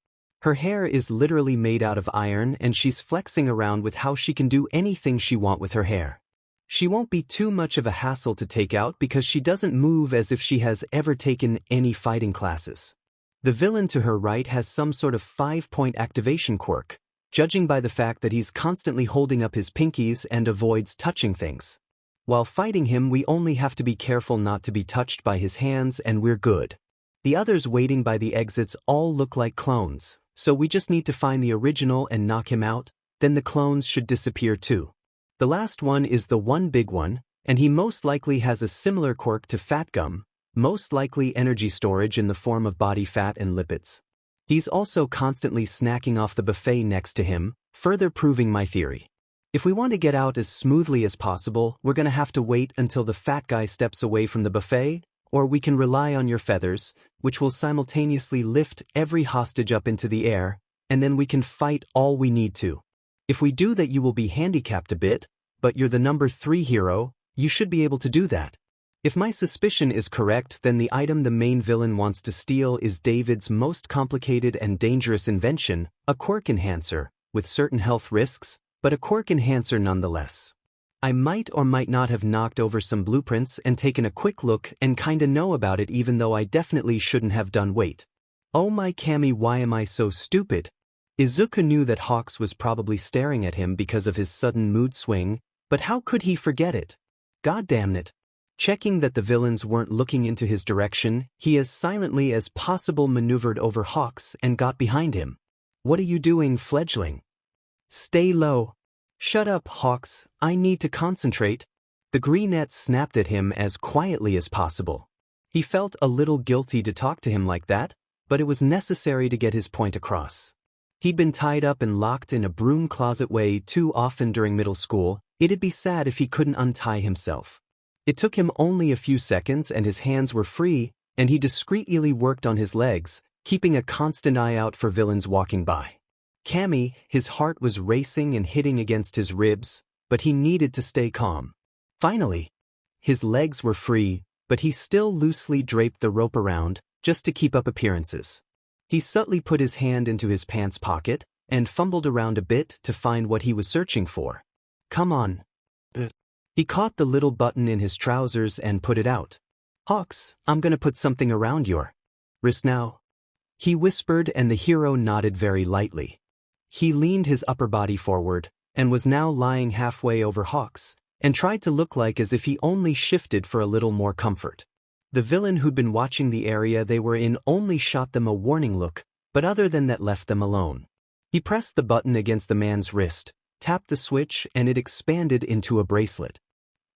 Her hair is literally made out of iron, and she's flexing around with how she can do anything she wants with her hair. She won't be too much of a hassle to take out because she doesn't move as if she has ever taken any fighting classes. The villain to her right has some sort of 5-point activation quirk, judging by the fact that he's constantly holding up his pinkies and avoids touching things. While fighting him, we only have to be careful not to be touched by his hands, and we're good. The others waiting by the exits all look like clones, so we just need to find the original and knock him out, then the clones should disappear too. The last one is the one big one, and he most likely has a similar quirk to Fat Gum, most likely energy storage in the form of body fat and lipids. He's also constantly snacking off the buffet next to him, further proving my theory. If we want to get out as smoothly as possible, we're gonna have to wait until the fat guy steps away from the buffet, or we can rely on your feathers, which will simultaneously lift every hostage up into the air, and then we can fight all we need to. If we do that, you will be handicapped a bit, but you're the number 3 hero, you should be able to do that. If my suspicion is correct, then the item the main villain wants to steal is David's most complicated and dangerous invention, a quirk enhancer, with certain health risks, but a quirk enhancer nonetheless. I might or might not have knocked over some blueprints and taken a quick look and kinda know about it, even though I definitely shouldn't have done. Wait. Oh my Cammy, why am I so stupid? Izuku knew that Hawks was probably staring at him because of his sudden mood swing, but how could he forget it? God damn it. Checking that the villains weren't looking into his direction, he as silently as possible maneuvered over Hawks and got behind him. What are you doing, fledgling? Stay low. Shut up, Hawks, I need to concentrate. The greenette snapped at him as quietly as possible. He felt a little guilty to talk to him like that, but it was necessary to get his point across. He'd been tied up and locked in a broom closet way too often during middle school. It'd be sad if he couldn't untie himself. It took him only a few seconds and his hands were free, and he discreetly worked on his legs, keeping a constant eye out for villains walking by. Cammy, his heart was racing and hitting against his ribs, but he needed to stay calm. Finally, his legs were free, but he still loosely draped the rope around, just to keep up appearances. He subtly put his hand into his pants pocket and fumbled around a bit to find what he was searching for. Come on. He caught the little button in his trousers and put it out. Hawks, I'm gonna put something around your wrist now. He whispered, and the hero nodded very lightly. He leaned his upper body forward, and was now lying halfway over Hawks, and tried to look like as if he only shifted for a little more comfort. The villain who'd been watching the area they were in only shot them a warning look, but other than that left them alone. He pressed the button against the man's wrist, tapped the switch, and it expanded into a bracelet.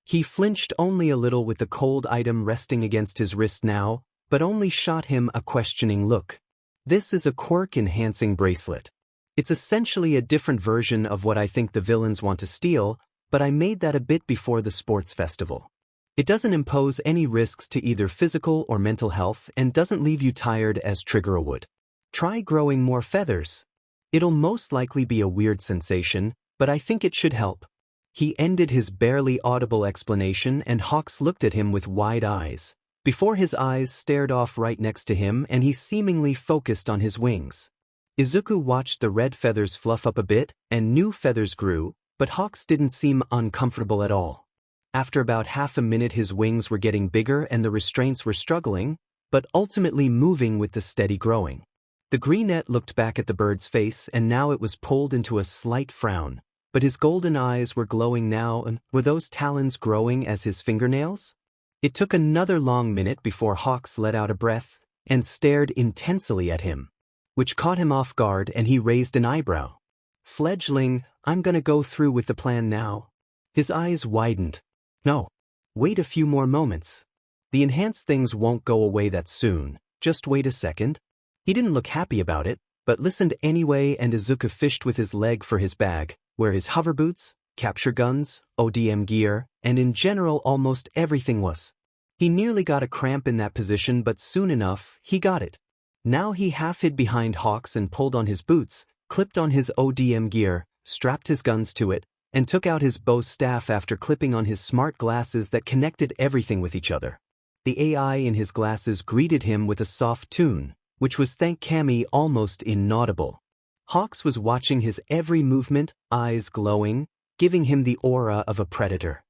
He flinched only a little with the cold item resting against his wrist now, but only shot him a questioning look. This is a quirk-enhancing bracelet. It's essentially a different version of what I think the villains want to steal, but I made that a bit before the sports festival. It doesn't impose any risks to either physical or mental health and doesn't leave you tired as Trigger would. Try growing more feathers. It'll most likely be a weird sensation, but I think it should help. He ended his barely audible explanation, and Hawks looked at him with wide eyes, before his eyes stared off right next to him and he seemingly focused on his wings. Izuku watched the red feathers fluff up a bit, and new feathers grew, but Hawks didn't seem uncomfortable at all. After about half a minute his wings were getting bigger and the restraints were struggling, but ultimately moving with the steady growing. The greenette looked back at the bird's face, and now it was pulled into a slight frown, but his golden eyes were glowing now, and were those talons growing as his fingernails? It took another long minute before Hawks let out a breath and stared intensely at him, which caught him off guard, and he raised an eyebrow. Fledgling, I'm gonna go through with the plan now. His eyes widened. No. Wait a few more moments. The enhanced things won't go away that soon. Just wait a second. He didn't look happy about it, but listened anyway, and Izuku fished with his leg for his bag, where his hover boots, capture guns, ODM gear, and in general almost everything was. He nearly got a cramp in that position, but soon enough, he got it. Now he half hid behind Hawks and pulled on his boots, clipped on his ODM gear, strapped his guns to it, and took out his bow staff after clipping on his smart glasses that connected everything with each other. The AI in his glasses greeted him with a soft tune, which was, thank Kami, almost inaudible. Hawks was watching his every movement, eyes glowing, giving him the aura of a predator.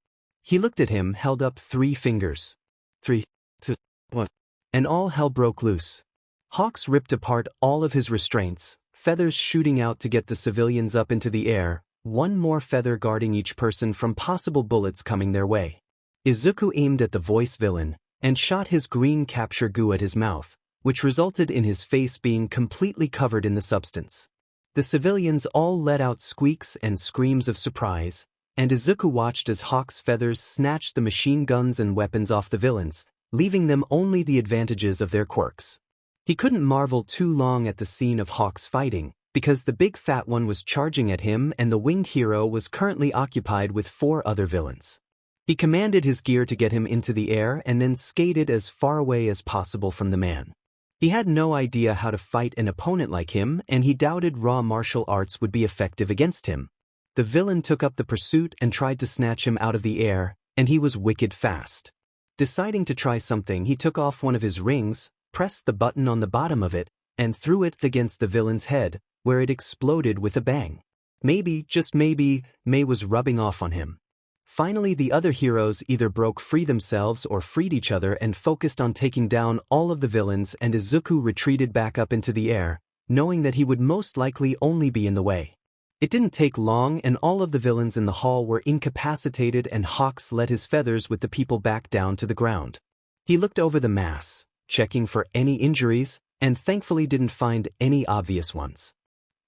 He looked at him, held up 3 fingers. 3, 2, 1. And all hell broke loose. Hawks ripped apart all of his restraints, feathers shooting out to get the civilians up into the air, one more feather guarding each person from possible bullets coming their way. Izuku aimed at the voice villain and shot his green capture goo at his mouth, which resulted in his face being completely covered in the substance. The civilians all let out squeaks and screams of surprise, and Izuku watched as Hawk's feathers snatched the machine guns and weapons off the villains, leaving them only the advantages of their quirks. He couldn't marvel too long at the scene of Hawks fighting, because the big fat one was charging at him and the winged hero was currently occupied with 4 other villains. He commanded his gear to get him into the air and then skated as far away as possible from the man. He had no idea how to fight an opponent like him, and he doubted raw martial arts would be effective against him. The villain took up the pursuit and tried to snatch him out of the air, and he was wicked fast. Deciding to try something, he took off one of his rings, pressed the button on the bottom of it, and threw it against the villain's head, where it exploded with a bang. Maybe, just maybe, Mei was rubbing off on him. Finally, the other heroes either broke free themselves or freed each other and focused on taking down all of the villains, and Izuku retreated back up into the air, knowing that he would most likely only be in the way. It didn't take long, and all of the villains in the hall were incapacitated, and Hawks let his feathers with the people back down to the ground. He looked over the mass, checking for any injuries, and thankfully didn't find any obvious ones.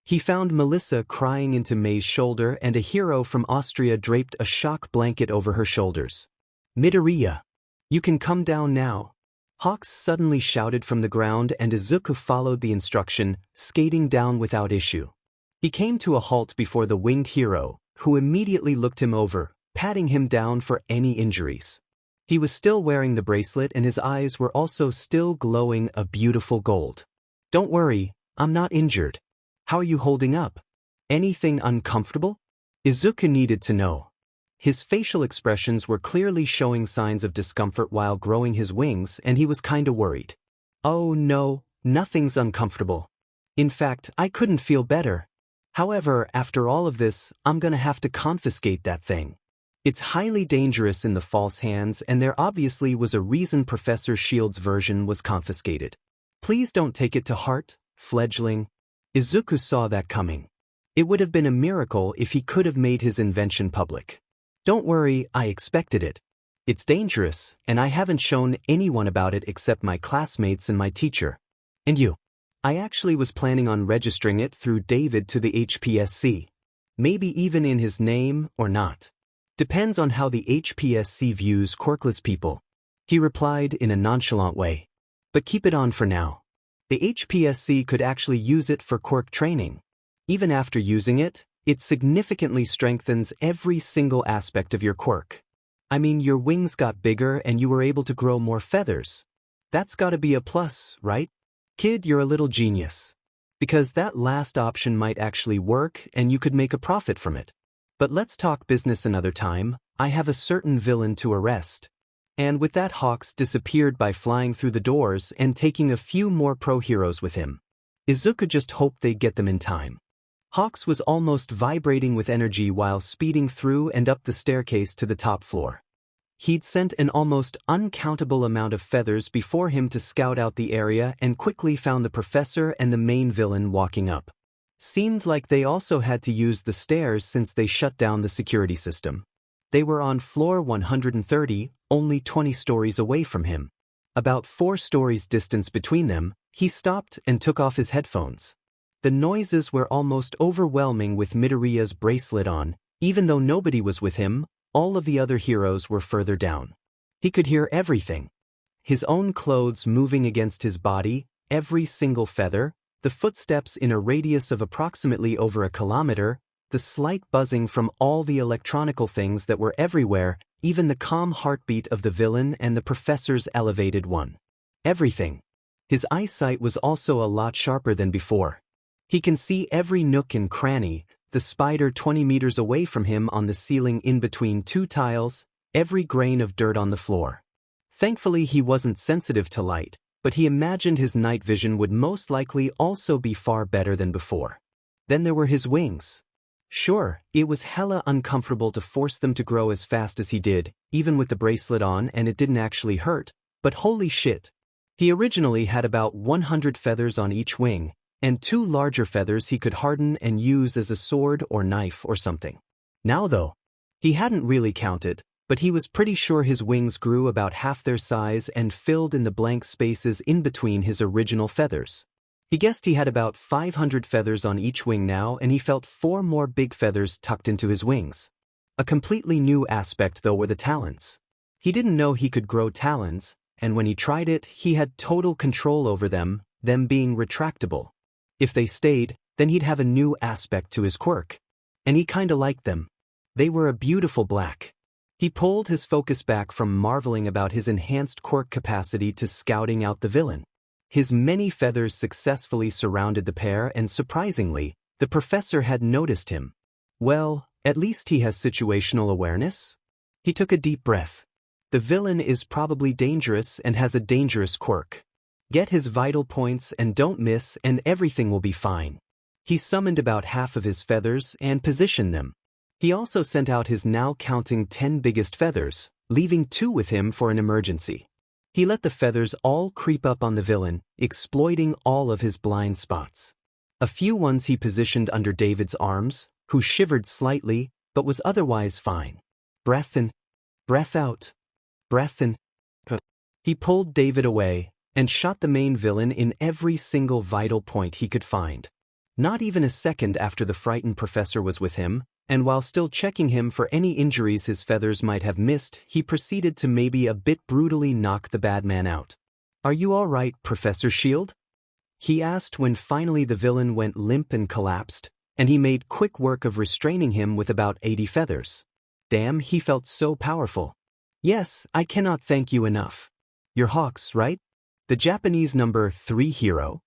He found Melissa crying into Mei's shoulder, and a hero from Austria draped a shock blanket over her shoulders. Midoriya, you can come down now. Hawks suddenly shouted from the ground, and Izuku followed the instruction, skating down without issue. He came to a halt before the winged hero, who immediately looked him over, patting him down for any injuries. He was still wearing the bracelet, and his eyes were also still glowing a beautiful gold. Don't worry, I'm not injured. How are you holding up? Anything uncomfortable? Izuku needed to know. His facial expressions were clearly showing signs of discomfort while growing his wings, and he was kinda worried. Oh no, nothing's uncomfortable. In fact, I couldn't feel better. However, after all of this, I'm gonna have to confiscate that thing. It's highly dangerous in the false hands, and there obviously was a reason Professor Shield's version was confiscated. Please don't take it to heart, fledgling. Izuku saw that coming. It would have been a miracle if he could have made his invention public. Don't worry, I expected it. It's dangerous, and I haven't shown anyone about it except my classmates and my teacher. And you. I actually was planning on registering it through David to the HPSC. Maybe even in his name or not. Depends on how the HPSC views quirkless people. He replied in a nonchalant way. But keep it on for now. The HPSC could actually use it for quirk training. Even after using it, it significantly strengthens every single aspect of your quirk. I mean, your wings got bigger and you were able to grow more feathers. That's gotta be a plus, right? Kid, you're a little genius. Because that last option might actually work and you could make a profit from it. But let's talk business another time. I have a certain villain to arrest. And with that, Hawks disappeared by flying through the doors and taking a few more pro heroes with him. Izuku just hoped they'd get them in time. Hawks was almost vibrating with energy while speeding through and up the staircase to the top floor. He'd sent an almost uncountable amount of feathers before him to scout out the area and quickly found the professor and the main villain walking up. Seemed like they also had to use the stairs since they shut down the security system. They were on floor 130, only 20 stories away from him. About 4 stories distance between them, he stopped and took off his headphones. The noises were almost overwhelming with Midoriya's bracelet on. Even though nobody was with him, all of the other heroes were further down. He could hear everything. His own clothes moving against his body, every single feather, the footsteps in a radius of approximately over a kilometer, the slight buzzing from all the electronical things that were everywhere, even the calm heartbeat of the villain and the professor's elevated one. Everything. His eyesight was also a lot sharper than before. He can see every nook and cranny, the spider 20 meters away from him on the ceiling in between 2 tiles, every grain of dirt on the floor. Thankfully he wasn't sensitive to light, but he imagined his night vision would most likely also be far better than before. Then there were his wings. Sure, it was hella uncomfortable to force them to grow as fast as he did, even with the bracelet on, and it didn't actually hurt, but holy shit. He originally had about 100 feathers on each wing, and 2 larger feathers he could harden and use as a sword or knife or something. Now though, he hadn't really counted, but he was pretty sure his wings grew about half their size and filled in the blank spaces in between his original feathers. He guessed he had about 500 feathers on each wing now, and he felt 4 more big feathers tucked into his wings. A completely new aspect though were the talons. He didn't know he could grow talons, and when he tried it, he had total control over them being retractable. If they stayed, then he'd have a new aspect to his quirk. And he kinda liked them. They were a beautiful black. He pulled his focus back from marveling about his enhanced quirk capacity to scouting out the villain. His many feathers successfully surrounded the pair, and surprisingly, the professor had noticed him. Well, at least he has situational awareness. He took a deep breath. The villain is probably dangerous and has a dangerous quirk. Get his vital points and don't miss, and everything will be fine. He summoned about half of his feathers and positioned them. He also sent out his now counting 10 biggest feathers, leaving 2 with him for an emergency. He let the feathers all creep up on the villain, exploiting all of his blind spots. A few ones he positioned under David's arms, who shivered slightly, but was otherwise fine. Breath in, breath out, breath in. He pulled David away and shot the main villain in every single vital point he could find. Not even a second after the frightened professor was with him, and while still checking him for any injuries his feathers might have missed, he proceeded to maybe a bit brutally knock the bad man out. "Are you all right, Professor Shield?" he asked when finally the villain went limp and collapsed, and he made quick work of restraining him with about 80 feathers. Damn, he felt so powerful. "Yes, I cannot thank you enough. You're Hawks, right? The Japanese number 3 hero?"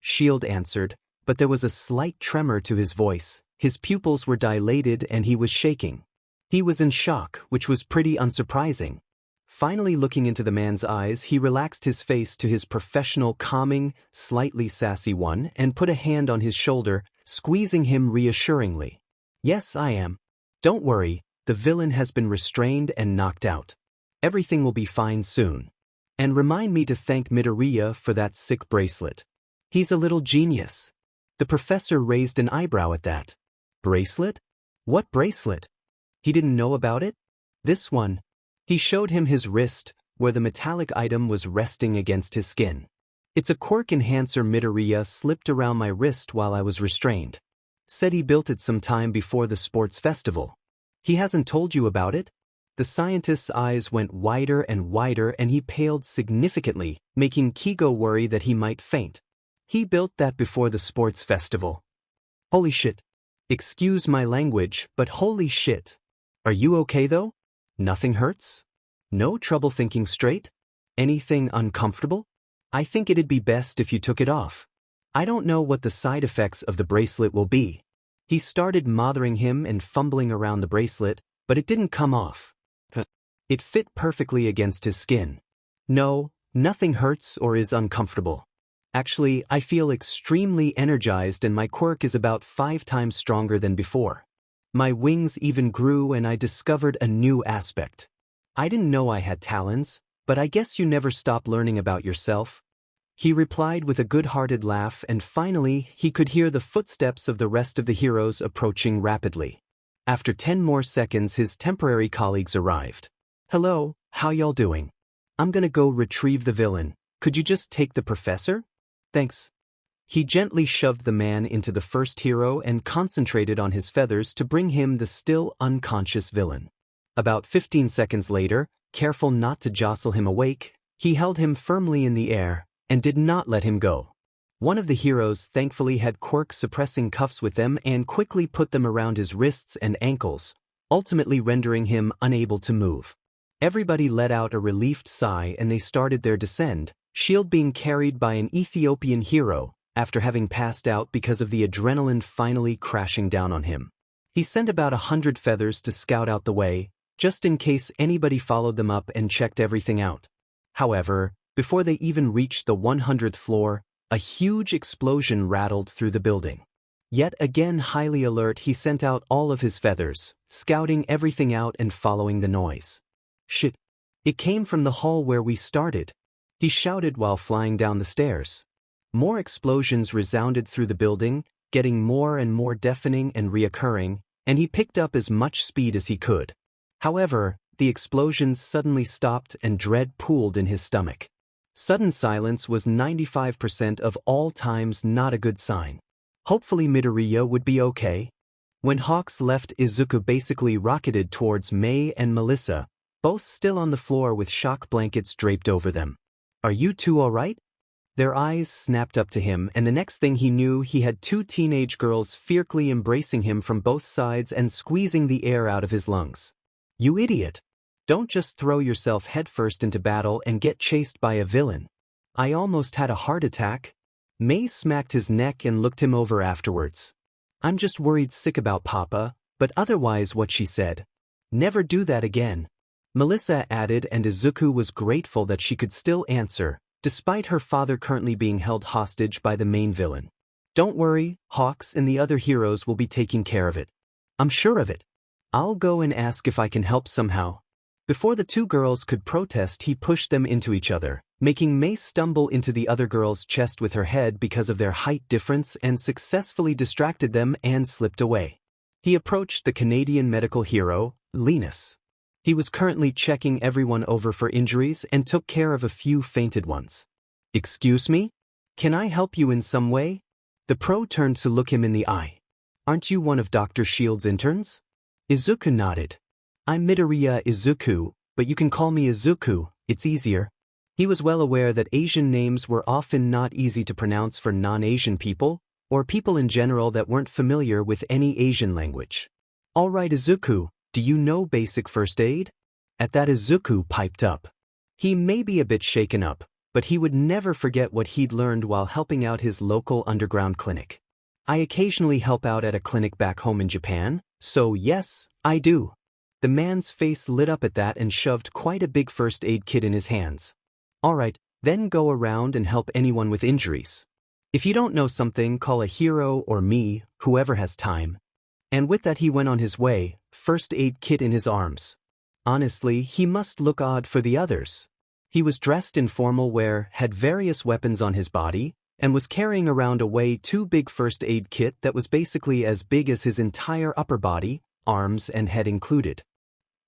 Shield answered, but there was a slight tremor to his voice. His pupils were dilated and he was shaking. He was in shock, which was pretty unsurprising. Finally looking into the man's eyes, he relaxed his face to his professional calming, slightly sassy one and put a hand on his shoulder, squeezing him reassuringly. "Yes, I am. Don't worry, the villain has been restrained and knocked out. Everything will be fine soon. And remind me to thank Midoriya for that sick bracelet. He's a little genius." The professor raised an eyebrow at that. "Bracelet? What bracelet?" He didn't know about it? "This one." He showed him his wrist, where the metallic item was resting against his skin. "It's a quirk enhancer Midoriya slipped around my wrist while I was restrained. Said he built it some time before the sports festival. He hasn't told you about it?" The scientist's eyes went wider and wider and he paled significantly, making Kigo worry that he might faint. "He built that before the sports festival." "Holy shit. Excuse my language, but holy shit. Are you okay though? Nothing hurts? No trouble thinking straight? Anything uncomfortable? I think it'd be best if you took it off. I don't know what the side effects of the bracelet will be." He started mothering him and fumbling around the bracelet, but it didn't come off. It fit perfectly against his skin. "No, nothing hurts or is uncomfortable. Actually, I feel extremely energized and my quirk is about 5 times stronger than before. My wings even grew and I discovered a new aspect. I didn't know I had talons, but I guess you never stop learning about yourself." He replied with a good-hearted laugh, and finally he could hear the footsteps of the rest of the heroes approaching rapidly. After 10 more seconds his temporary colleagues arrived. "Hello, how y'all doing? I'm gonna go retrieve the villain. Could you just take the professor? Thanks." He gently shoved the man into the first hero and concentrated on his feathers to bring him the still unconscious villain. About 15 seconds later, careful not to jostle him awake, he held him firmly in the air and did not let him go. One of the heroes thankfully had quirk-suppressing cuffs with them and quickly put them around his wrists and ankles, ultimately rendering him unable to move. Everybody let out a relieved sigh and they started their descent, shield being carried by an Ethiopian hero, after having passed out because of the adrenaline finally crashing down on him. He sent about 100 feathers to scout out the way, just in case anybody followed them up and checked everything out. However, before they even reached the 100th floor, a huge explosion rattled through the building. Yet again highly alert, he sent out all of his feathers, scouting everything out and following the noise. "Shit! It came from the hall where we started," he shouted while flying down the stairs. More explosions resounded through the building, getting more and more deafening and reoccurring, and he picked up as much speed as he could. However, the explosions suddenly stopped and dread pooled in his stomach. Sudden silence was 95% of all times not a good sign. Hopefully Midoriya would be okay. When Hawks left, Izuku basically rocketed towards Mei and Melissa, both still on the floor with shock blankets draped over them. "Are you two alright?" Their eyes snapped up to him, and the next thing he knew he had 2 teenage girls fiercely embracing him from both sides and squeezing the air out of his lungs. "You idiot! Don't just throw yourself headfirst into battle and get chased by a villain." "I almost had a heart attack." Mei smacked his neck and looked him over afterwards. "I'm just worried sick about Papa, but otherwise," what she said. "Never do that again," Melissa added, and Izuku was grateful that she could still answer, despite her father currently being held hostage by the main villain. "Don't worry, Hawks and the other heroes will be taking care of it. I'm sure of it. I'll go and ask if I can help somehow." Before the 2 girls could protest, he pushed them into each other, making Mei stumble into the other girl's chest with her head because of their height difference, and successfully distracted them and slipped away. He approached the Canadian medical hero, Linus. He was currently checking everyone over for injuries and took care of a few fainted ones. "Excuse me? Can I help you in some way?" The pro turned to look him in the eye. "Aren't you one of Dr. Shield's interns?" Izuku nodded. "I'm Midoriya Izuku, but you can call me Izuku, it's easier." He was well aware that Asian names were often not easy to pronounce for non-Asian people, or people in general that weren't familiar with any Asian language. "All right, Izuku, do you know basic first aid?" At that, Izuku piped up. He may be a bit shaken up, but he would never forget what he'd learned while helping out his local underground clinic. "I occasionally help out at a clinic back home in Japan, so yes, I do." The man's face lit up at that and shoved quite a big first aid kit in his hands. "All right, then go around and help anyone with injuries. If you don't know something, call a hero or me, whoever has time." And with that he went on his way, first aid kit in his arms. Honestly, he must look odd for the others. He was dressed in formal wear, had various weapons on his body, and was carrying around a way too big first aid kit that was basically as big as his entire upper body, arms and head included.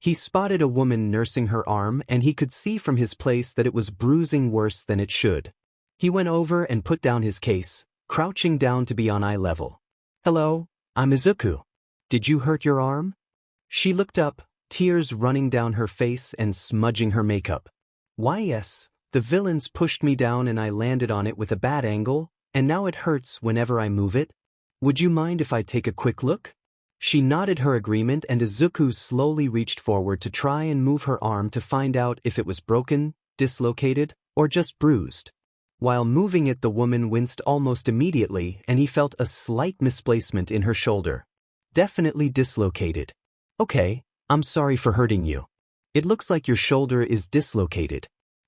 He spotted a woman nursing her arm, and he could see from his place that it was bruising worse than it should. He went over and put down his case, crouching down to be on eye level. "Hello, I'm Izuku. Did you hurt your arm?" She looked up, tears running down her face and smudging her makeup. "Why yes, the villains pushed me down and I landed on it with a bad angle, and now it hurts whenever I move it. Would you mind if I take a quick look?" She nodded her agreement, and Izuku slowly reached forward to try and move her arm to find out if it was broken, dislocated, or just bruised. While moving it, the woman winced almost immediately, and he felt a slight misplacement in her shoulder. "Definitely dislocated." "Okay, I'm sorry for hurting you. It looks like your shoulder is dislocated.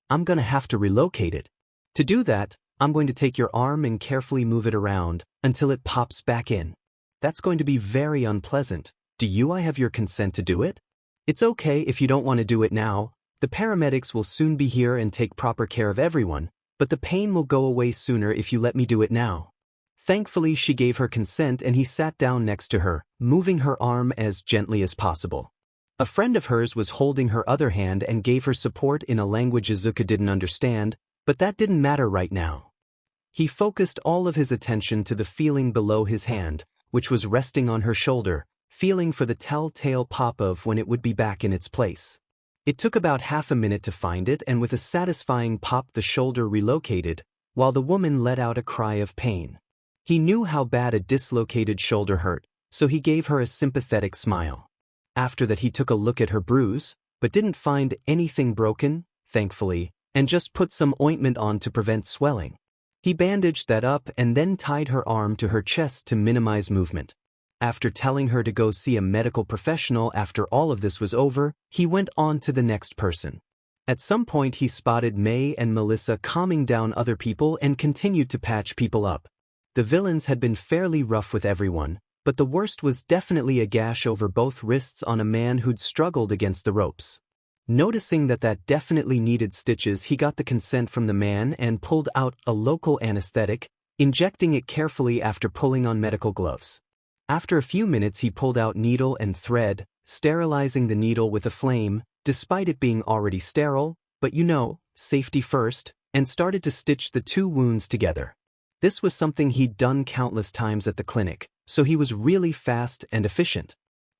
I'm gonna have to relocate it. To do that, I'm going to take your arm and carefully move it around until it pops back in. That's going to be very unpleasant. I have your consent to do it?" "It's okay if you don't want to do it now. The paramedics will soon be here and take proper care of everyone, but the pain will go away sooner if you let me do it now. Thankfully, she gave her consent and he sat down next to her, moving her arm as gently as possible. A friend of hers was holding her other hand and gave her support in a language Izuku didn't understand, but that didn't matter right now. He focused all of his attention to the feeling below his hand, which was resting on her shoulder, feeling for the telltale pop of when it would be back in its place. It took about half a minute to find it, and with a satisfying pop the shoulder relocated, while the woman let out a cry of pain. He knew how bad a dislocated shoulder hurt, so he gave her a sympathetic smile. After that he took a look at her bruise, but didn't find anything broken, thankfully, and just put some ointment on to prevent swelling. He bandaged that up and then tied her arm to her chest to minimize movement. After telling her to go see a medical professional after all of this was over, he went on to the next person. At some point he spotted May and Melissa calming down other people and continued to patch people up. The villains had been fairly rough with everyone, but the worst was definitely a gash over both wrists on a man who'd struggled against the ropes. Noticing that definitely needed stitches, he got the consent from the man and pulled out a local anesthetic, injecting it carefully after pulling on medical gloves. After a few minutes he pulled out needle and thread, sterilizing the needle with a flame, despite it being already sterile, but safety first, and started to stitch the two wounds together. This was something he'd done countless times at the clinic, so he was really fast and efficient.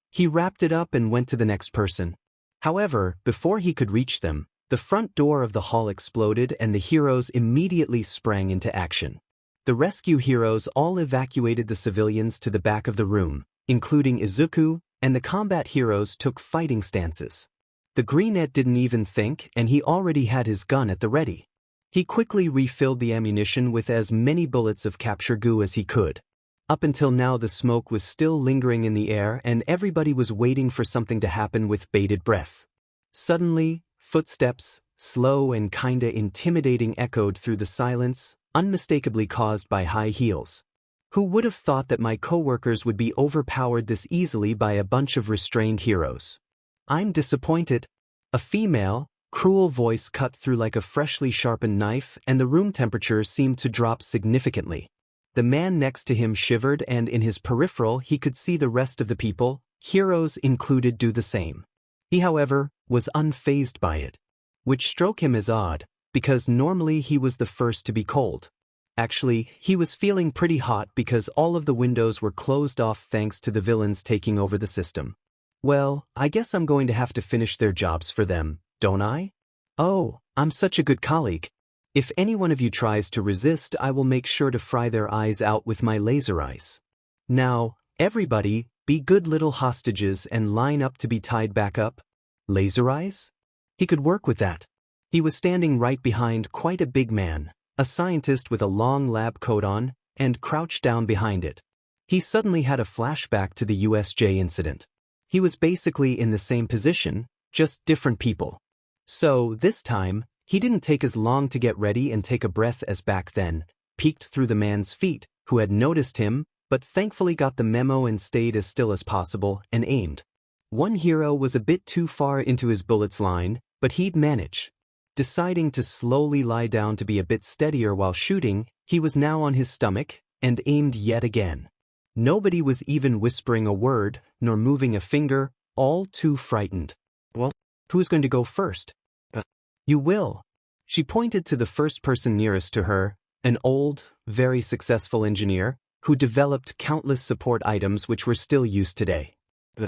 He wrapped it up and went to the next person. However, before he could reach them, the front door of the hall exploded and the heroes immediately sprang into action. The rescue heroes all evacuated the civilians to the back of the room, including Izuku, and the combat heroes took fighting stances. The greenette didn't even think, and he already had his gun at the ready. He quickly refilled the ammunition with as many bullets of capture goo as he could. Up until now the smoke was still lingering in the air and everybody was waiting for something to happen with bated breath. Suddenly, footsteps, slow and kinda intimidating, echoed through the silence, unmistakably caused by high heels. Who would have thought that my coworkers would be overpowered this easily by a bunch of restrained heroes? I'm disappointed. A female, cruel voice cut through like a freshly sharpened knife, and the room temperature seemed to drop significantly. The man next to him shivered, and in his peripheral he could see the rest of the people, heroes included, do the same. He, however, was unfazed by it, which struck him as odd, because normally he was the first to be cold. Actually, he was feeling pretty hot because all of the windows were closed off thanks to the villains taking over the system. Well, I guess I'm going to have to finish their jobs for them, don't I? Oh, I'm such a good colleague. If any one of you tries to resist, I will make sure to fry their eyes out with my laser eyes. Now, everybody, be good little hostages and line up to be tied back up. Laser eyes? He could work with that. He was standing right behind quite a big man, a scientist with a long lab coat on, and crouched down behind it. He suddenly had a flashback to the USJ incident. He was basically in the same position, just different people. So, this time, he didn't take as long to get ready and take a breath as back then, peeked through the man's feet, who had noticed him, but thankfully got the memo and stayed as still as possible, and aimed. One hero was a bit too far into his bullet's line, but he'd manage. Deciding to slowly lie down to be a bit steadier while shooting, he was now on his stomach, and aimed yet again. Nobody was even whispering a word, nor moving a finger, all too frightened. Well, who's going to go first? You will. She pointed to the first person nearest to her, an old, very successful engineer, who developed countless support items which were still used today. The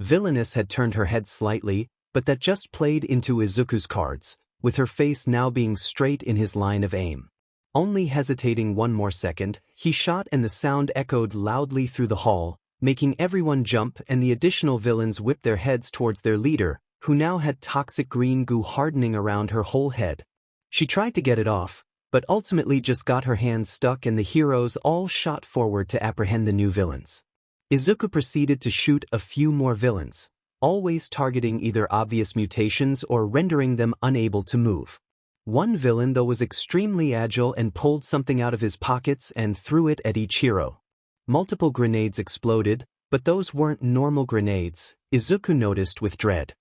villainess had turned her head slightly, but that just played into Izuku's cards, with her face now being straight in his line of aim. Only hesitating one more second, he shot and the sound echoed loudly through the hall, making everyone jump, and the additional villains whipped their heads towards their leader, who now had toxic green goo hardening around her whole head. She tried to get it off, but ultimately just got her hands stuck, and the heroes all shot forward to apprehend the new villains. Izuku proceeded to shoot a few more villains, always targeting either obvious mutations or rendering them unable to move. One villain, though, was extremely agile and pulled something out of his pockets and threw it at each hero. Multiple grenades exploded, but those weren't normal grenades, Izuku noticed with dread.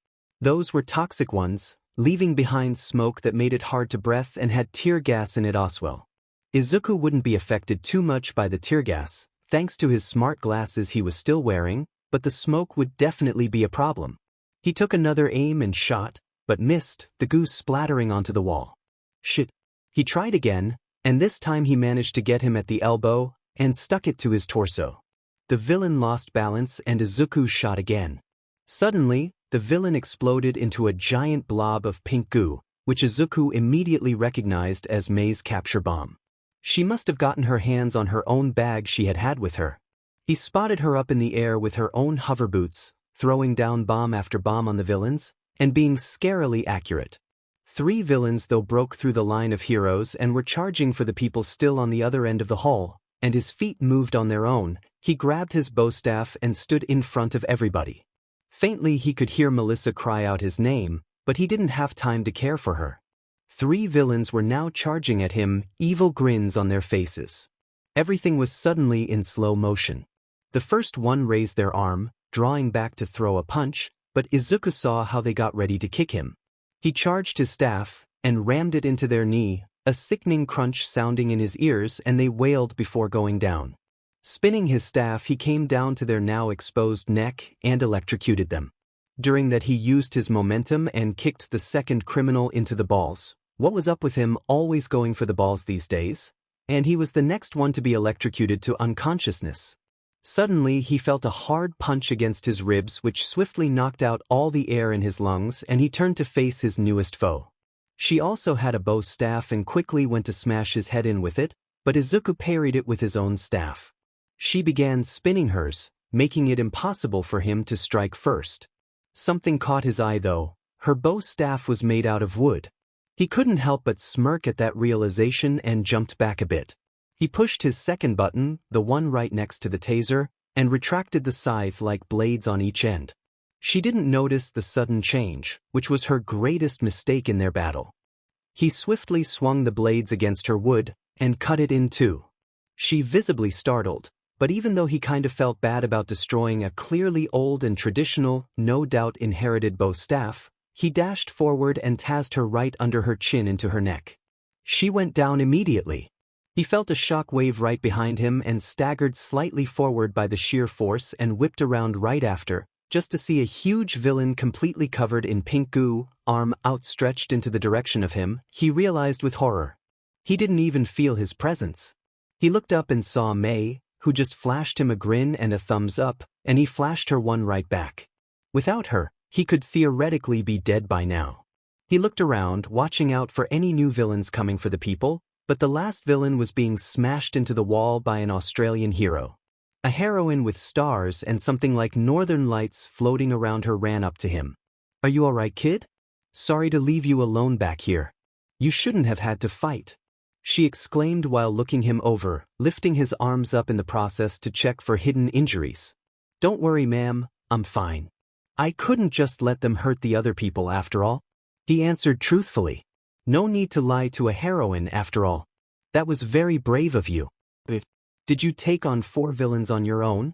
Those were toxic ones, leaving behind smoke that made it hard to breathe and had tear gas in it as well. Izuku wouldn't be affected too much by the tear gas, thanks to his smart glasses he was still wearing, but the smoke would definitely be a problem. He took another aim and shot, but missed, the goo splattering onto the wall. Shit. He tried again, and this time he managed to get him at the elbow and stuck it to his torso. The villain lost balance and Izuku shot again. Suddenly, the villain exploded into a giant blob of pink goo, which Izuku immediately recognized as Mei's capture bomb. She must have gotten her hands on her own bag she had with her. He spotted her up in the air with her own hover boots, throwing down bomb after bomb on the villains, and being scarily accurate. 3 villains though broke through the line of heroes and were charging for the people still on the other end of the hall, and his feet moved on their own. He grabbed his bow staff and stood in front of everybody. Faintly he could hear Melissa cry out his name, but he didn't have time to care for her. 3 villains were now charging at him, evil grins on their faces. Everything was suddenly in slow motion. The first one raised their arm, drawing back to throw a punch, but Izuku saw how they got ready to kick him. He charged his staff and rammed it into their knee, a sickening crunch sounding in his ears, and they wailed before going down. Spinning his staff, he came down to their now exposed neck and electrocuted them. During that he used his momentum and kicked the second criminal into the balls. What was up with him always going for the balls these days? And he was the next one to be electrocuted to unconsciousness. Suddenly he felt a hard punch against his ribs which swiftly knocked out all the air in his lungs, and he turned to face his newest foe. She also had a bow staff and quickly went to smash his head in with it, but Izuku parried it with his own staff. She began spinning hers, making it impossible for him to strike first. Something caught his eye though. Her bow staff was made out of wood. He couldn't help but smirk at that realization and jumped back a bit. He pushed his second button, the one right next to the taser, and retracted the scythe like blades on each end. She didn't notice the sudden change, which was her greatest mistake in their battle. He swiftly swung the blades against her wood and cut it in two. She visibly startled, but even though he kind of felt bad about destroying a clearly old and traditional, no doubt inherited bow staff, he dashed forward and tazzed her right under her chin into her neck. She went down immediately. He felt a shock wave right behind him and staggered slightly forward by the sheer force and whipped around right after, just to see a huge villain completely covered in pink goo, arm outstretched into the direction of him. He realized with horror. He didn't even feel his presence. He looked up and saw Mei, who just flashed him a grin and a thumbs up, and he flashed her one right back. Without her, he could theoretically be dead by now. He looked around, watching out for any new villains coming for the people, but the last villain was being smashed into the wall by an Australian hero. A heroine with stars and something like northern lights floating around her ran up to him. "Are you alright, kid? Sorry to leave you alone back here. You shouldn't have had to fight," she exclaimed while looking him over, lifting his arms up in the process to check for hidden injuries. "Don't worry, ma'am, I'm fine. I couldn't just let them hurt the other people after all," he answered truthfully. No need to lie to a heroine after all. That was very brave of you. Did you take on 4 villains on your own?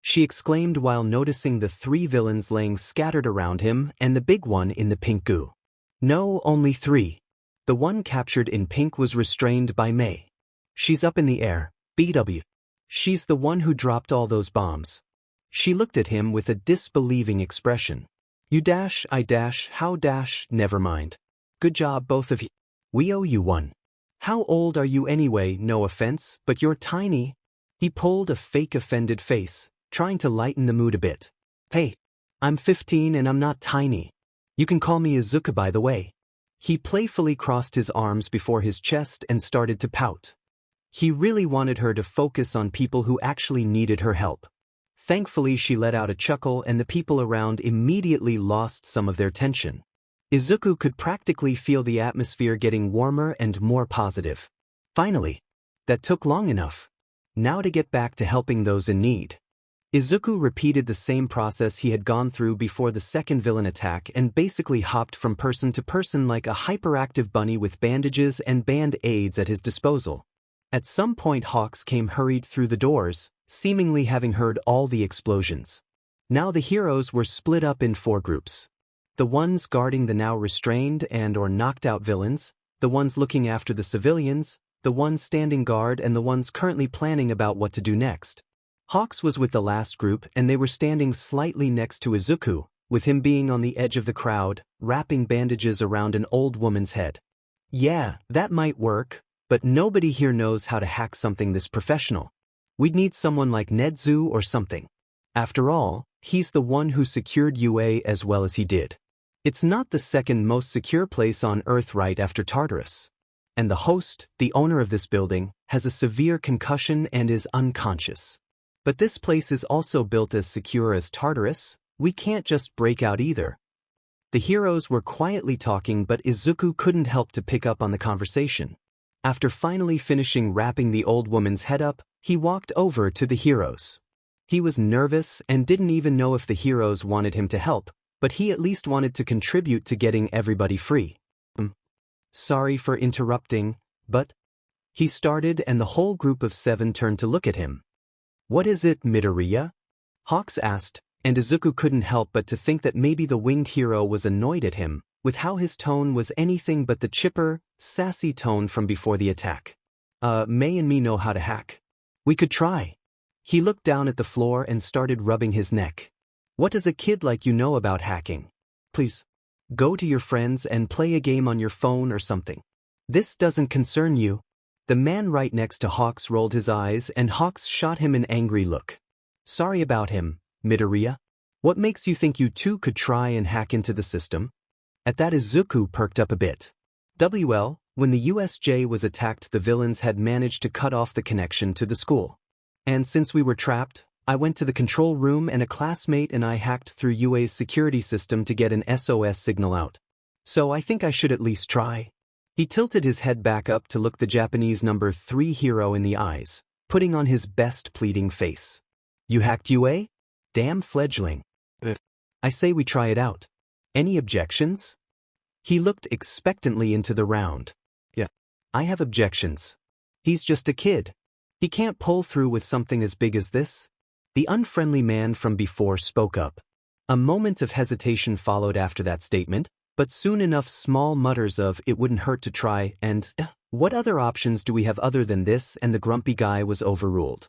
She exclaimed while noticing the 3 villains laying scattered around him and the big one in the pink goo. No, only 3. The one captured in pink was restrained by Mei. She's up in the air, BW. She's the one who dropped all those bombs. She looked at him with a disbelieving expression. You dash, I dash, how dash, never mind. Good job both of you. We owe you one. How old are you anyway? No offense, but you're tiny. He pulled a fake offended face, trying to lighten the mood a bit. Hey, I'm 15 and I'm not tiny. You can call me Izuku by the way. He playfully crossed his arms before his chest and started to pout. He really wanted her to focus on people who actually needed her help. Thankfully she let out a chuckle and the people around immediately lost some of their tension. Izuku could practically feel the atmosphere getting warmer and more positive. Finally. That took long enough. Now to get back to helping those in need. Izuku repeated the same process he had gone through before the second villain attack and basically hopped from person to person like a hyperactive bunny with bandages and band-aids at his disposal. At some point Hawks came hurried through the doors, seemingly having heard all the explosions. Now the heroes were split up in 4 groups. the ones guarding the now restrained and or knocked out villains, the ones looking after the civilians, the ones standing guard and the ones currently planning about what to do next. Hawks was with the last group and they were standing slightly next to Izuku, with him being on the edge of the crowd, wrapping bandages around an old woman's head. Yeah, that might work, but nobody here knows how to hack something this professional. We'd need someone like Nedzu or something. After all, he's the one who secured UA as well as he did. It's not the second most secure place on Earth right after Tartarus. And the host, the owner of this building, has a severe concussion and is unconscious. But this place is also built as secure as Tartarus. We can't just break out either. The heroes were quietly talking, but Izuku couldn't help to pick up on the conversation. After finally finishing wrapping the old woman's head up, he walked over to the heroes. He was nervous and didn't even know if the heroes wanted him to help, but he at least wanted to contribute to getting everybody free. Sorry for interrupting, but... He started and the whole group of 7 turned to look at him. What is it, Midoriya? Hawks asked, and Izuku couldn't help but to think that maybe the winged hero was annoyed at him, with how his tone was anything but the chipper, sassy tone from before the attack. May and me know how to hack. We could try. He looked down at the floor and started rubbing his neck. What does a kid like you know about hacking? Please. Go to your friends and play a game on your phone or something. This doesn't concern you. The man right next to Hawks rolled his eyes and Hawks shot him an angry look. Sorry about him, Midoriya. What makes you think you two could try and hack into the system? At that Izuku perked up a bit. When the USJ was attacked, the villains had managed to cut off the connection to the school. And since we were trapped, I went to the control room and a classmate and I hacked through UA's security system to get an SOS signal out. So I think I should at least try. He tilted his head back up to look the Japanese number 3 hero in the eyes, putting on his best pleading face. You hacked UA? Damn fledgling. I say we try it out. Any objections? He looked expectantly into the round. Yeah. I have objections. He's just a kid. He can't pull through with something as big as this. The unfriendly man from before spoke up. A moment of hesitation followed after that statement, but soon enough small mutters of it wouldn't hurt to try and what other options do we have other than this, and the grumpy guy was overruled.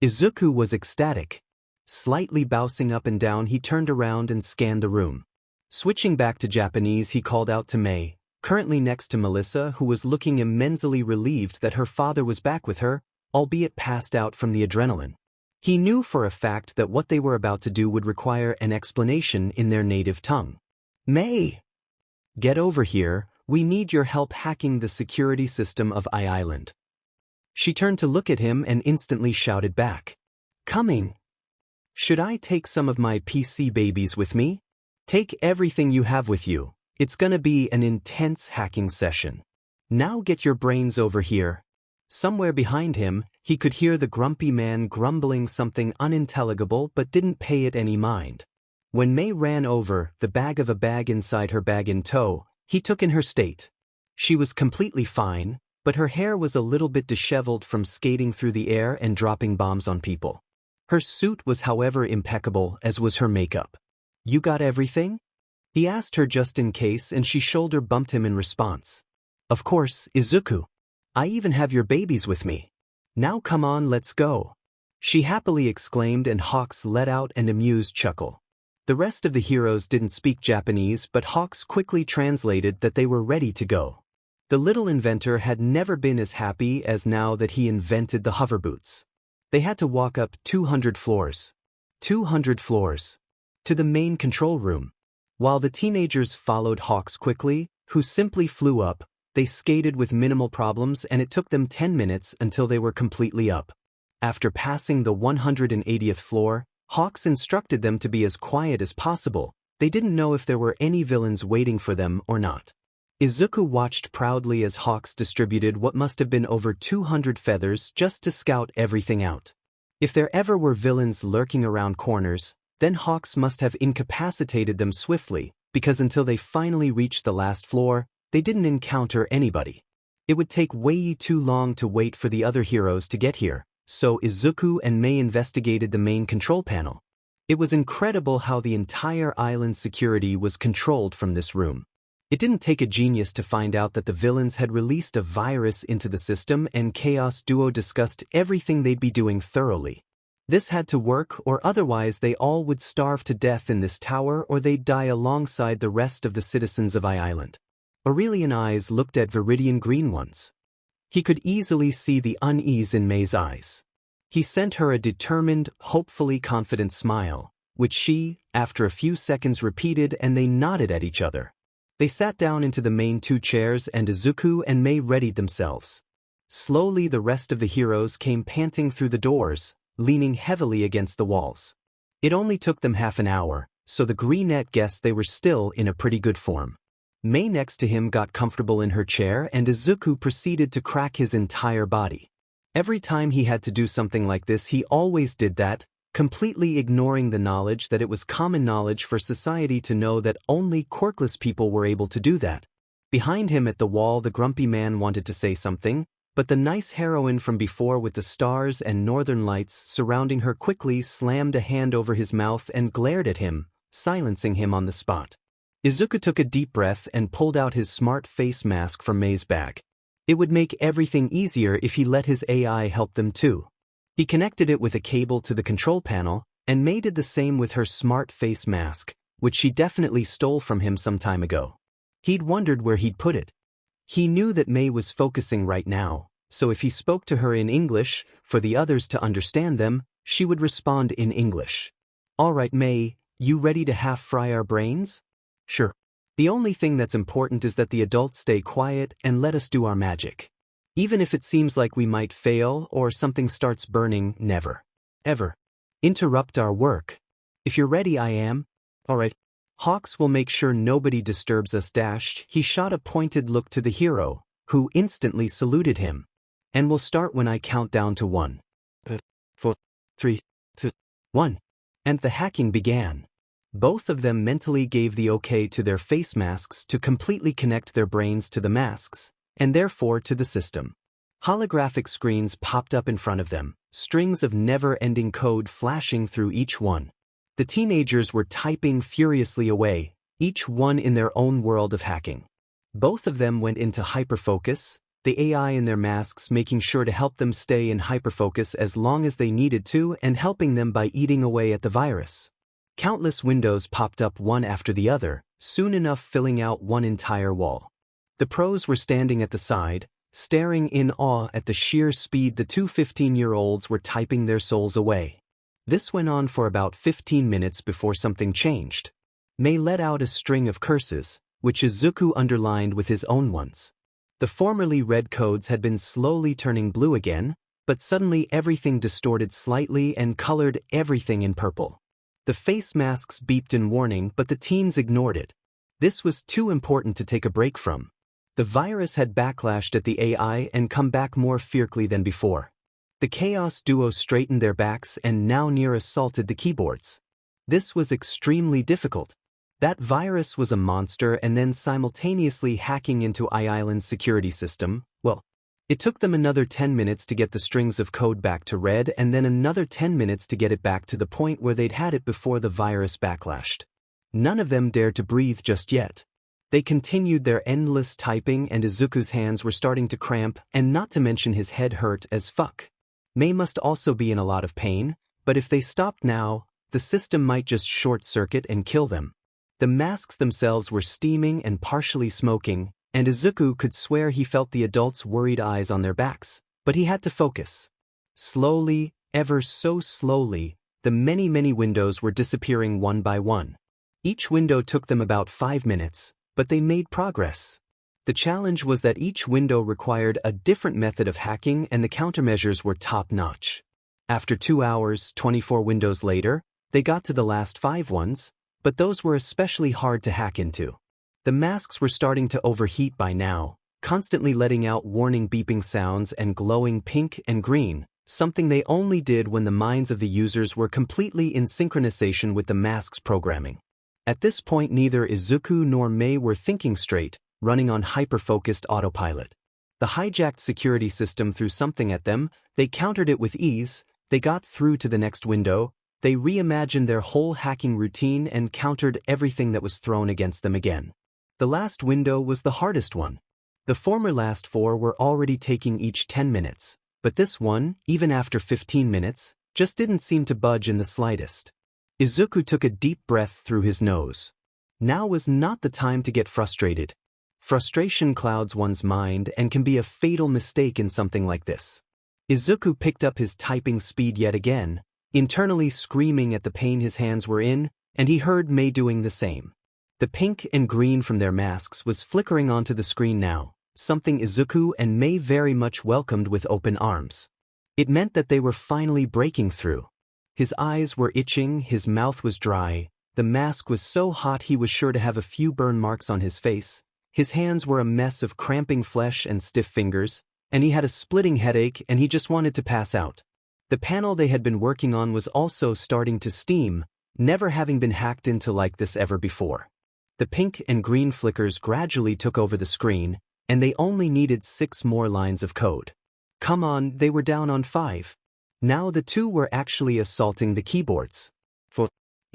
Izuku was ecstatic. Slightly bouncing up and down, he turned around and scanned the room. Switching back to Japanese, he called out to May, currently next to Melissa, who was looking immensely relieved that her father was back with her, albeit passed out from the adrenaline. He knew for a fact that what they were about to do would require an explanation in their native tongue. May! Get over here, we need your help hacking the security system of Island. She turned to look at him and instantly shouted back. Coming! Should I take some of my PC babies with me? Take everything you have with you. It's gonna be an intense hacking session. Now get your brains over here. Somewhere behind him, he could hear the grumpy man grumbling something unintelligible but didn't pay it any mind. When May ran over, the bag of a bag inside her bag in tow, he took in her state. She was completely fine, but her hair was a little bit disheveled from skating through the air and dropping bombs on people. Her suit was however impeccable, as was her makeup. You got everything? He asked her just in case, and she shoulder bumped him in response. Of course, Izuku. I even have your babies with me. Now come on, let's go. She happily exclaimed, and Hawks let out an amused chuckle. The rest of the heroes didn't speak Japanese, but Hawks quickly translated that they were ready to go. The little inventor had never been as happy as now that he invented the hoverboots. They had to walk up 200 floors. 200 floors. To the main control room. While the teenagers followed Hawks quickly, who simply flew up, they skated with minimal problems, and it took them 10 minutes until they were completely up. After passing the 180th floor, Hawks instructed them to be as quiet as possible. They didn't know if there were any villains waiting for them or not. Izuku watched proudly as Hawks distributed what must have been over 200 feathers just to scout everything out. If there ever were villains lurking around corners, then Hawks must have incapacitated them swiftly, because until they finally reached the last floor, they didn't encounter anybody. It would take way too long to wait for the other heroes to get here, so Izuku and May investigated the main control panel. It was incredible how the entire island's security was controlled from this room. It didn't take a genius to find out that the villains had released a virus into the system, and Chaos Duo discussed everything they'd be doing thoroughly. This had to work, or otherwise they all would starve to death in this tower, or they'd die alongside the rest of the citizens of Island. Aurelian eyes looked at Viridian green ones. He could easily see the unease in May's eyes. He sent her a determined, hopefully confident smile, which she, after a few seconds, repeated, and they nodded at each other. They sat down into the main 2 chairs, and Izuku and May readied themselves. Slowly the rest of the heroes came panting through the doors, leaning heavily against the walls. It only took them half an hour, so the greenette guessed they were still in a pretty good form. May next to him got comfortable in her chair, and Izuku proceeded to crack his entire body. Every time he had to do something like this, he always did that, completely ignoring the knowledge that it was common knowledge for society to know that only quirkless people were able to do that. Behind him at the wall, the grumpy man wanted to say something, but the nice heroine from before with the stars and northern lights surrounding her quickly slammed a hand over his mouth and glared at him, silencing him on the spot. Izuku took a deep breath and pulled out his smart face mask from May's bag. It would make everything easier if he let his AI help them too. He connected it with a cable to the control panel, and May did the same with her smart face mask, which she definitely stole from him some time ago. He'd wondered where he'd put it. He knew that May was focusing right now, so if he spoke to her in English, for the others to understand them, she would respond in English. "All right, May, you ready to half fry our brains?" "Sure. The only thing that's important is that the adults stay quiet and let us do our magic. Even if it seems like we might fail or something starts burning, never, ever interrupt our work. If you're ready, I am." "All right. Hawks will make sure nobody disturbs us." He shot a pointed look to the hero, who instantly saluted him. "And we'll start when I count down to 1. 4, 3, 2, 1. And the hacking began. Both of them mentally gave the okay to their face masks to completely connect their brains to the masks, and therefore to the system. Holographic screens popped up in front of them, strings of never-ending code flashing through each one. The teenagers were typing furiously away, each one in their own world of hacking. Both of them went into hyperfocus, the AI in their masks making sure to help them stay in hyperfocus as long as they needed to and helping them by eating away at the virus. Countless windows popped up one after the other, soon enough filling out one entire wall. The pros were standing at the side, staring in awe at the sheer speed the 2 15-year-olds were typing their souls away. This went on for about 15 minutes before something changed. May let out a string of curses, which Izuku underlined with his own ones. The formerly red codes had been slowly turning blue again, but suddenly everything distorted slightly and colored everything in purple. The face masks beeped in warning, but the teens ignored it. This was too important to take a break from. The virus had backlashed at the AI and come back more fiercely than before. The Chaos Duo straightened their backs and now near assaulted the keyboards. This was extremely difficult. That virus was a monster, and then simultaneously hacking into Island's security system, well, it took them another 10 minutes to get the strings of code back to red and then another 10 minutes to get it back to the point where they'd had it before the virus backlashed. None of them dared to breathe just yet. They continued their endless typing, and Izuku's hands were starting to cramp, and not to mention his head hurt as fuck. May must also be in a lot of pain, but if they stopped now, the system might just short-circuit and kill them. The masks themselves were steaming and partially smoking, and Izuku could swear he felt the adults' worried eyes on their backs, but he had to focus. Slowly, ever so slowly, the many windows were disappearing one by one. Each window took them about 5 minutes, but they made progress. The challenge was that each window required a different method of hacking, and the countermeasures were top-notch. After 2 hours, 24 windows later, they got to the last 5 ones, but those were especially hard to hack into. The masks were starting to overheat by now, constantly letting out warning beeping sounds and glowing pink and green, something they only did when the minds of the users were completely in synchronization with the mask's programming. At this point, neither Izuku nor May were thinking straight, running on hyper-focused autopilot. The hijacked security system threw something at them, they countered it with ease, they got through to the next window, They reimagined their whole hacking routine and countered everything that was thrown against them again. The last window was the hardest one. The former last four were already taking each 10 minutes, but this one, even after 15 minutes, just didn't seem to budge in the slightest. Izuku took a deep breath through his nose. Now was not the time to get frustrated. Frustration clouds one's mind and can be a fatal mistake in something like this. Izuku picked up his typing speed yet again, internally screaming at the pain his hands were in, and he heard Mei doing the same. The pink and green from their masks was flickering onto the screen now, something Izuku and Mei very much welcomed with open arms. It meant that they were finally breaking through. His eyes were itching, his mouth was dry, the mask was so hot he was sure to have a few burn marks on his face, his hands were a mess of cramping flesh and stiff fingers, and he had a splitting headache and he just wanted to pass out. The panel they had been working on was also starting to steam, never having been hacked into like this ever before. The pink and green flickers gradually took over the screen, and they only needed 6 more lines of code. Come on, they were down on 5. Now the two were actually assaulting the keyboards.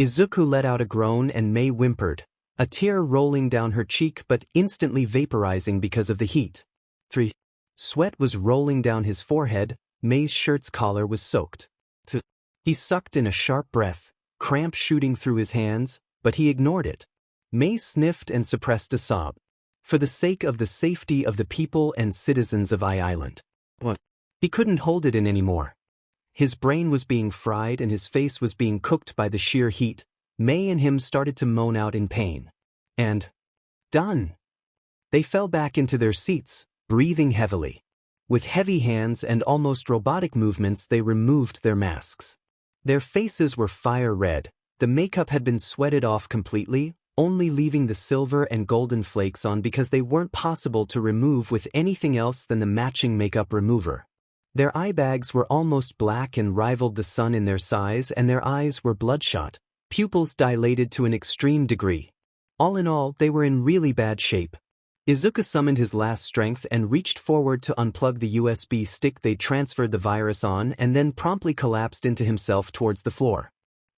Izuku let out a groan and Mei whimpered, a tear rolling down her cheek but instantly vaporizing because of the heat. 3. Sweat was rolling down his forehead, Mei's shirt's collar was soaked. 2. He sucked in a sharp breath, cramp shooting through his hands, but he ignored it. Mei sniffed and suppressed a sob. For the sake of the safety of the people and citizens of Island. He couldn't hold it in anymore. His brain was being fried and his face was being cooked by the sheer heat. Mei and him started to moan out in pain. And done. They fell back into their seats, breathing heavily. With heavy hands and almost robotic movements they removed their masks. Their faces were fire red, the makeup had been sweated off completely, only leaving the silver and golden flakes on because they weren't possible to remove with anything else than the matching makeup remover. Their eye bags were almost black and rivaled the sun in their size, and their eyes were bloodshot, pupils dilated to an extreme degree. All in all, they were in really bad shape. Izuku summoned his last strength and reached forward to unplug the USB stick they transferred the virus on and then promptly collapsed into himself towards the floor.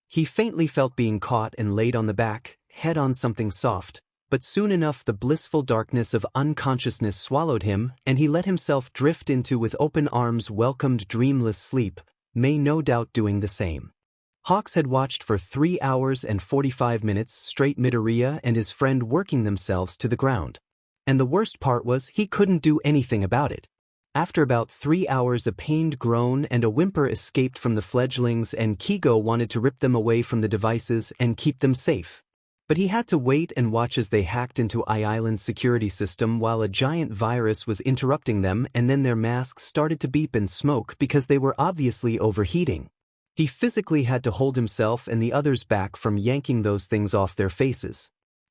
He faintly felt being caught and laid on the back, head on something soft, but soon enough the blissful darkness of unconsciousness swallowed him and he let himself drift into with open arms welcomed dreamless sleep, Mei no doubt doing the same. Hawks had watched for 3 hours and 45 minutes straight Midoriya and his friend working themselves to the ground. And the worst part was he couldn't do anything about it. After about 3 hours a pained groan and a whimper escaped from the fledglings and Kigo wanted to rip them away from the devices and keep them safe. But he had to wait and watch as they hacked into Island's security system while a giant virus was interrupting them and then their masks started to beep and smoke because they were obviously overheating. He physically had to hold himself and the others back from yanking those things off their faces.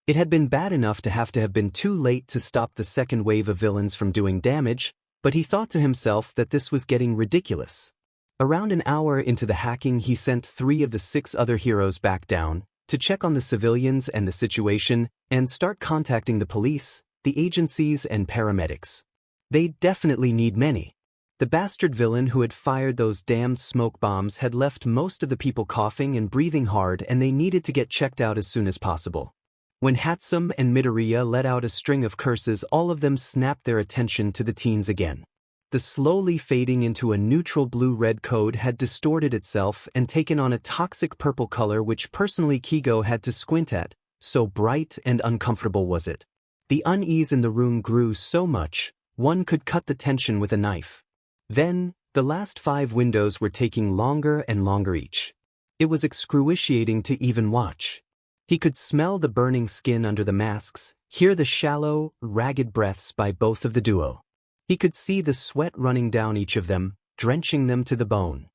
It had been bad enough to have been too late to stop the second wave of villains from doing damage, but he thought to himself that this was getting ridiculous. Around an hour into the hacking he sent 3 of the 6 other heroes back down, to check on the civilians and the situation, and start contacting the police, the agencies and paramedics. They definitely need many. The bastard villain who had fired those damned smoke bombs had left most of the people coughing and breathing hard and they needed to get checked out as soon as possible. When Hatsum and Midoriya let out a string of curses all of them snapped their attention to the teens again. The slowly fading into a neutral blue-red code had distorted itself and taken on a toxic purple color which personally Kigo had to squint at, so bright and uncomfortable was it. The unease in the room grew so much, one could cut the tension with a knife. Then, the last 5 windows were taking longer and longer each. It was excruciating to even watch. He could smell the burning skin under the masks, hear the shallow, ragged breaths by both of the duo. He could see the sweat running down each of them, drenching them to the bone.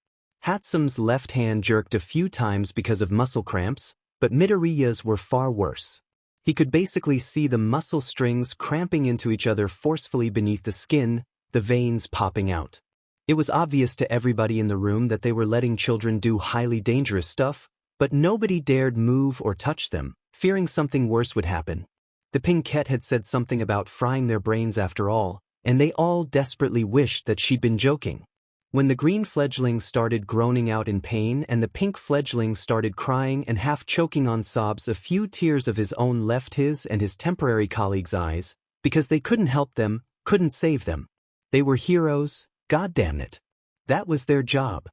Hatsum's left hand jerked a few times because of muscle cramps, but Midoriya's were far worse. He could basically see the muscle strings cramping into each other forcefully beneath the skin, the veins popping out. It was obvious to everybody in the room that they were letting children do highly dangerous stuff, but nobody dared move or touch them, fearing something worse would happen. The Pinkette had said something about frying their brains after all, and they all desperately wished that she'd been joking. When the green fledgling started groaning out in pain and the pink fledgling started crying and half choking on sobs, a few tears of his own left his and his temporary colleagues' eyes, because they couldn't help them, couldn't save them. They were heroes, goddamn it. That was their job.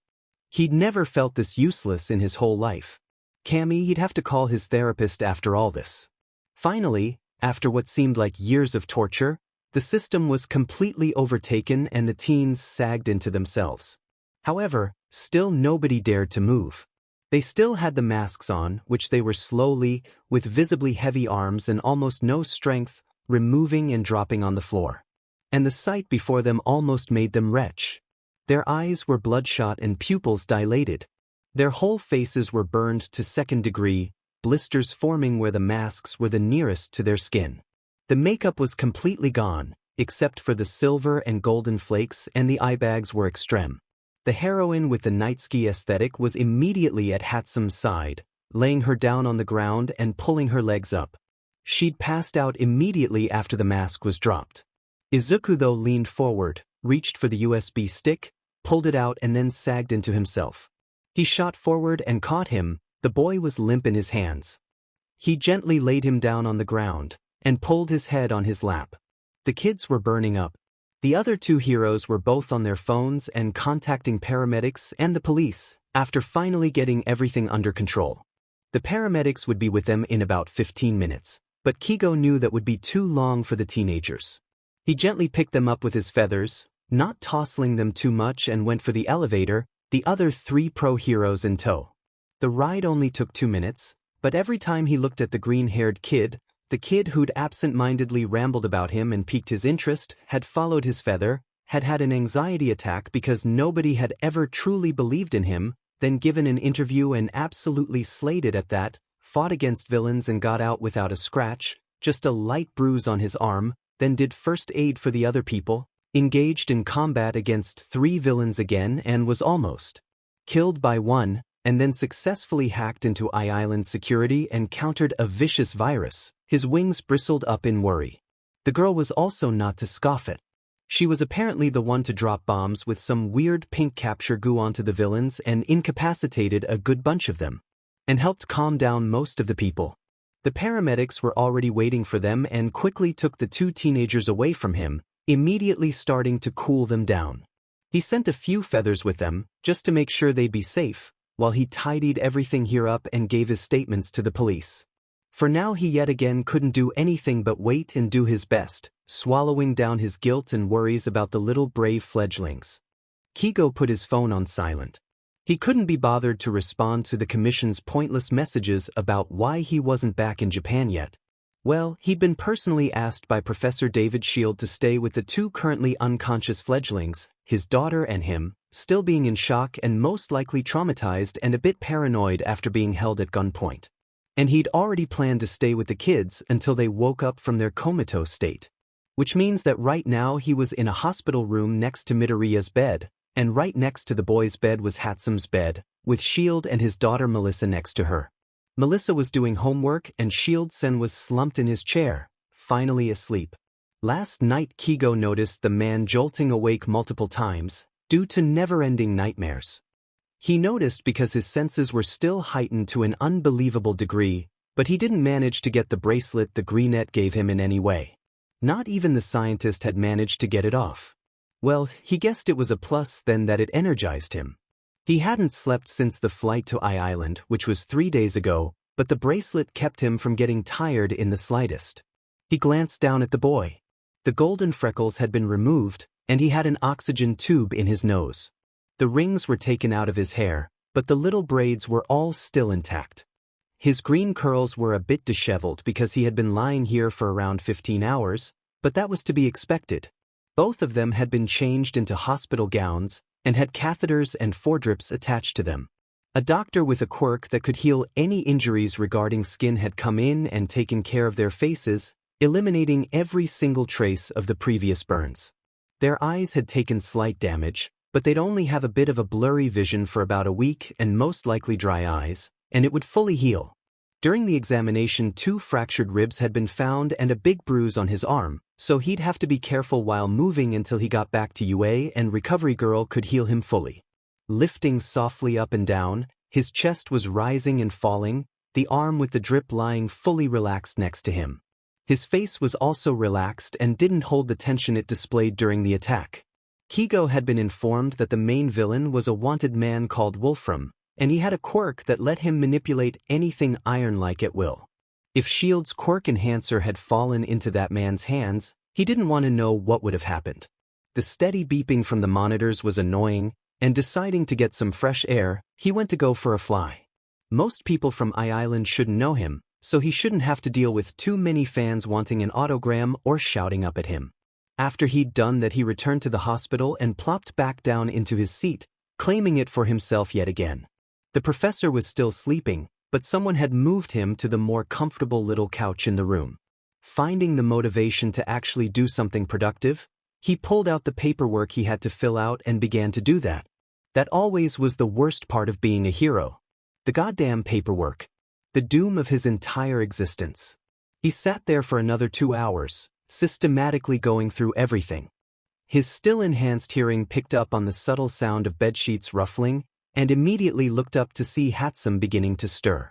He'd never felt this useless in his whole life. Cammy, he'd have to call his therapist after all this. Finally, after what seemed like years of torture, the system was completely overtaken and the teens sagged into themselves. However, still nobody dared to move. They still had the masks on, which they were slowly, with visibly heavy arms and almost no strength, removing and dropping on the floor. And the sight before them almost made them retch. Their eyes were bloodshot and pupils dilated. Their whole faces were burned to second degree, blisters forming where the masks were the nearest to their skin. The makeup was completely gone, except for the silver and golden flakes, and the eye bags were extreme. The heroine with the night ski aesthetic was immediately at Hatsume's side, laying her down on the ground and pulling her legs up. She'd passed out immediately after the mask was dropped. Izuku, though, leaned forward, reached for the USB stick, pulled it out and then sagged into himself. He shot forward and caught him. The boy was limp in his hands. He gently laid him down on the ground and pulled his head on his lap. The kids were burning up. The other two heroes were both on their phones and contacting paramedics and the police after finally getting everything under control. The paramedics would be with them in about 15 minutes, but Kigo knew that would be too long for the teenagers. He gently picked them up with his feathers, not tossing them too much, and went for the elevator, the other three pro heroes in tow. The ride only took 2 minutes, but every time he looked at the green-haired kid, the kid who'd absent-mindedly rambled about him and piqued his interest, had followed his feather, had had an anxiety attack because nobody had ever truly believed in him, then given an interview and absolutely slayed it at that, fought against villains and got out without a scratch, just a light bruise on his arm, then did first aid for the other people, engaged in combat against 3 villains again and was almost killed by one, and then successfully hacked into Island security and countered a vicious virus. His wings bristled up in worry. The girl was also not to scoff at. She was apparently the one to drop bombs with some weird pink capture goo onto the villains and incapacitated a good bunch of them, and helped calm down most of the people. The paramedics were already waiting for them and quickly took the 2 teenagers away from him, immediately starting to cool them down. He sent a few feathers with them, just to make sure they'd be safe, while he tidied everything here up and gave his statements to the police. For now he yet again couldn't do anything but wait and do his best, swallowing down his guilt and worries about the little brave fledglings. Kigo put his phone on silent. He couldn't be bothered to respond to the commission's pointless messages about why he wasn't back in Japan yet. Well, he'd been personally asked by Professor David Shield to stay with the 2 currently unconscious fledglings, his daughter and him, still being in shock and most likely traumatized and a bit paranoid after being held at gunpoint. And he'd already planned to stay with the kids until they woke up from their comatose state. Which means that right now he was in a hospital room next to Midoriya's bed, and right next to the boy's bed was Hatsume's bed, with Shield and his daughter Melissa next to her. Melissa was doing homework and Shield-sen was slumped in his chair, finally asleep. Last night Kigo noticed the man jolting awake multiple times, due to never-ending nightmares. He noticed because his senses were still heightened to an unbelievable degree, but he didn't manage to get the bracelet the Greenette gave him in any way. Not even the scientist had managed to get it off. Well, he guessed it was a plus then that it energized him. He hadn't slept since the flight to Island, which was 3 days ago, but the bracelet kept him from getting tired in the slightest. He glanced down at the boy. The golden freckles had been removed, and he had an oxygen tube in his nose. The rings were taken out of his hair, but the little braids were all still intact. His green curls were a bit disheveled because he had been lying here for around 15 hours, but that was to be expected. Both of them had been changed into hospital gowns and had catheters and foredrips attached to them. A doctor with a quirk that could heal any injuries regarding skin had come in and taken care of their faces, eliminating every single trace of the previous burns. Their eyes had taken slight damage, but they'd only have a bit of a blurry vision for about a week and most likely dry eyes, and it would fully heal. During the examination, 2 fractured ribs had been found and a big bruise on his arm, so he'd have to be careful while moving until he got back to UA and recovery girl could heal him fully. Lifting softly up and down, his chest was rising and falling, the arm with the drip lying fully relaxed next to him. His face was also relaxed and didn't hold the tension it displayed during the attack. Kigo had been informed that the main villain was a wanted man called Wolfram, and he had a quirk that let him manipulate anything iron-like at will. If Shield's quirk enhancer had fallen into that man's hands, he didn't want to know what would have happened. The steady beeping from the monitors was annoying, and deciding to get some fresh air, he went to go for a fly. Most people from Island shouldn't know him, so he shouldn't have to deal with too many fans wanting an autogram or shouting up at him. After he'd done that, he returned to the hospital and plopped back down into his seat, claiming it for himself yet again. The professor was still sleeping, but someone had moved him to the more comfortable little couch in the room. Finding the motivation to actually do something productive, he pulled out the paperwork he had to fill out and began to do that. That always was the worst part of being a hero. The goddamn paperwork. The doom of his entire existence. He sat there for another 2 hours, systematically going through everything. His still enhanced hearing picked up on the subtle sound of bedsheets ruffling, and immediately looked up to see Hatsum beginning to stir.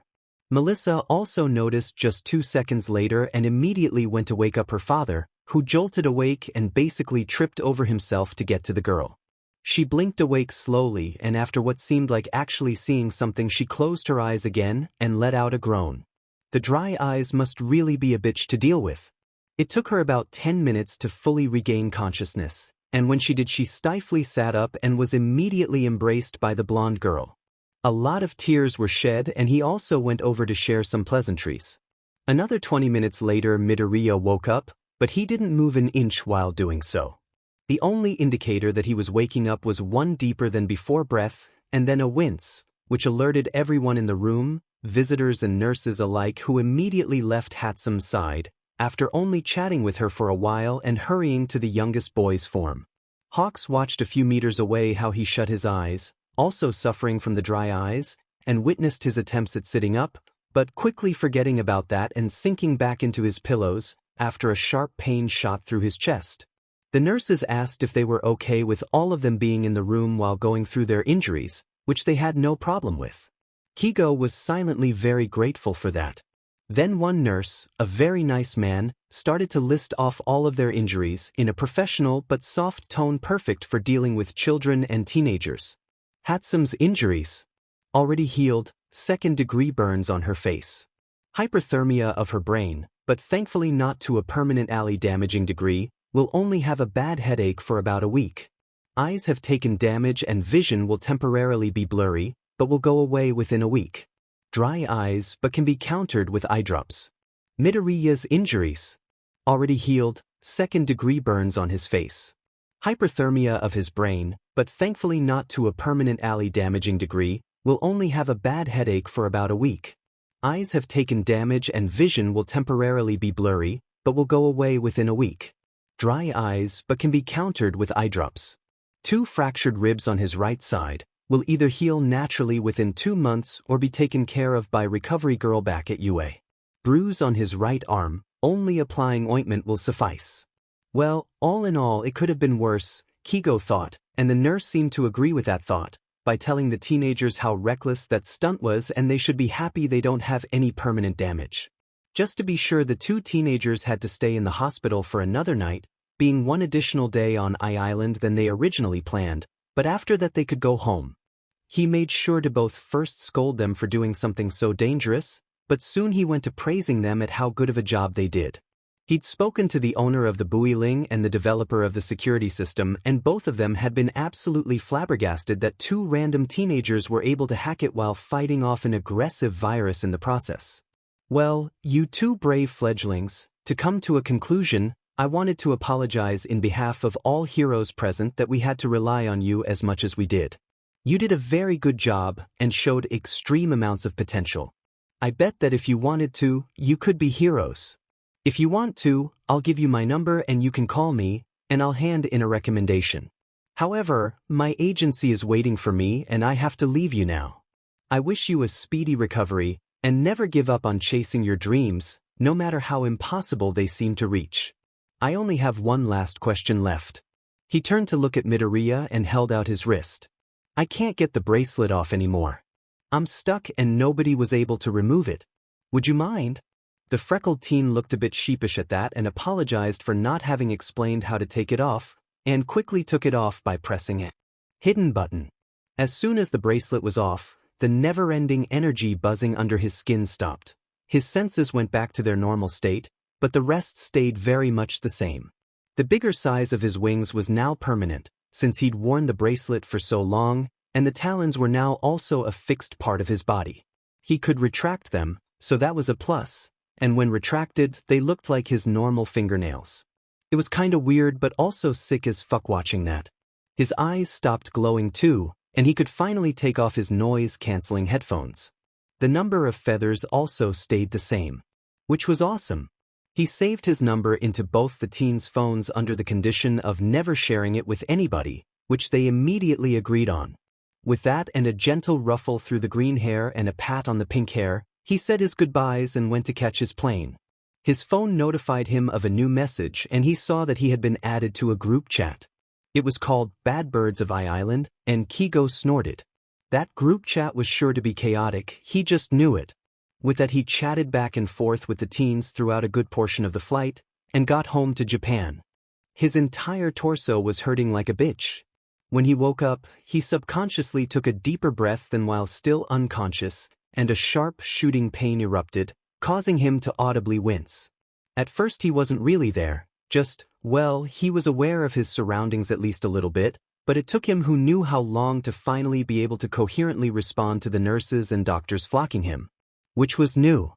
Melissa also noticed just 2 seconds later and immediately went to wake up her father, who jolted awake and basically tripped over himself to get to the girl. She blinked awake slowly, and after what seemed like actually seeing something, she closed her eyes again and let out a groan. The dry eyes must really be a bitch to deal with. It took her about 10 minutes to fully regain consciousness, and when she did, she stiffly sat up and was immediately embraced by the blonde girl. A lot of tears were shed, and he also went over to share some pleasantries. Another 20 minutes later, Midoriya woke up, but he didn't move an inch while doing so. The only indicator that he was waking up was one deeper than before breath, and then a wince, which alerted everyone in the room, visitors and nurses alike, who immediately left Hatsum's side, after only chatting with her for a while and hurrying to the youngest boy's form. Hawks watched a few meters away how he shut his eyes, also suffering from the dry eyes, and witnessed his attempts at sitting up, but quickly forgetting about that and sinking back into his pillows, after a sharp pain shot through his chest. The nurses asked if they were okay with all of them being in the room while going through their injuries, which they had no problem with. Kigo was silently very grateful for that. Then one nurse, a very nice man, started to list off all of their injuries in a professional but soft tone perfect for dealing with children and teenagers. Hatsum's injuries. Already healed, 2nd-degree burns on her face. Hyperthermia of her brain, but thankfully not to a permanent damaging degree, will only have a bad headache for about a week. Eyes have taken damage and vision will temporarily be blurry, but will go away within a week. Dry eyes but can be countered with eye drops. Midoriya's injuries. Already healed, 2nd-degree burns on his face. Hyperthermia of his brain, but thankfully not to a permanent damaging degree, will only have a bad headache for about a week. Eyes have taken damage and vision will temporarily be blurry, but will go away within a week. Dry eyes but can be countered with eye drops. 2 fractured ribs on his right side will either heal naturally within 2 months or be taken care of by recovery girl back at UA. Bruise on his right arm, only applying ointment will suffice. Well, all in all, it could have been worse, Kigo thought, and the nurse seemed to agree with that thought, by telling the teenagers how reckless that stunt was and they should be happy they don't have any permanent damage. Just to be sure, the 2 teenagers had to stay in the hospital for another night, being 1 additional day on Island than they originally planned, but after that they could go home. He made sure to both first scold them for doing something so dangerous, but soon he went to praising them at how good of a job they did. He'd spoken to the owner of the Builing and the developer of the security system, and both of them had been absolutely flabbergasted that 2 random teenagers were able to hack it while fighting off an aggressive virus in the process. Well, you 2 brave fledglings, to come to a conclusion, I wanted to apologize in behalf of all heroes present that we had to rely on you as much as we did. You did a very good job and showed extreme amounts of potential. I bet that if you wanted to, you could be heroes. If you want to, I'll give you my number and you can call me, and I'll hand in a recommendation. However, my agency is waiting for me and I have to leave you now. I wish you a speedy recovery, And never give up on chasing your dreams, no matter how impossible they seem to reach. I only have one last question left. He turned to look at Midoriya and held out his wrist. I can't get the bracelet off anymore. I'm stuck and nobody was able to remove it. Would you mind? The freckled teen looked a bit sheepish at that and apologized for not having explained how to take it off, and quickly took it off by pressing a hidden button. As soon as the bracelet was off, the never-ending energy buzzing under his skin stopped. His senses went back to their normal state, but the rest stayed very much the same. The bigger size of his wings was now permanent, since he'd worn the bracelet for so long, and the talons were now also a fixed part of his body. He could retract them, so that was a plus, and when retracted, they looked like his normal fingernails. It was kinda weird but also sick as fuck watching that. His eyes stopped glowing too, and he could finally take off his noise-canceling headphones. The number of feathers also stayed the same, which was awesome. He saved his number into both the teens' phones under the condition of never sharing it with anybody, which they immediately agreed on. With that and a gentle ruffle through the green hair and a pat on the pink hair, he said his goodbyes and went to catch his plane. His phone notified him of a new message and he saw that he had been added to a group chat. It was called Bad Birds of I Island, and Kigo snorted. That group chat was sure to be chaotic, he just knew it. With that he chatted back and forth with the teens throughout a good portion of the flight, and got home to Japan. His entire torso was hurting like a bitch. When he woke up, he subconsciously took a deeper breath than while still unconscious, and a sharp shooting pain erupted, causing him to audibly wince. At first he wasn't really there, just, well, he was aware of his surroundings at least a little bit, but it took him who knew how long to finally be able to coherently respond to the nurses and doctors flocking him. Which was new.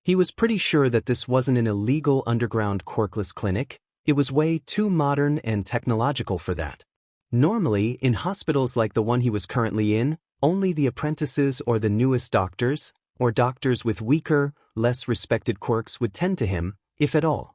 He was pretty sure that this wasn't an illegal underground quirkless clinic, it was way too modern and technological for that. Normally, in hospitals like the one he was currently in, only the apprentices or the newest doctors, or doctors with weaker, less respected quirks would tend to him, if at all.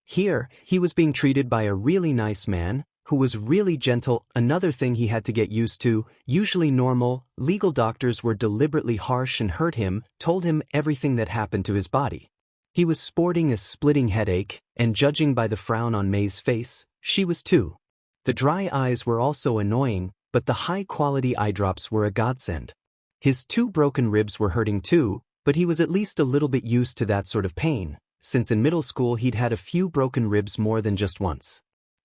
Here, he was being treated by a really nice man, who was really gentle. Another thing he had to get used to, usually normal, legal doctors were deliberately harsh and hurt him, told him everything that happened to his body. He was sporting a splitting headache, and judging by the frown on May's face, she was too. The dry eyes were also annoying, but the high-quality eye drops were a godsend. His 2 broken ribs were hurting too, but he was at least a little bit used to that sort of pain, since in middle school he'd had a few broken ribs more than just once.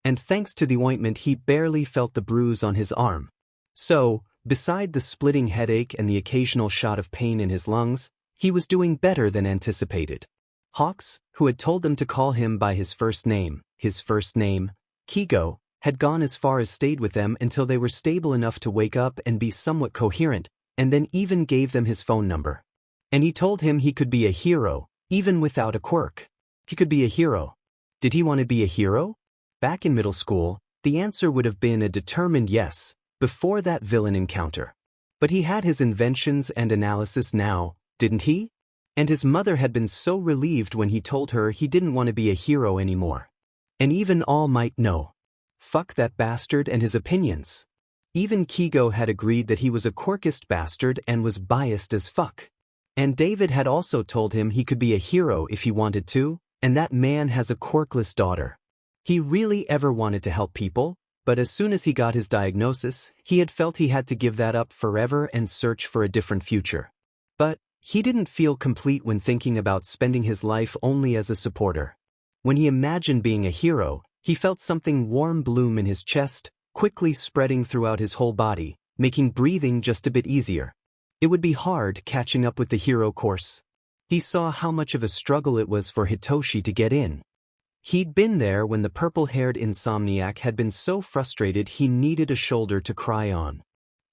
And thanks to the ointment he barely felt the bruise on his arm. So, beside the splitting headache and the occasional shot of pain in his lungs, he was doing better than anticipated. Hawks, who had told them to call him by his first name, Kigo, had gone as far as stayed with them until they were stable enough to wake up and be somewhat coherent, and then even gave them his phone number. And he told him he could be a hero, even without a quirk. He could be a hero. Did he want to be a hero? Back in middle school, the answer would have been a determined yes, before that villain encounter. But he had his inventions and analysis now, didn't he? And his mother had been so relieved when he told her he didn't want to be a hero anymore. And even All Might know. Fuck that bastard and his opinions. Even Kigo had agreed that he was a quirkist bastard and was biased as fuck. And David had also told him he could be a hero if he wanted to, and that man has a quirkless daughter. He really ever wanted to help people, but as soon as he got his diagnosis, he had felt he had to give that up forever and search for a different future. But he didn't feel complete when thinking about spending his life only as a supporter. When he imagined being a hero, he felt something warm bloom in his chest, quickly spreading throughout his whole body, making breathing just a bit easier. It would be hard catching up with the hero course. He saw how much of a struggle it was for Hitoshi to get in. He'd been there when the purple-haired insomniac had been so frustrated he needed a shoulder to cry on.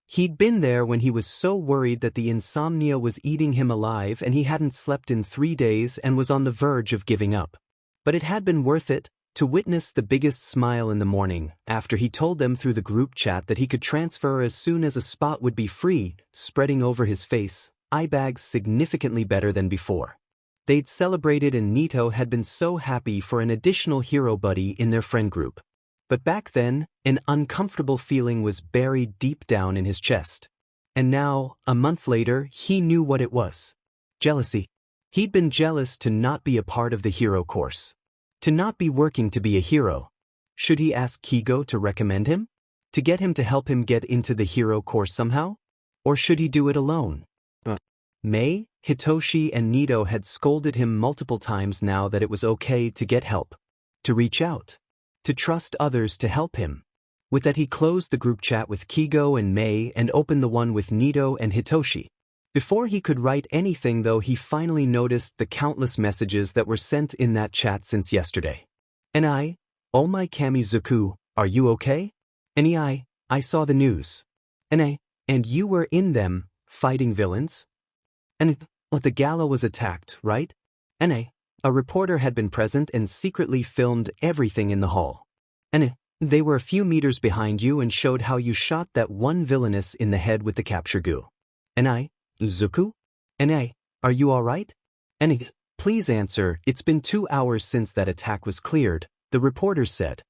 He'd been there when he was so worried that the insomnia was eating him alive and he hadn't slept in 3 days and was on the verge of giving up. But it had been worth it, to witness the biggest smile in the morning, after he told them through the group chat that he could transfer as soon as a spot would be free, spreading over his face, eye bags significantly better than before. They'd celebrated and Nito had been so happy for an additional hero buddy in their friend group. But back then, an uncomfortable feeling was buried deep down in his chest. And now, a month later, he knew what it was. Jealousy. He'd been jealous to not be a part of the hero course. To not be working to be a hero. Should he ask Kigo to recommend him? To get him to help him get into the hero course somehow? Or should he do it alone? Mei, Hitoshi and Nito had scolded him multiple times now that it was okay to get help. To reach out. To trust others to help him. With that he closed the group chat with Kigo and Mei and opened the one with Nito and Hitoshi. Before he could write anything though, he finally noticed the countless messages that were sent in that chat since yesterday. Oh my Kamizuku, are you okay? I saw the news. And you were in them, fighting villains? The gala was attacked, right? A reporter had been present and secretly filmed everything in the hall. They were a few meters behind you and showed how you shot that one villainess in the head with the capture goo. Zuku? Are you alright? Please answer, it's been 2 hours since that attack was cleared, the reporter said.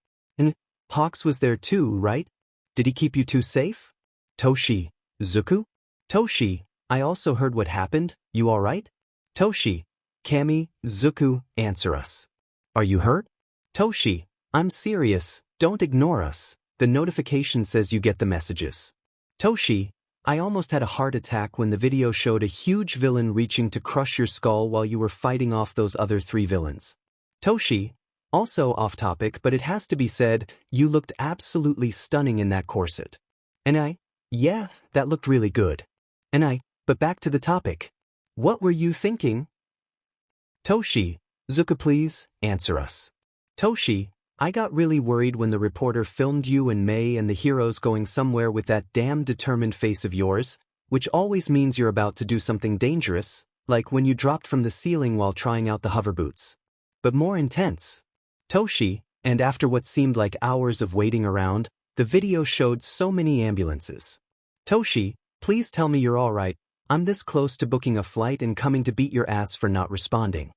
Hawks was there too, right? Did he keep you two safe? Toshi. Zuku? Toshi, I also heard what happened, you alright? Toshi. Kami, Zuku, answer us. Are you hurt? Toshi, I'm serious, don't ignore us, the notification says you get the messages. Toshi, I almost had a heart attack when the video showed a huge villain reaching to crush your skull while you were fighting off those other 3 villains. Toshi, also off topic but it has to be said, you looked absolutely stunning in that corset. Yeah, that looked really good. But back to the topic. What were you thinking? Toshi, Zuka please, answer us. Toshi, I got really worried when the reporter filmed you and Mei and the heroes going somewhere with that damn determined face of yours, which always means you're about to do something dangerous, like when you dropped from the ceiling while trying out the hover boots. But more intense. Toshi, and after what seemed like hours of waiting around, the video showed so many ambulances. Toshi, please tell me you're alright, I'm this close to booking a flight and coming to beat your ass for not responding.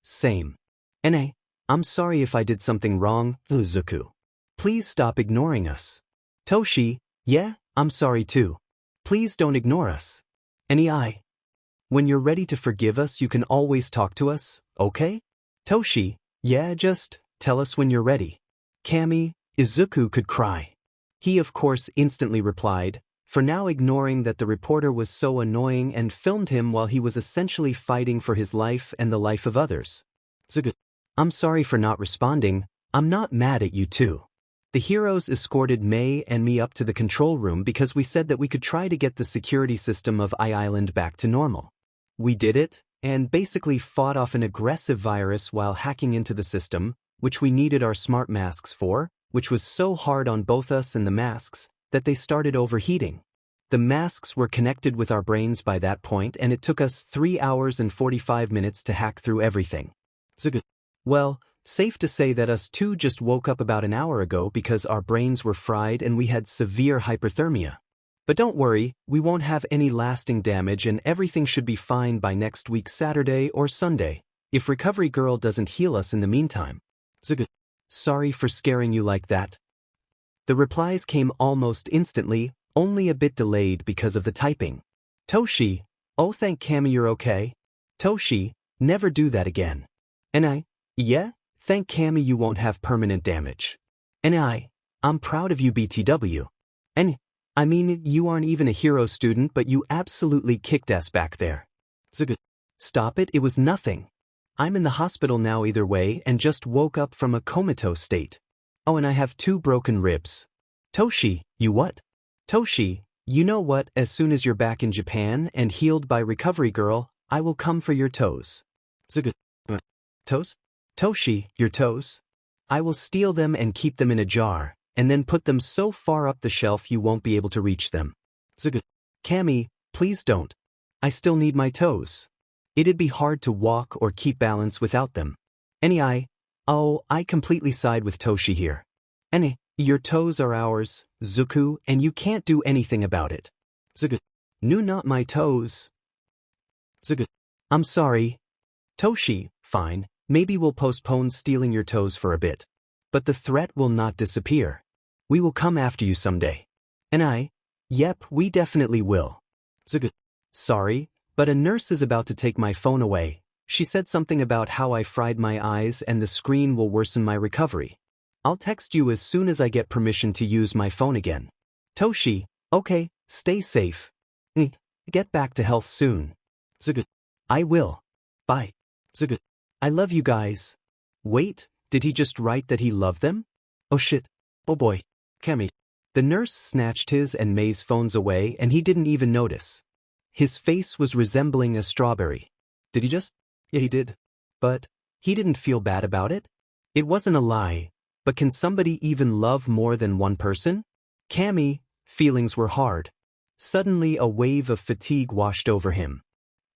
Same. I'm sorry if I did something wrong, Zuku. Please stop ignoring us. Toshi, yeah, I'm sorry too. Please don't ignore us. When you're ready to forgive us you can always talk to us, okay? Toshi, yeah, just tell us when you're ready. Kami, Izuku could cry. He of course instantly replied, for now ignoring that the reporter was so annoying and filmed him while he was essentially fighting for his life and the life of others. Zuku, I'm sorry for not responding, I'm not mad at you too. The heroes escorted Mei and me up to the control room because we said that we could try to get the security system of Island back to normal. We did it, and basically fought off an aggressive virus while hacking into the system, which we needed our smart masks for, which was so hard on both us and the masks, that they started overheating. The masks were connected with our brains by that point and it took us 3 hours and 45 minutes to hack through everything. Well, safe to say that us two just woke up about an hour ago because our brains were fried and we had severe hyperthermia. But don't worry, we won't have any lasting damage and everything should be fine by next week Saturday or Sunday, if Recovery Girl doesn't heal us in the meantime. Sorry for scaring you like that. The replies came almost instantly, only a bit delayed because of the typing. Toshi, oh thank Kami you're okay. Toshi, never do that again. Yeah, thank Kami you won't have permanent damage. I'm proud of you BTW. I mean you aren't even a hero student but you absolutely kicked ass back there. Stop it, it was nothing. I'm in the hospital now either way and just woke up from a comatose state. Oh and I have 2 broken ribs. Toshi, you what? Toshi, you know what, as soon as you're back in Japan and healed by Recovery Girl, I will come for your toes. Toes? Toshi, your toes? I will steal them and keep them in a jar, and then put them so far up the shelf you won't be able to reach them. Kami, please don't. I still need my toes. It'd be hard to walk or keep balance without them. I completely side with Toshi here. Your toes are ours, Zuku, and you can't do anything about it. No, not my toes. I'm sorry. Toshi, fine, maybe we'll postpone stealing your toes for a bit. But the threat will not disappear. We will come after you someday. Yep, we definitely will. Sorry, But a nurse is about to take my phone away. She said something about how I fried my eyes and the screen will worsen my recovery. I'll text you as soon as I get permission to use my phone again. Toshi, okay, stay safe. Get back to health soon. Zugu. I will. Bye. Zugu. I love you guys. Wait, did he just write that he loved them? Oh shit. Oh boy. Kami. The nurse snatched his and May's phones away and he didn't even notice. His face was resembling a strawberry. Did he just? Yeah, he did. But he didn't feel bad about it? It wasn't a lie. But can somebody even love more than one person? Kami, feelings were hard. Suddenly a wave of fatigue washed over him.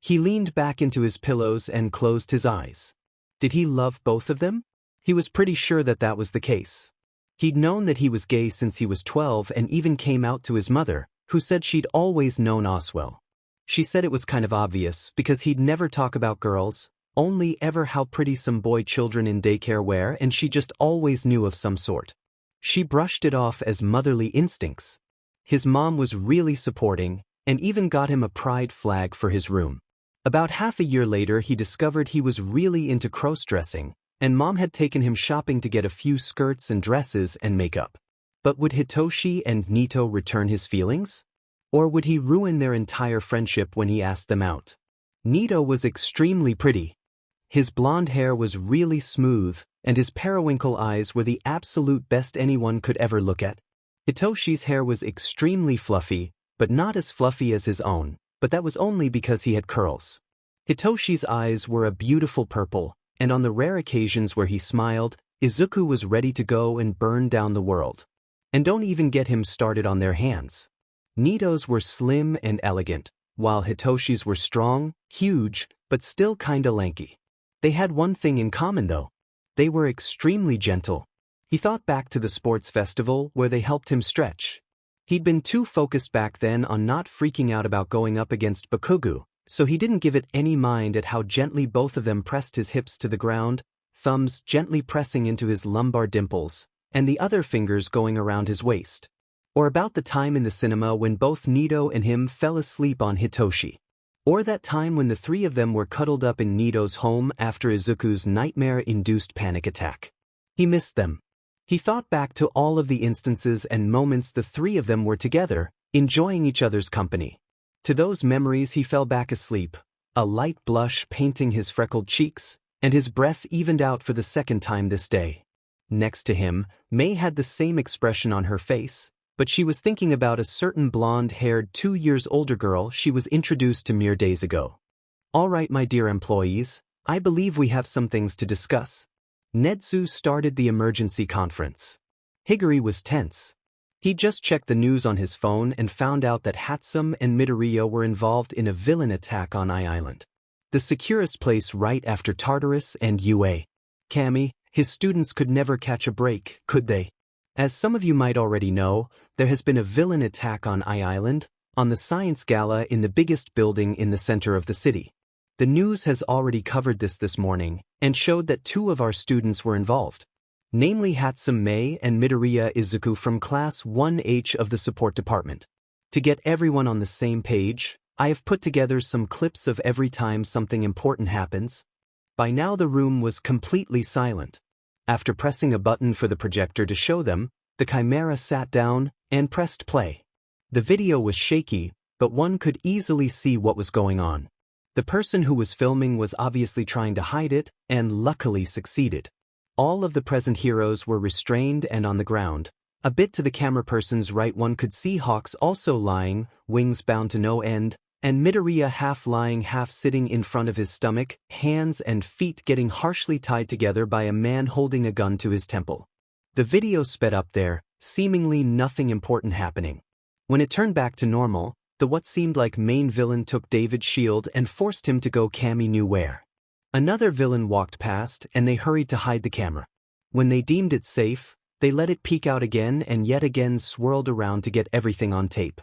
He leaned back into his pillows and closed his eyes. Did he love both of them? He was pretty sure that that was the case. He'd known that he was gay since he was 12 and even came out to his mother, who said she'd always known Oswell. She said it was kind of obvious because he'd never talk about girls, only ever how pretty some boy children in daycare wear, and she just always knew of some sort. She brushed it off as motherly instincts. His mom was really supporting, and even got him a pride flag for his room. About half a year later he discovered he was really into cross-dressing, and Mom had taken him shopping to get a few skirts and dresses and makeup. But would Hitoshi and Nito return his feelings? Or would he ruin their entire friendship when he asked them out? Nito was extremely pretty. His blonde hair was really smooth, and his periwinkle eyes were the absolute best anyone could ever look at. Hitoshi's hair was extremely fluffy, but not as fluffy as his own, but that was only because he had curls. Hitoshi's eyes were a beautiful purple, and on the rare occasions where he smiled, Izuku was ready to go and burn down the world. And don't even get him started on their hands. Nito's were slim and elegant, while Hitoshi's were strong, huge, but still kinda lanky. They had one thing in common though. They were extremely gentle. He thought back to the sports festival where they helped him stretch. He'd been too focused back then on not freaking out about going up against Bakugo, so he didn't give it any mind at how gently both of them pressed his hips to the ground, thumbs gently pressing into his lumbar dimples, and the other fingers going around his waist. Or about the time in the cinema when both Nito and him fell asleep on Hitoshi. Or that time when the three of them were cuddled up in Nito's home after Izuku's nightmare-induced panic attack. He missed them. He thought back to all of the instances and moments the three of them were together, enjoying each other's company. To those memories he fell back asleep, a light blush painting his freckled cheeks, and his breath evened out for the second time this day. Next to him, May had the same expression on her face, but she was thinking about a certain blonde-haired 2 years older girl she was introduced to mere days ago. All right, my dear employees, I believe we have some things to discuss. Netsu started the emergency conference. Higuri was tense. He just checked the news on his phone and found out that Hatsum and Midoriya were involved in a villain attack on Island. The securest place right after Tartarus and UA. Kami, his students could never catch a break, could they? As some of you might already know, there has been a villain attack on Island, on the science gala in the biggest building in the center of the city. The news has already covered this morning, and showed that 2 of our students were involved. Namely Hatsum Mei and Midoriya Izuku from Class 1H of the support department. To get everyone on the same page, I have put together some clips of every time something important happens. By now the room was completely silent. After pressing a button for the projector to show them, the Chimera sat down and pressed play. The video was shaky, but one could easily see what was going on. The person who was filming was obviously trying to hide it, and luckily succeeded. All of the present heroes were restrained and on the ground. A bit to the camera person's right one could see Hawks also lying, wings bound to no end, and Midoriya half lying half sitting in front of his stomach, hands and feet getting harshly tied together by a man holding a gun to his temple. The video sped up there, seemingly nothing important happening. When it turned back to normal, the what seemed like main villain took David's shield and forced him to go Kami knew where. Another villain walked past and they hurried to hide the camera. When they deemed it safe, they let it peek out again and yet again swirled around to get everything on tape.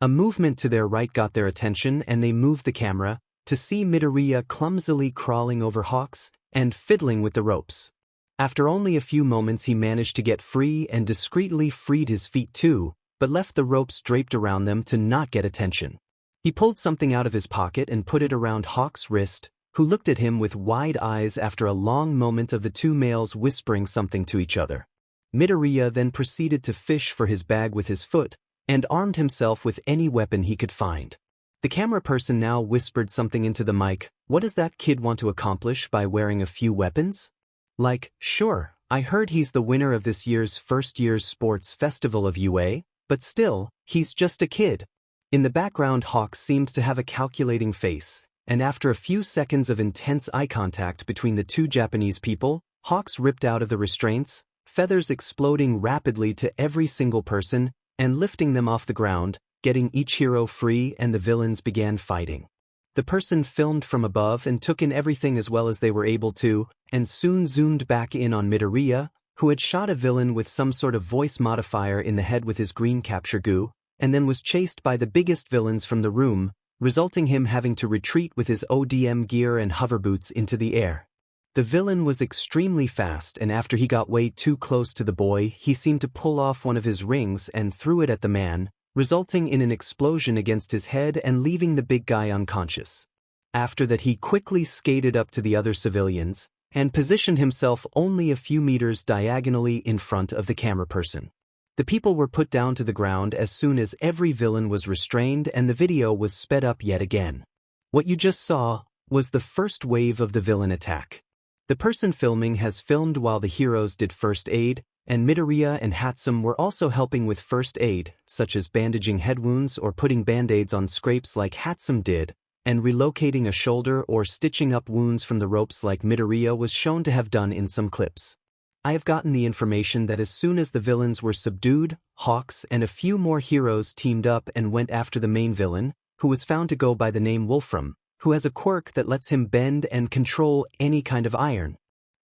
A movement to their right got their attention and they moved the camera to see Midoriya clumsily crawling over Hawks and fiddling with the ropes. After only a few moments he managed to get free and discreetly freed his feet too, but left the ropes draped around them to not get attention. He pulled something out of his pocket and put it around Hawk's wrist, who looked at him with wide eyes after a long moment of the two males whispering something to each other. Midoriya then proceeded to fish for his bag with his foot, and armed himself with any weapon he could find. The camera person now whispered something into the mic. What does that kid want to accomplish by wearing a few weapons? Like, sure, I heard he's the winner of this year's first year's sports festival of UA, but still, he's just a kid. In the background, Hawk seemed to have a calculating face, and after a few seconds of intense eye contact between the two Japanese people, Hawks ripped out of the restraints, feathers exploding rapidly to every single person, and lifting them off the ground, getting each hero free, and the villains began fighting. The person filmed from above and took in everything as well as they were able to, and soon zoomed back in on Midoriya, who had shot a villain with some sort of voice modifier in the head with his green capture goo, and then was chased by the biggest villains from the room, resulting him having to retreat with his ODM gear and hover boots into the air. The villain was extremely fast, and after he got way too close to the boy, he seemed to pull off one of his rings and threw it at the man, resulting in an explosion against his head and leaving the big guy unconscious. After that, he quickly skated up to the other civilians and positioned himself only a few meters diagonally in front of the camera person. The people were put down to the ground as soon as every villain was restrained, and the video was sped up yet again. What you just saw was the first wave of the villain attack. The person filming has filmed while the heroes did first aid, and Midoriya and Hatsum were also helping with first aid, such as bandaging head wounds or putting band-aids on scrapes like Hatsum did, and relocating a shoulder or stitching up wounds from the ropes like Midoriya was shown to have done in some clips. I have gotten the information that as soon as the villains were subdued, Hawks and a few more heroes teamed up and went after the main villain, who was found to go by the name Wolfram, who has a quirk that lets him bend and control any kind of iron.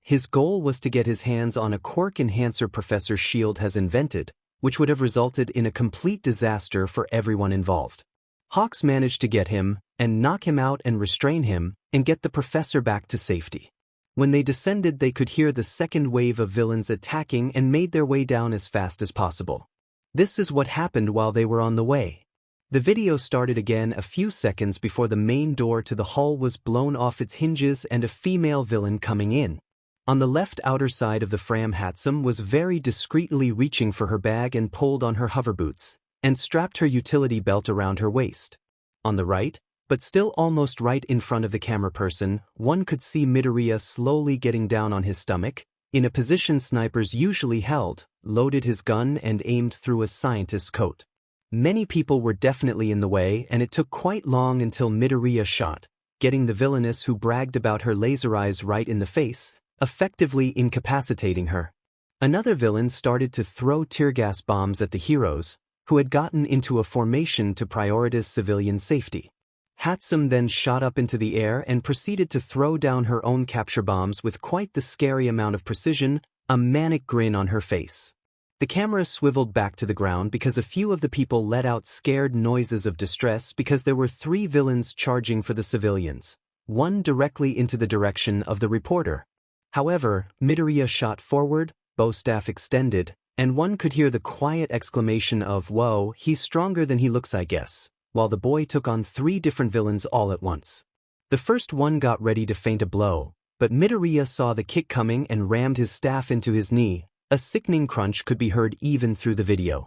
His goal was to get his hands on a quirk enhancer Professor Shield has invented, which would have resulted in a complete disaster for everyone involved. Hawks managed to get him, and knock him out and restrain him, and get the professor back to safety. When they descended, they could hear the second wave of villains attacking and made their way down as fast as possible. This is what happened while they were on the way. The video started again a few seconds before the main door to the hall was blown off its hinges and a female villain coming in. On the left outer side of the frame, Hatsum was very discreetly reaching for her bag and pulled on her hover boots, and strapped her utility belt around her waist. On the right, but still almost right in front of the camera person, one could see Midoriya slowly getting down on his stomach, in a position snipers usually held, loaded his gun and aimed through a scientist's coat. Many people were definitely in the way, and it took quite long until Midoriya shot, getting the villainess who bragged about her laser eyes right in the face, effectively incapacitating her. Another villain started to throw tear gas bombs at the heroes, who had gotten into a formation to prioritize civilian safety. Hatsum then shot up into the air and proceeded to throw down her own capture bombs with quite the scary amount of precision, a manic grin on her face. The camera swiveled back to the ground because a few of the people let out scared noises of distress because there were 3 villains charging for the civilians, one directly into the direction of the reporter. However, Midoriya shot forward, bow staff extended, and one could hear the quiet exclamation of, "Whoa, he's stronger than he looks, I guess," while the boy took on 3 different villains all at once. The first one got ready to feint a blow, but Midoriya saw the kick coming and rammed his staff into his knee. A sickening crunch could be heard even through the video.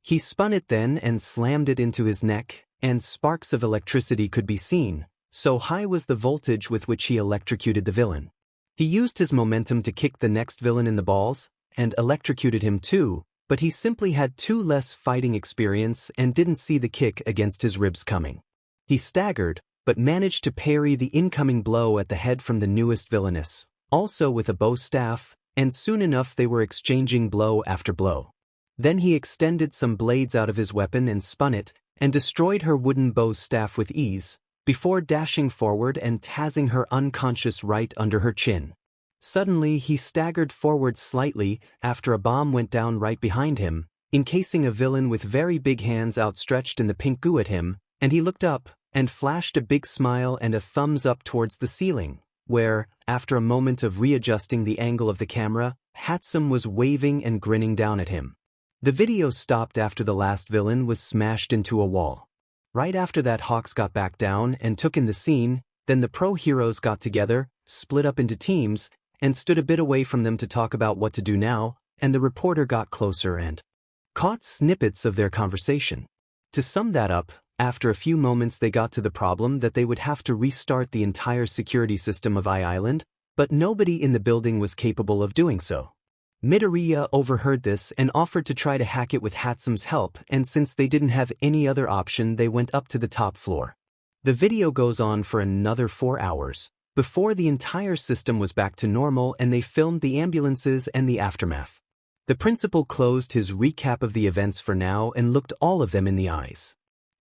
He spun it then and slammed it into his neck, and sparks of electricity could be seen, so high was the voltage with which he electrocuted the villain. He used his momentum to kick the next villain in the balls, and electrocuted him too, but he simply had 2 less fighting experience and didn't see the kick against his ribs coming. He staggered, but managed to parry the incoming blow at the head from the newest villainess, also with a bow staff, and soon enough they were exchanging blow after blow. Then he extended some blades out of his weapon and spun it, and destroyed her wooden bow staff with ease, before dashing forward and tazzing her unconscious right under her chin. Suddenly he staggered forward slightly after a bomb went down right behind him, encasing a villain with very big hands outstretched in the pink goo at him, and he looked up, and flashed a big smile and a thumbs up towards the ceiling, where, after a moment of readjusting the angle of the camera, Hatsum was waving and grinning down at him. The video stopped after the last villain was smashed into a wall. Right after that, Hawks got back down and took in the scene. Then the pro heroes got together, split up into teams, and stood a bit away from them to talk about what to do now, and the reporter got closer and caught snippets of their conversation. To sum that up, after a few moments they got to the problem that they would have to restart the entire security system of Island, but nobody in the building was capable of doing so. Midoriya overheard this and offered to try to hack it with Hatsume's help, and since they didn't have any other option they went up to the top floor. The video goes on for another 4 hours, before the entire system was back to normal and they filmed the ambulances and the aftermath. The principal closed his recap of the events for now and looked all of them in the eyes.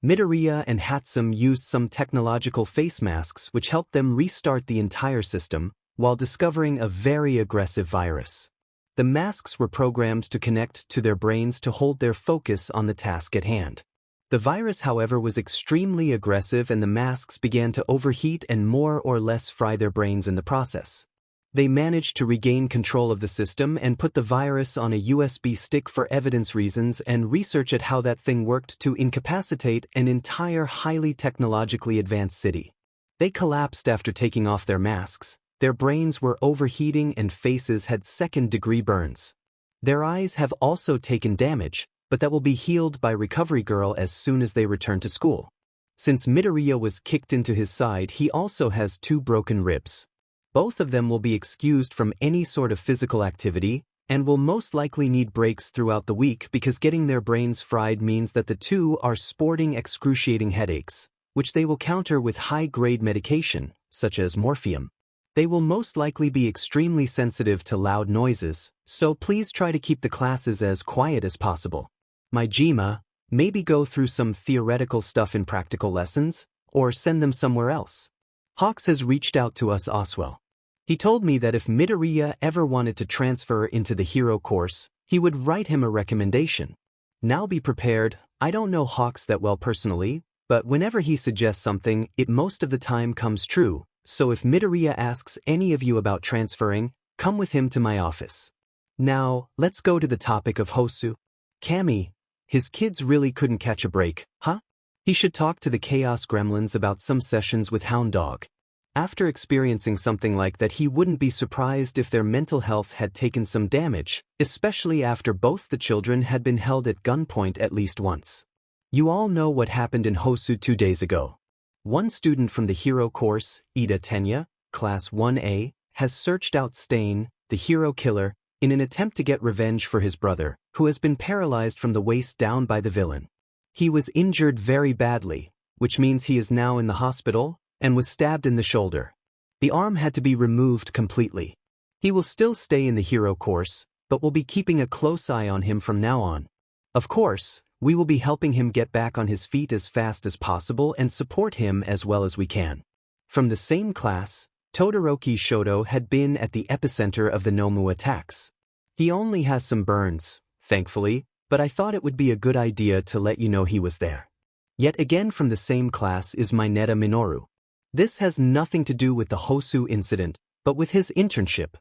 Midoriya and Hatsume used some technological face masks which helped them restart the entire system, while discovering a very aggressive virus. The masks were programmed to connect to their brains to hold their focus on the task at hand. The virus, however, was extremely aggressive and the masks began to overheat and more or less fry their brains in the process. They managed to regain control of the system and put the virus on a USB stick for evidence reasons and research at how that thing worked to incapacitate an entire highly technologically advanced city. They collapsed after taking off their masks. Their brains were overheating and faces had second-degree burns. Their eyes have also taken damage, but that will be healed by Recovery Girl as soon as they return to school. Since Midoriya was kicked into his side, he also has 2 broken ribs. Both of them will be excused from any sort of physical activity and will most likely need breaks throughout the week because getting their brains fried means that the 2 are sporting excruciating headaches, which they will counter with high-grade medication, such as morphium. They will most likely be extremely sensitive to loud noises, so please try to keep the classes as quiet as possible. Majima, maybe go through some theoretical stuff in practical lessons, or send them somewhere else. Hawks has reached out to us Oswell. He told me that if Midoriya ever wanted to transfer into the hero course, he would write him a recommendation. Now be prepared, I don't know Hawks that well personally, but whenever he suggests something, it most of the time comes true. So if Midoriya asks any of you about transferring, come with him to my office. Now, let's go to the topic of Hosu. Kami, his kids really couldn't catch a break, huh? He should talk to the Chaos Gremlins about some sessions with Hound Dog. After experiencing something like that, he wouldn't be surprised if their mental health had taken some damage, especially after both the children had been held at gunpoint at least once. You all know what happened in Hosu 2 days ago. One student from the hero course, Ida Tenya, Class 1A, has searched out Stain, the hero killer, in an attempt to get revenge for his brother, who has been paralyzed from the waist down by the villain. He was injured very badly, which means he is now in the hospital, and was stabbed in the shoulder. The arm had to be removed completely. He will still stay in the hero course, but will be keeping a close eye on him from now on. Of course, we will be helping him get back on his feet as fast as possible and support him as well as we can. From the same class, Todoroki Shoto had been at the epicenter of the Nomu attacks. He only has some burns, thankfully, but I thought it would be a good idea to let you know he was there. Yet again from the same class is Mineta Minoru. This has nothing to do with the Hosu incident, but with his internship.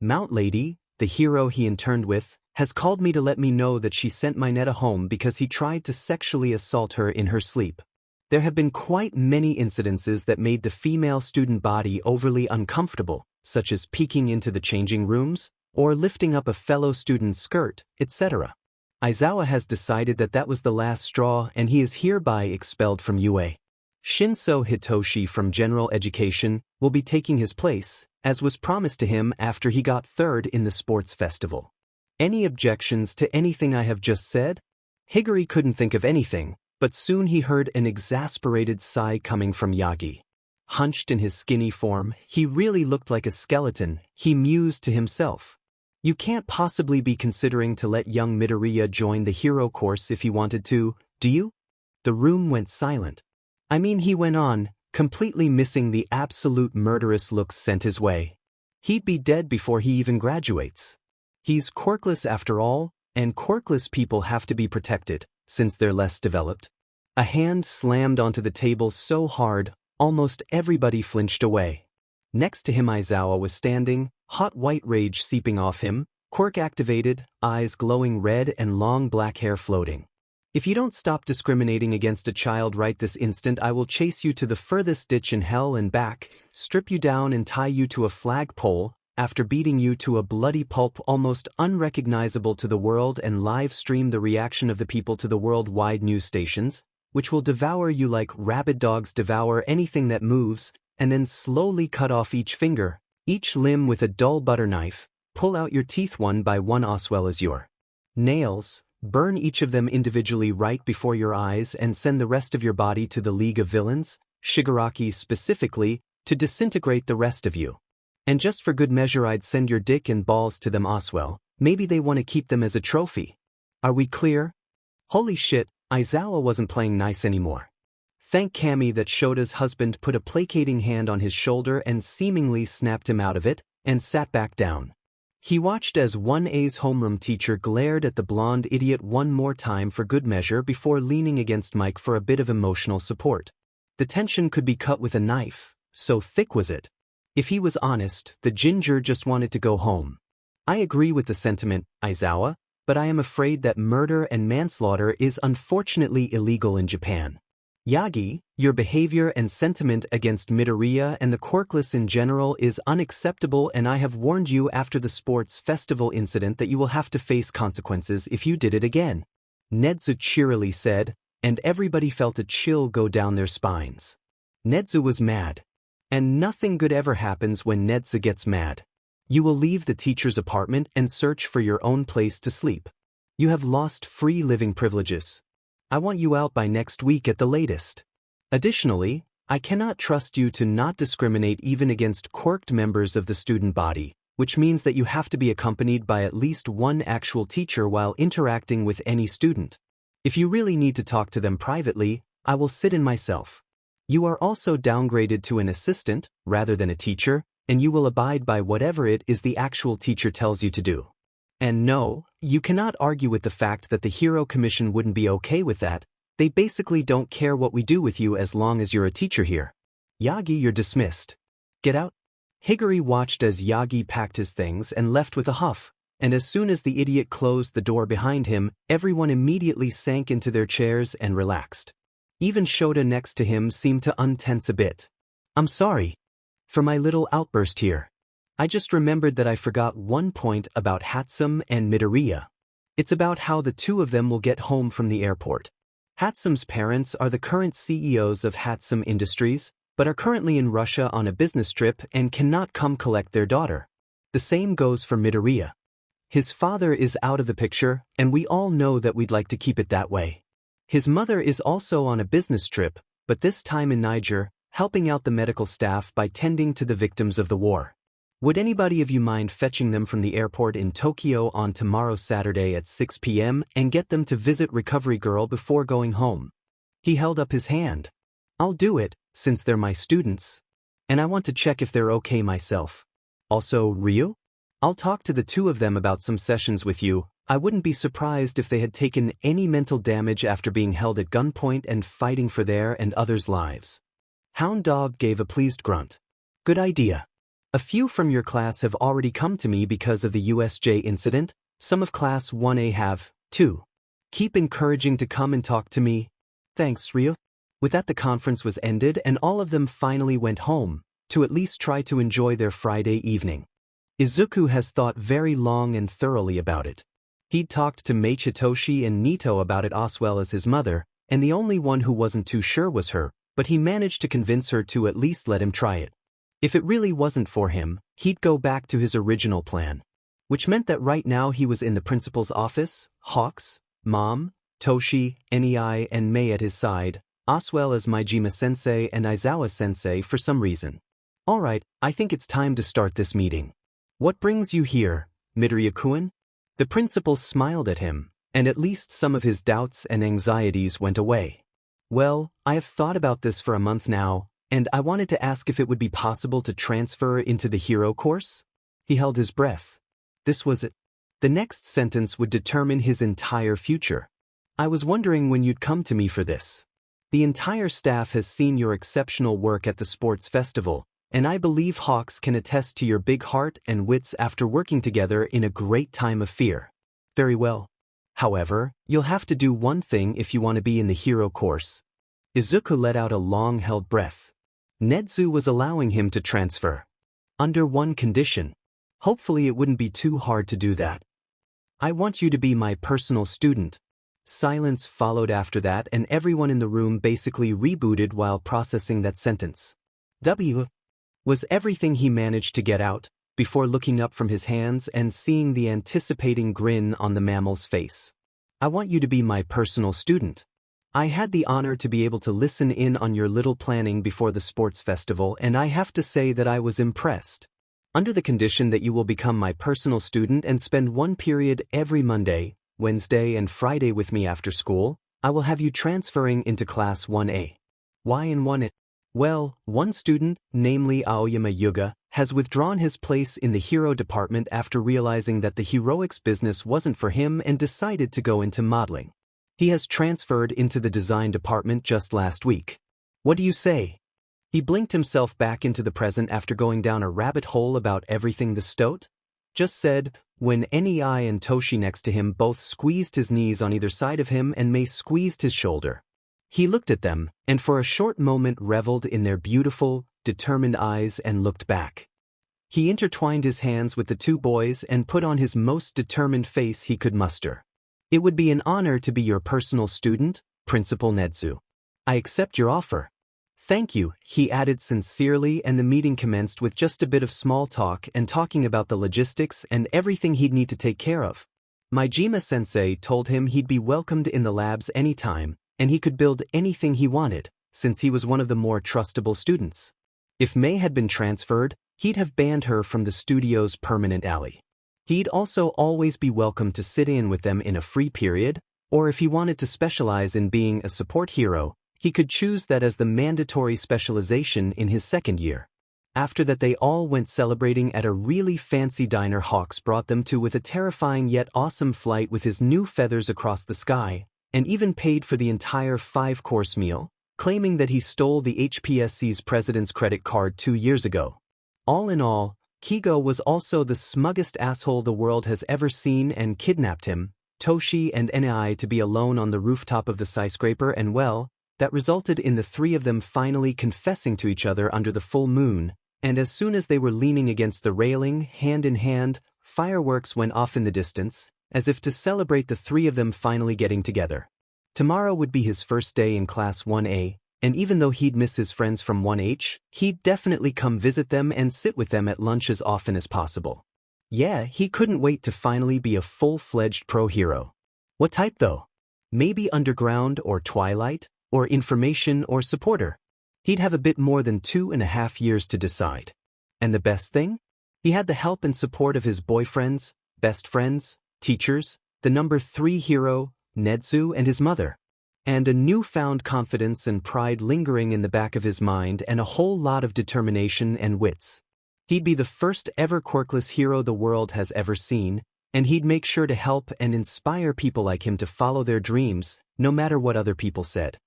Mount Lady, the hero he interned with, has called me to let me know that she sent Mineta home because he tried to sexually assault her in her sleep. There have been quite many incidences that made the female student body overly uncomfortable, such as peeking into the changing rooms, or lifting up a fellow student's skirt, etc. Aizawa has decided that that was the last straw and he is hereby expelled from UA. Shinso Hitoshi from General Education will be taking his place, as was promised to him after he got 3rd in the sports festival. Any objections to anything I have just said? Higuri couldn't think of anything, but soon he heard an exasperated sigh coming from Yagi. Hunched in his skinny form, he really looked like a skeleton, he mused to himself. You can't possibly be considering to let young Midoriya join the hero course if he wanted to, do you? The room went silent. I mean, he went on, completely missing the absolute murderous looks sent his way. He'd be dead before he even graduates. He's quirkless after all, and quirkless people have to be protected, since they're less developed. A hand slammed onto the table so hard, almost everybody flinched away. Next to him Aizawa was standing, hot white rage seeping off him, quirk activated, eyes glowing red and long black hair floating. If you don't stop discriminating against a child right this instant, I will chase you to the furthest ditch in hell and back, strip you down and tie you to a flagpole, after beating you to a bloody pulp almost unrecognizable to the world, and live stream the reaction of the people to the worldwide news stations, which will devour you like rabid dogs devour anything that moves, and then slowly cut off each finger, each limb with a dull butter knife, pull out your teeth one by one as well as your nails, burn each of them individually right before your eyes, and send the rest of your body to the League of Villains, Shigaraki specifically, to disintegrate the rest of you. And just for good measure, I'd send your dick and balls to them as well. Maybe they want to keep them as a trophy. Are we clear? Holy shit, Aizawa wasn't playing nice anymore. Thank Kami that Shota's husband put a placating hand on his shoulder and seemingly snapped him out of it, and sat back down. He watched as 1A's homeroom teacher glared at the blonde idiot one more time for good measure before leaning against Mike for a bit of emotional support. The tension could be cut with a knife, so thick was it. If he was honest, the ginger just wanted to go home. I agree with the sentiment, Aizawa, but I am afraid that murder and manslaughter is unfortunately illegal in Japan. Yagi, your behavior and sentiment against Midoriya and the quirkless in general is unacceptable, and I have warned you after the sports festival incident that you will have to face consequences if you did it again. Nedzu cheerily said, and everybody felt a chill go down their spines. Nedzu was mad. And nothing good ever happens when Nedzu gets mad. You will leave the teacher's apartment and search for your own place to sleep. You have lost free living privileges. I want you out by next week at the latest. Additionally, I cannot trust you to not discriminate even against quirked members of the student body, which means that you have to be accompanied by at least one actual teacher while interacting with any student. If you really need to talk to them privately, I will sit in myself. You are also downgraded to an assistant, rather than a teacher, and you will abide by whatever it is the actual teacher tells you to do. And no, you cannot argue with the fact that the Hero Commission wouldn't be okay with that. They basically don't care what we do with you as long as you're a teacher here. Yagi, you're dismissed. Get out. Higuri watched as Yagi packed his things and left with a huff, and as soon as the idiot closed the door behind him, everyone immediately sank into their chairs and relaxed. Even Shota next to him seemed to untense a bit. I'm sorry for my little outburst here. I just remembered that I forgot one point about Hatsum and Midoriya. It's about how the two of them will get home from the airport. Hatsum's parents are the current CEOs of Hatsum Industries, but are currently in Russia on a business trip and cannot come collect their daughter. The same goes for Midoriya. His father is out of the picture, and we all know that we'd like to keep it that way. His mother is also on a business trip, but this time in Niger, helping out the medical staff by tending to the victims of the war. Would anybody of you mind fetching them from the airport in Tokyo on tomorrow Saturday at 6 p.m. and get them to visit Recovery Girl before going home? He held up his hand. I'll do it, since they're my students. And I want to check if they're okay myself. Also, Ryu? I'll talk to the two of them about some sessions with you. I wouldn't be surprised if they had taken any mental damage after being held at gunpoint and fighting for their and others' lives. Hound Dog gave a pleased grunt. Good idea. A few from your class have already come to me because of the USJ incident. Some of Class 1A have, too. Keep encouraging to come and talk to me. Thanks, Ryo. With that, the conference was ended and all of them finally went home, to at least try to enjoy their Friday evening. Izuku has thought very long and thoroughly about it. He'd talked to Meichitoshi and Nito about it as well as his mother, and the only one who wasn't too sure was her, but he managed to convince her to at least let him try it. If it really wasn't for him, he'd go back to his original plan. Which meant that right now he was in the principal's office, Hawks, Mom, Toshi, Nei and Mei at his side, as well as Maijima-sensei and Aizawa-sensei for some reason. Alright, I think it's time to start this meeting. What brings you here, Midoriya-kun? The principal smiled at him, and at least some of his doubts and anxieties went away. Well, I have thought about this for a month now, and I wanted to ask if it would be possible to transfer into the hero course? He held his breath. This was it. The next sentence would determine his entire future. I was wondering when you'd come to me for this. The entire staff has seen your exceptional work at the sports festival, and I believe Hawks can attest to your big heart and wits after working together in a great time of fear. Very well. However, you'll have to do one thing if you want to be in the hero course. Izuku let out a long-held breath. Nedzu was allowing him to transfer. Under one condition. Hopefully it wouldn't be too hard to do that. I want you to be my personal student. Silence followed after that, and everyone in the room basically rebooted while processing that sentence. W was everything he managed to get out, before looking up from his hands and seeing the anticipating grin on the mammal's face. I want you to be my personal student. I had the honor to be able to listen in on your little planning before the sports festival, and I have to say that I was impressed. Under the condition that you will become my personal student and spend one period every Monday, Wednesday, and Friday with me after school, I will have you transferring into Class 1A. Why in 1A? Well, one student, namely Aoyama Yuga, has withdrawn his place in the hero department after realizing that the heroics business wasn't for him and decided to go into modeling. He has transferred into the design department just last week. What do you say? He blinked himself back into the present after going down a rabbit hole about everything the stoat just said, when Nei and Toshi next to him both squeezed his knees on either side of him and Mei squeezed his shoulder. He looked at them, and for a short moment reveled in their beautiful, determined eyes and looked back. He intertwined his hands with the two boys and put on his most determined face he could muster. It would be an honor to be your personal student, Principal Nedzu. I accept your offer. Thank you, he added sincerely, and the meeting commenced with just a bit of small talk and talking about the logistics and everything he'd need to take care of. Majima-sensei told him he'd be welcomed in the labs anytime, and he could build anything he wanted, since he was one of the more trustable students. If Mei had been transferred, he'd have banned her from the studio's permanent alley. He'd also always be welcome to sit in with them in a free period, or if he wanted to specialize in being a support hero, he could choose that as the mandatory specialization in his second year. After that, they all went celebrating at a really fancy diner Hawks brought them to with a terrifying yet awesome flight with his new feathers across the sky, and even paid for the entire 5-course meal, claiming that he stole the HPSC's president's credit card 2 years ago. All in all, Kigo was also the smuggest asshole the world has ever seen and kidnapped him, Toshi and Nei to be alone on the rooftop of the skyscraper, and well, that resulted in the three of them finally confessing to each other under the full moon, and as soon as they were leaning against the railing, hand in hand, fireworks went off in the distance, as if to celebrate the three of them finally getting together. Tomorrow would be his first day in Class 1A, and even though he'd miss his friends from 1H, he'd definitely come visit them and sit with them at lunch as often as possible. Yeah, he couldn't wait to finally be a full-fledged pro hero. What type though? Maybe underground or twilight, or information or supporter? He'd have a bit more than 2.5 years to decide. And the best thing? He had the help and support of his boyfriends, best friends, teachers, the number 3 hero, Nedzu, and his mother. And a newfound confidence and pride lingering in the back of his mind, and a whole lot of determination and wits. He'd be the first ever quirkless hero the world has ever seen, and he'd make sure to help and inspire people like him to follow their dreams, no matter what other people said.